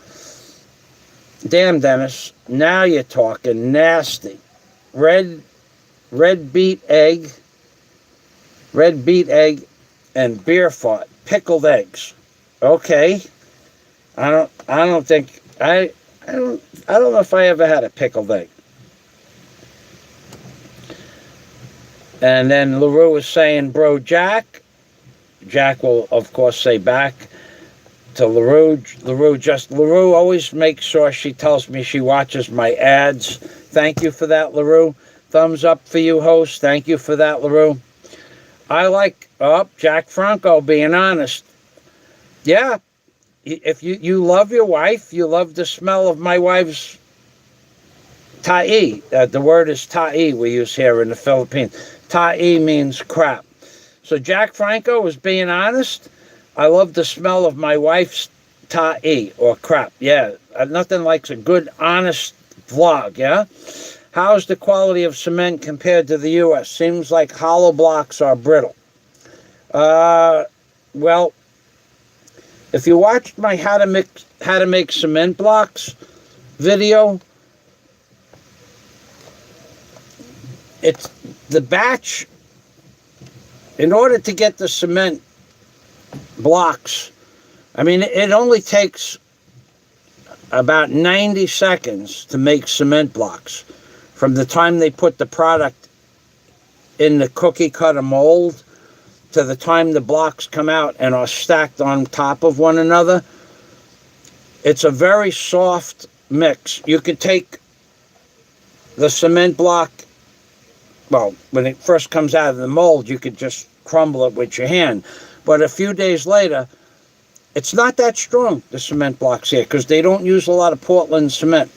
Damn, Dennis, now you're talking nasty. Red beet egg, and beer fart, pickled eggs. Okay, I don't know if I ever had a pickled egg. And then LaRue was saying, bro, Jack. Jack will, of course, say back to LaRue. LaRue always makes sure she tells me she watches my ads. Thank you for that, LaRue. Thumbs up for you, host. Thank you for that, LaRue. I like, Jack Franco being honest. Yeah, if you love your wife, you love the smell of my wife's ta'i. The word is ta'i we use here in the Philippines. Ta'i means crap. So Jack Franco was being honest. I love the smell of my wife's ta'i, or crap. Yeah, nothing like a good, honest vlog, yeah? How's the quality of cement compared to the U.S.? Seems like hollow blocks are brittle. Well, if you watched my how to make cement blocks video, it's the batch. In order to get the cement blocks, I mean, it only takes about 90 seconds to make cement blocks. From the time they put the product in the cookie cutter mold to the time the blocks come out and are stacked on top of one another, it's a very soft mix. You could take the cement block, well, when it first comes out of the mold, you could just crumble it with your hand. But a few days later, it's not that strong, the cement blocks here, because they don't use a lot of Portland cement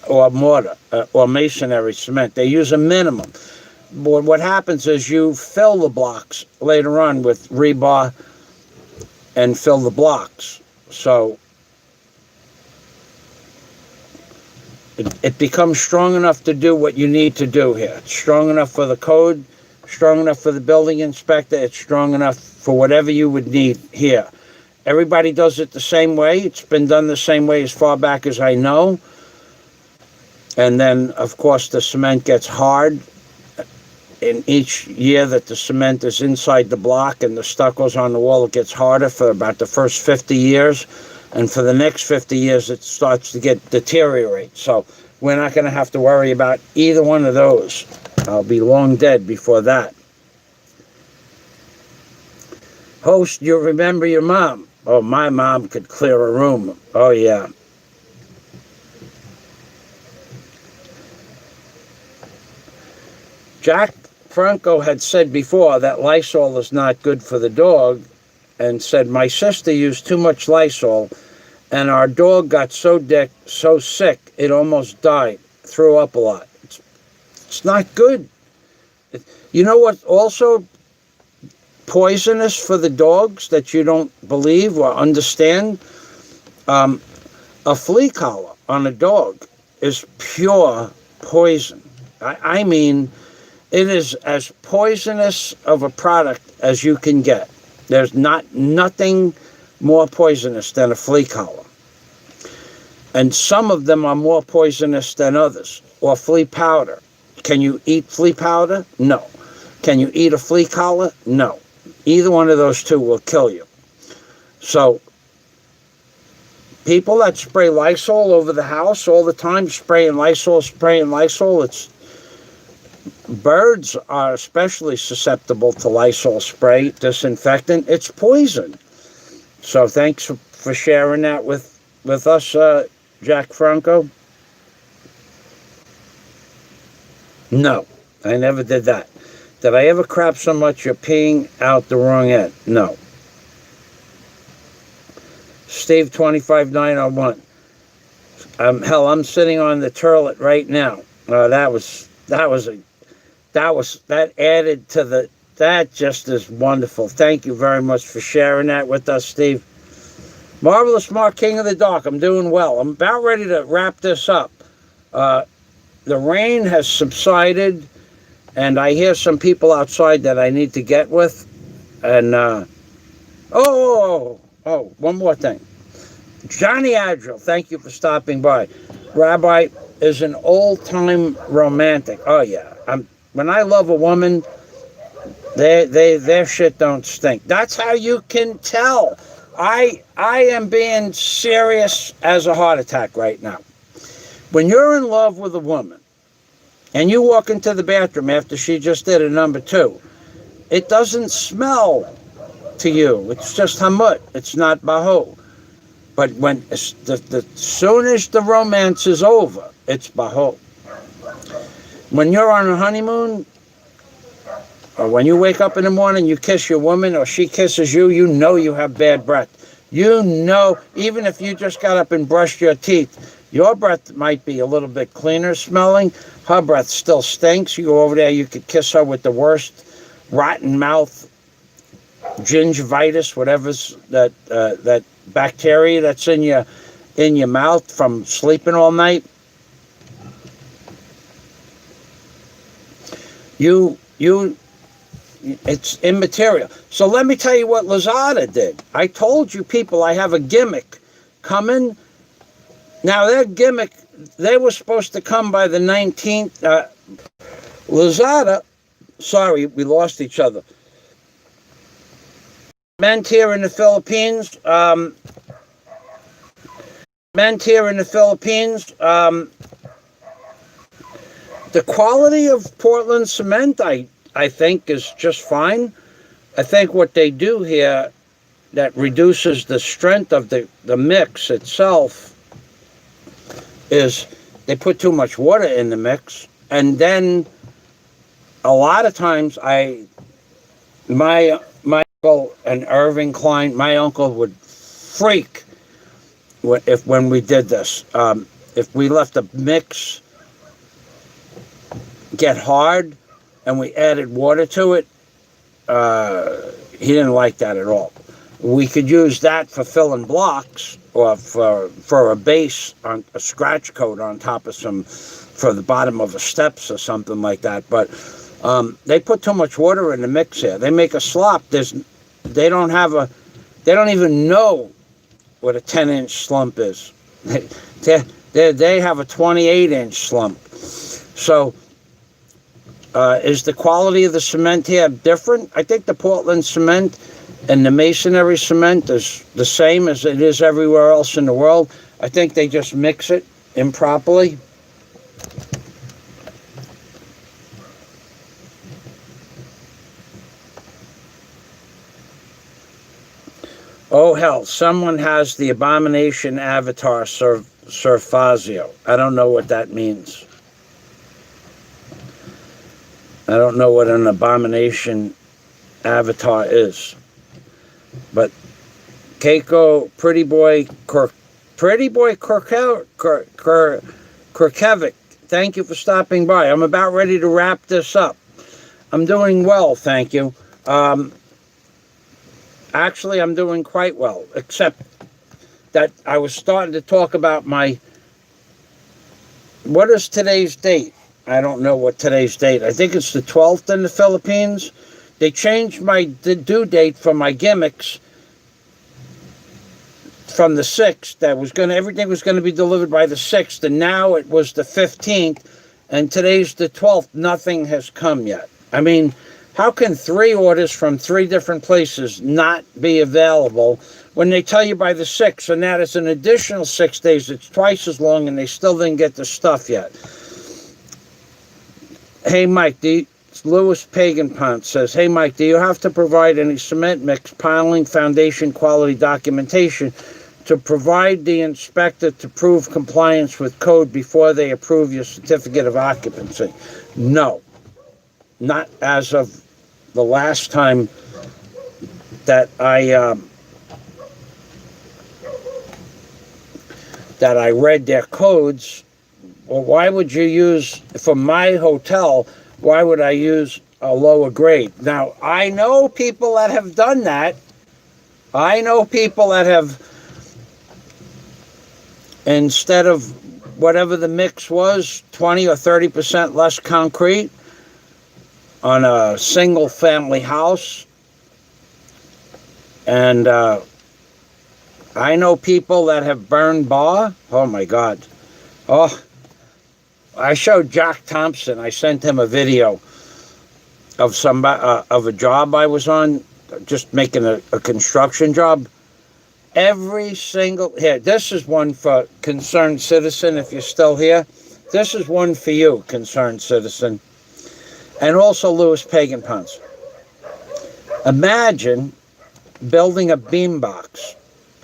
or mortar or masonry cement. They use a minimum. But what happens is you fill the blocks later on with rebar and fill the blocks. So it becomes strong enough to do what you need to do here. It's strong enough for the code, strong enough for the building inspector, it's strong enough for whatever you would need here. Everybody does it the same way. It's been done the same way as far back as I know. And then, of course, the cement gets hard. In each year that the cement is inside the block and the stucco's on the wall, it gets harder for about the first 50 years. And for the next 50 years, it starts to deteriorate. So we're not going to have to worry about either one of those. I'll be long dead before that. Host, you remember your mom? Oh, my mom could clear a room. Oh, yeah. Jack Franco had said before that Lysol is not good for the dog, and said, my sister used too much Lysol, and our dog got so sick, it almost died, threw up a lot. It's not good. You know what also poisonous for the dogs that you don't believe or understand? A flea collar on a dog is pure poison. I mean, it is as poisonous of a product as you can get. There's nothing more poisonous than a flea collar. And some of them are more poisonous than others. Or flea powder. Can you eat flea powder? No. Can you eat a flea collar? No. Either one of those two will kill you. So, people that spray Lysol over the house all the time, spraying Lysol, it's birds are especially susceptible to Lysol spray, disinfectant. It's poison. So thanks for sharing that with us, Jack Franco. No, I never did that. Did I ever crap so much you're peeing out the wrong end? No. Steve 25901. Hell, I'm sitting on the turlet right now. That added to the, that just is wonderful. Thank you very much for sharing that with us, Steve. Marvelous Mark, King of the Dark. I'm doing well. I'm about ready to wrap this up. The rain has subsided, and I hear some people outside that I need to get with. And, one more thing. Johnny Adrill, thank you for stopping by. Rabbi is an old-time romantic. Oh, yeah. When I love a woman, their shit don't stink. That's how you can tell. I am being serious as a heart attack right now. When you're in love with a woman and you walk into the bathroom after she just did a number 2, it doesn't smell to you. It's just hamut. It's not baho. But when the soon as the romance is over, it's baho. When you're on a honeymoon, or when you wake up in the morning, you kiss your woman, or she kisses you, you know you have bad breath. You know, even if you just got up and brushed your teeth, your breath might be a little bit cleaner smelling. Her breath still stinks. You go over there, you could kiss her with the worst rotten mouth, gingivitis, whatever's that bacteria that's in your mouth from sleeping all night. It's immaterial. So let me tell you what Lazada did. I told you people I have a gimmick coming. Now their gimmick, they were supposed to come by the 19th. Lazada, sorry, we lost each other. Meant here in the Philippines, the quality of Portland cement, I think, is just fine. I think what they do here that reduces the strength of the mix itself is they put too much water in the mix. And then a lot of times my uncle and Irving Klein, my uncle would freak when we did this. If we left the mix get hard and we added water to it, he didn't like that at all. We could use that for filling blocks or for a base, on a scratch coat on top of for the bottom of the steps or something like that. But they put too much water in the mix here. They make a slop. They don't even know what a 10-inch slump is. They have a 28-inch slump. So is the quality of the cement here different? I think the Portland cement and the masonry cement is the same as it is everywhere else in the world. I think they just mix it improperly. Oh, hell, someone has the abomination avatar Surfazio. I don't know what that means. I don't know what an abomination avatar is. But Keiko, Pretty Boy Kurkevic, thank you for stopping by. I'm about ready to wrap this up. I'm doing well, thank you. Actually, I'm doing quite well, except that I was starting to talk about what is today's date? I don't know what today's date. I think it's the 12th in the Philippines. They changed the due date for my gimmicks from the 6th. Everything was going to be delivered by the 6th, and now it was the 15th, and today's the 12th. Nothing has come yet. I mean, how can 3 orders from 3 different places not be available when they tell you by the 6th, and that is an additional 6 days? It's twice as long, and they still didn't get the stuff yet. Hey, Mike, Louis Pagan-Pont says, hey, Mike, do you have to provide any cement mix, piling, foundation quality documentation to provide the inspector to prove compliance with code before they approve your certificate of occupancy? No. Not as of the last time that I that I read their codes. Well, why would you use, for my hotel, why would I use a lower grade? Now, I know people that have done that. I know people that have, instead of whatever the mix was, 20 or 30% less concrete on a single family house. And I know people that have burned bar. Oh my God. Oh, I showed Jack Thompson. I sent him a video of of a job I was on, just making a construction job. Every single, here, this is one for concerned citizen, if you're still here. This is one for you, concerned citizen. And also Louis Pagan Punts. Imagine building a beam box.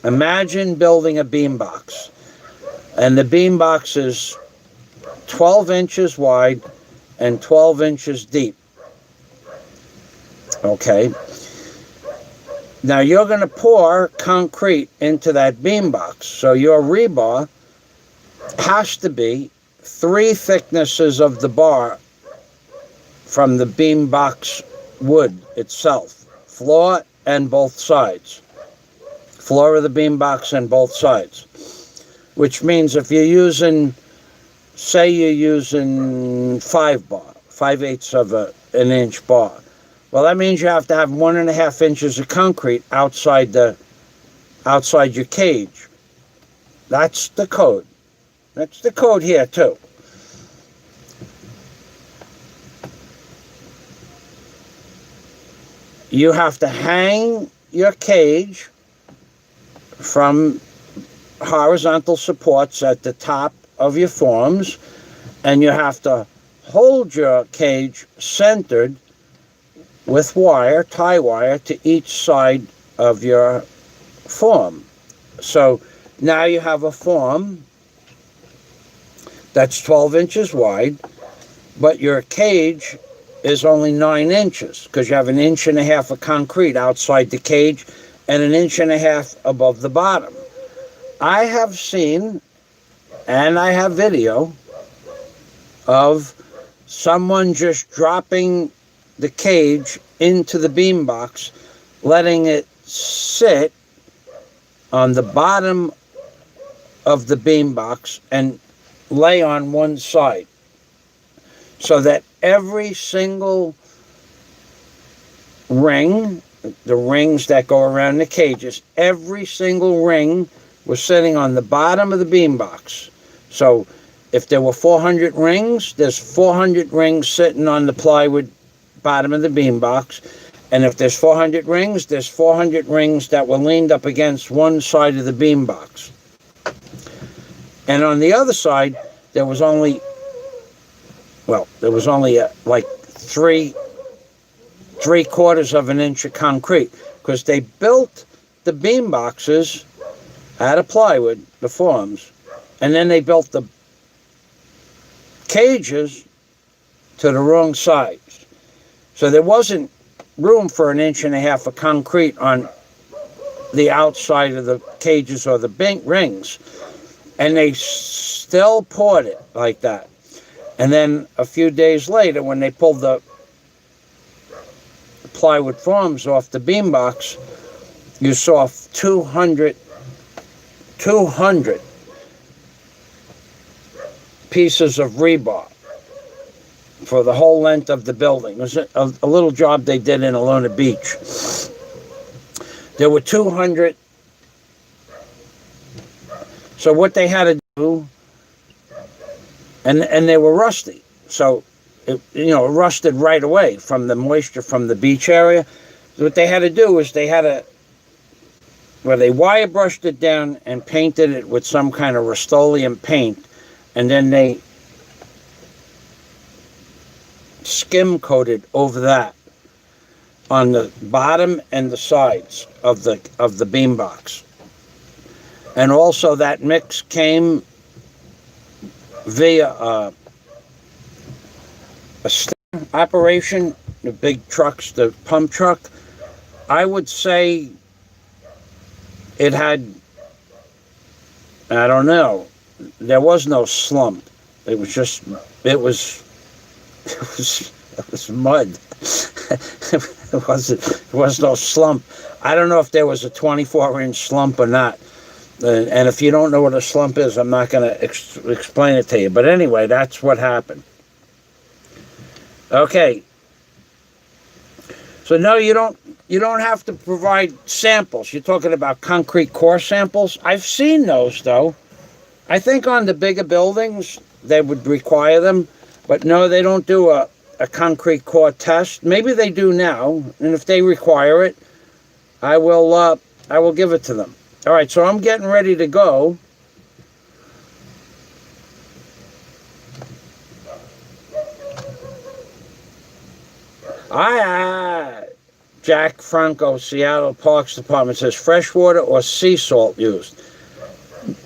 Imagine building a beam box. And the beam box is 12 inches wide and 12 inches deep. Okay. Now you're going to pour concrete into that beam box. So your rebar has to be 3 thicknesses of the bar from the beam box wood itself. Floor and both sides. Floor of the beam box and both sides. Which means if you're using, say you're using 5 bar, 5/8 of an inch bar. Well, that means you have to have 1.5 inches of concrete outside your cage. That's the code. That's the code here too. You have to hang your cage from horizontal supports at the top of your forms, and you have to hold your cage centered with wire, tie wire, to each side of your form. So now you have a form that's 12 inches wide, but your cage is only 9 inches because you have 1.5 inches of concrete outside the cage and 1.5 inches above the bottom. I have seen, and I have video of someone just dropping the cage into the beam box, letting it sit on the bottom of the beam box and lay on one side, so that every single ring, the rings that go around the cages, every single ring was sitting on the bottom of the beam box. So if there were 400 rings, there's 400 rings sitting on the plywood bottom of the beam box. And if there's 400 rings, there's 400 rings that were leaned up against one side of the beam box. And on the other side, there was only like 3/4 of an inch of concrete, because they built the beam boxes out of plywood, the forms, and then they built the cages to the wrong size. So there wasn't room for 1.5 inches of concrete on the outside of the cages or the rings. And they still poured it like that. And then a few days later, when they pulled the plywood forms off the beam box, you saw 200 pieces of rebar for the whole length of the building. It was a little job they did in Alona Beach. There were 200. So what they had to do, and they were rusty. So, it rusted right away from the moisture from the beach area. So what they had to do is they wire brushed it down and painted it with some kind of Rust-Oleum paint, and then they skim coated over that on the bottom and the sides of the beam box. And also that mix came via a operation, the big trucks, the pump truck. I would say it had I don't know. There was no slump. It was just, it was, it was mud. It was no slump. I don't know if there was a 24-inch slump or not. And if you don't know what a slump is, I'm not going to explain it to you. But anyway, that's what happened. Okay. So no, you don't have to provide samples. You're talking about concrete core samples. I've seen those though. I think on the bigger buildings they would require them, but no, they don't do a concrete core test. Maybe they do now, and if they require it, I will give it to them. All right, so I'm getting ready to go. Jack Franco, Seattle Parks Department says freshwater or sea salt used.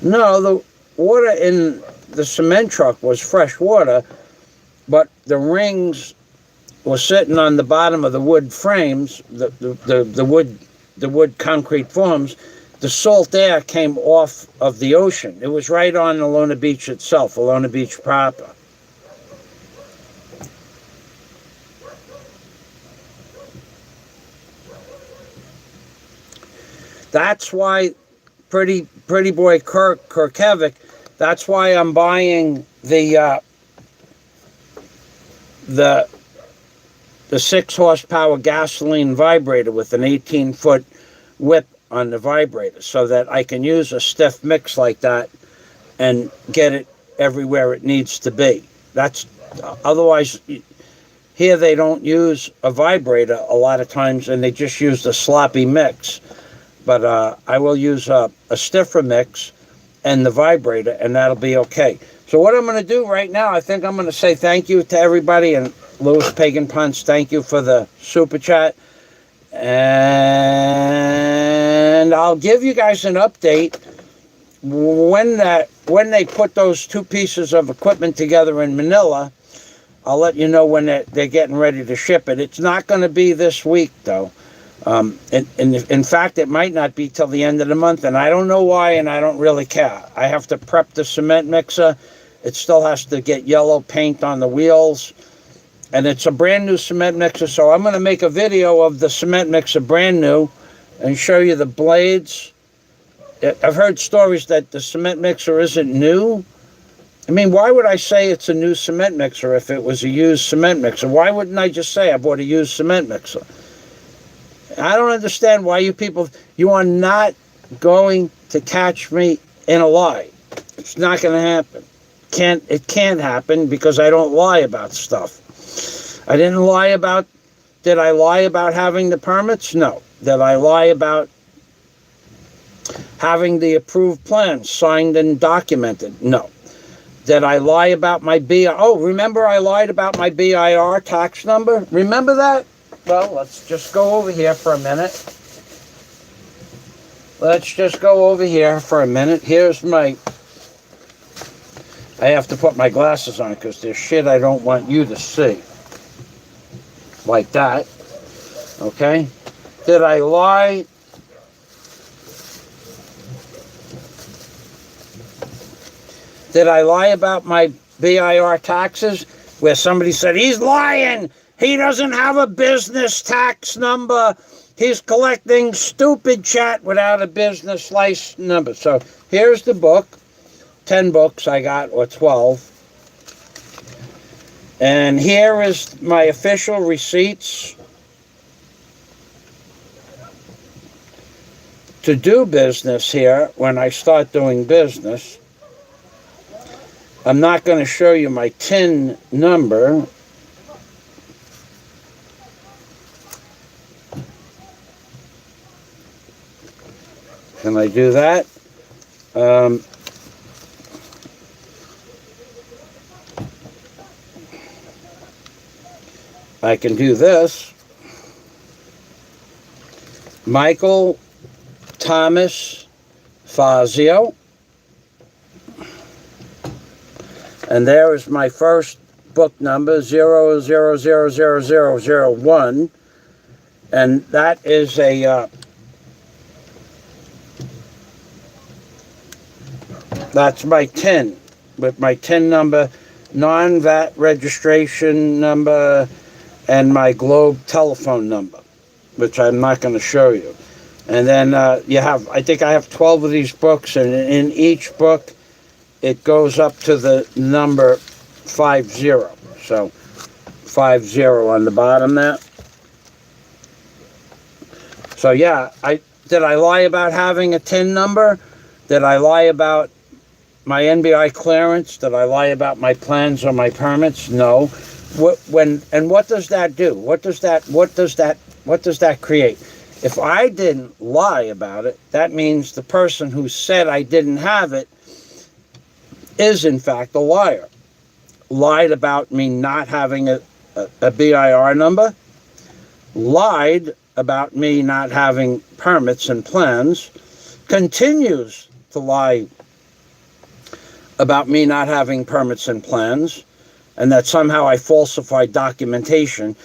No, the water in the cement truck was fresh water, but the rings were sitting on the bottom of the wood frames, the wood concrete forms. The salt air came off of the ocean. It was right on Alona Beach itself, Alona Beach proper. That's why, pretty boy Kirkevic, that's why I'm buying the 6 horsepower gasoline vibrator with an 18-foot whip on the vibrator, so that I can use a stiff mix like that and get it everywhere it needs to be. That's otherwise here they don't use a vibrator a lot of times, and they just use the sloppy mix. But I will use a stiffer mix and the vibrator, and that'll be okay. So what I'm going to do right now, I think I'm going to say thank you to everybody. And Louis Pagan Punch, thank you for the super chat. And I'll give you guys an update when they put those 2 pieces of equipment together in Manila. I'll let you know when they're getting ready to ship it. It's not going to be this week, though. In fact, it might not be till the end of the month, and I don't know why, and I don't really care. I have to prep the cement mixer. It still has to get yellow paint on the wheels, and it's a brand new cement mixer, so I'm going to make a video of the cement mixer brand new and show you the blades. I've heard stories that the cement mixer isn't new. I mean, why would I say it's a new cement mixer if it was a used cement mixer? Why wouldn't I just say I bought a used cement mixer? I don't understand why you are not going to catch me in a lie. It's not going to happen. It can't happen because I don't lie about stuff. Did I lie about having the permits? No. Did I lie about having the approved plans signed and documented? No. Did I lie about my BIR? Oh, remember I lied about my BIR tax number? Remember that? Well, let's just go over here for a minute. Here's my... I have to put my glasses on because there's shit I don't want you to see. Like that. Okay? Did I lie? Did I lie about my BIR taxes? Where somebody said, he's lying! He doesn't have a business tax number. He's collecting stupid chat without a business license number. So here's the book. 10 books I got, or 12. And here is my official receipts to do business here when I start doing business. I'm not going to show you my TIN number. Can I do that? I can do this. Michael Thomas Fazio. And there is my first book number, 00000001. And that is a That's my TIN, with my TIN number, non-VAT registration number, and my Globe telephone number, which I'm not going to show you. And then you have, I think I have 12 of these books, and in each book, it goes up to the number 50. So 50 on the bottom there. So yeah, did I lie about having a TIN number? Did I lie about my NBI clearance? Did I lie about my plans or my permits? No. What does that do? What does that create? If I didn't lie about it, that means the person who said I didn't have it is in fact a liar. Lied about me not having a BIR number, lied about me not having permits and plans, continues to lie about me not having permits and plans, and that somehow I falsified documentation,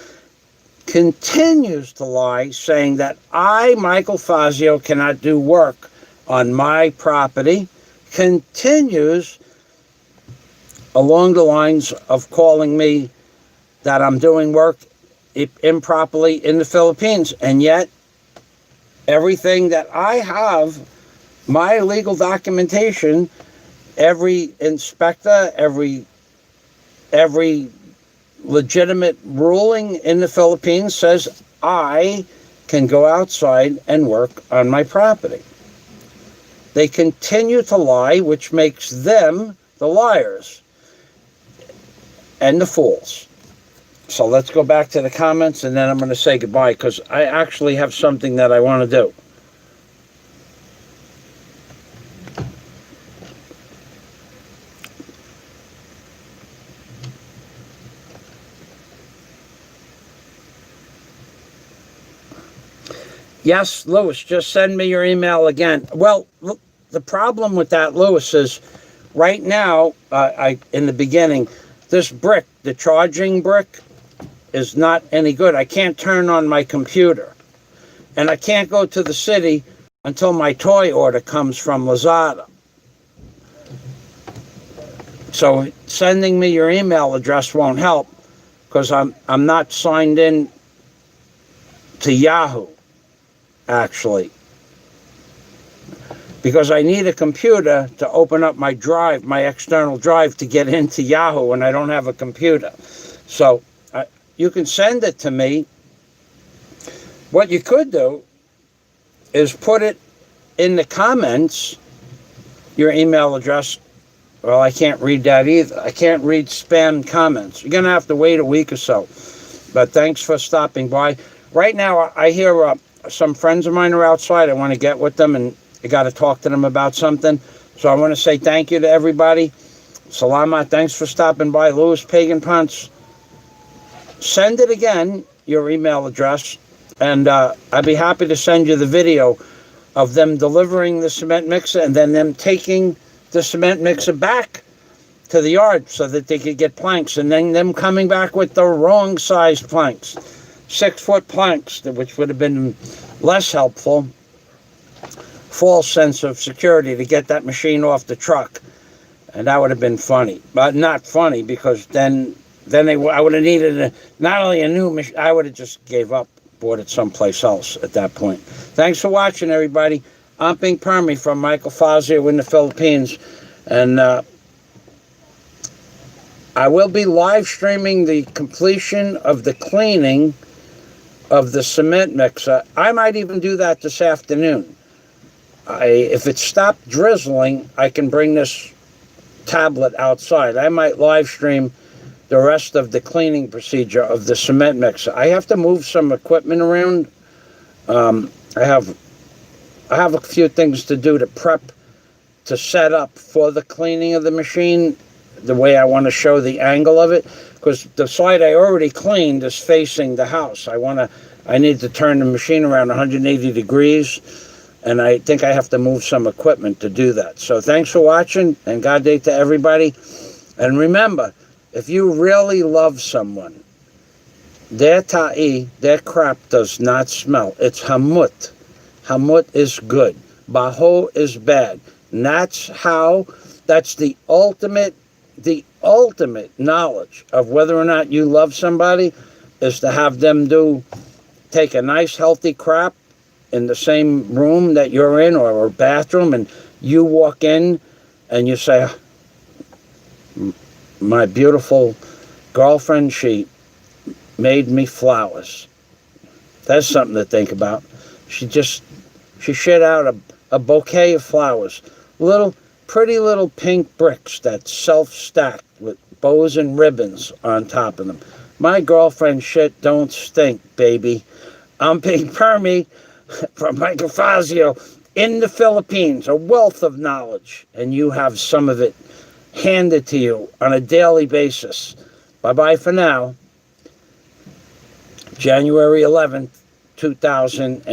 continues to lie, saying that I, Michael Fazio, cannot do work on my property, continues along the lines of calling me that I'm doing work improperly in the Philippines. And yet, everything that I have, my legal documentation, every inspector, every legitimate ruling in the Philippines says I can go outside and work on my property. They continue to lie, which makes them the liars and the fools. So let's go back to the comments, and then I'm going to say goodbye, because I actually have something that I want to do. Yes, Lewis, just send me your email again. Well, look, the problem with that, Lewis, is right now, in the beginning, this brick, the charging brick, is not any good. I can't turn on my computer. And I can't go to the city until my toy order comes from Lazada. So sending me your email address won't help, because I'm not signed in to Yahoo, actually. Because I need a computer to open up my drive, my external drive, to get into Yahoo, and I don't have a computer. So you can send it to me. What you could do is put it in the comments, your email address. Well, I can't read that either. I can't read spam comments. You're going to have to wait a week or so. But thanks for stopping by. Right now, I hear some friends of mine are outside. I want to get with them, and I got to talk to them about something. So I want to say thank you to everybody. Salamat. Thanks for stopping by. Louis Pagan Punts. Send it again, your email address, and I'd be happy to send you the video of them delivering the cement mixer and then them taking the cement mixer back to the yard so that they could get planks, and then them coming back with the wrong size planks, 6-foot planks, which would have been less helpful. False sense of security to get that machine off the truck, and that would have been funny, but not funny, because then I would have needed not only a new machine, I would have just gave up, bought it someplace else at that point. Thanks for watching, everybody. I'm Ping Permy from Michael Fazio in the Philippines, and I will be live streaming the completion of the cleaning of the cement mixer. I might even do that this afternoon. If it stopped drizzling, I can bring this tablet outside. I might live stream the rest of the cleaning procedure of the cement mixer. I have to move some equipment around. I have a few things to do to set up for the cleaning of the machine, the way I want to show the angle of it, because the side I already cleaned is facing the house. I need to turn the machine around 180 degrees, and I think I have to move some equipment to do that. So thanks for watching, and God day to everybody. And remember, if you really love someone, their ta'i, their crap does not smell. It's hamut. Hamut is good. Baho is bad. And that's how That's the ultimate knowledge of whether or not you love somebody is to have them take a nice healthy crap in the same room that you're in or bathroom, and you walk in and you say, my beautiful girlfriend, she made me flowers. That's something to think about. She shed out a bouquet of flowers, pretty little pink bricks that self-stacked with bows and ribbons on top of them. My girlfriend shit don't stink, baby. I'm Big Permy from Michael Fazio in the Philippines, a wealth of knowledge, and you have some of it handed to you on a daily basis. Bye-bye for now. January 11th, 2000.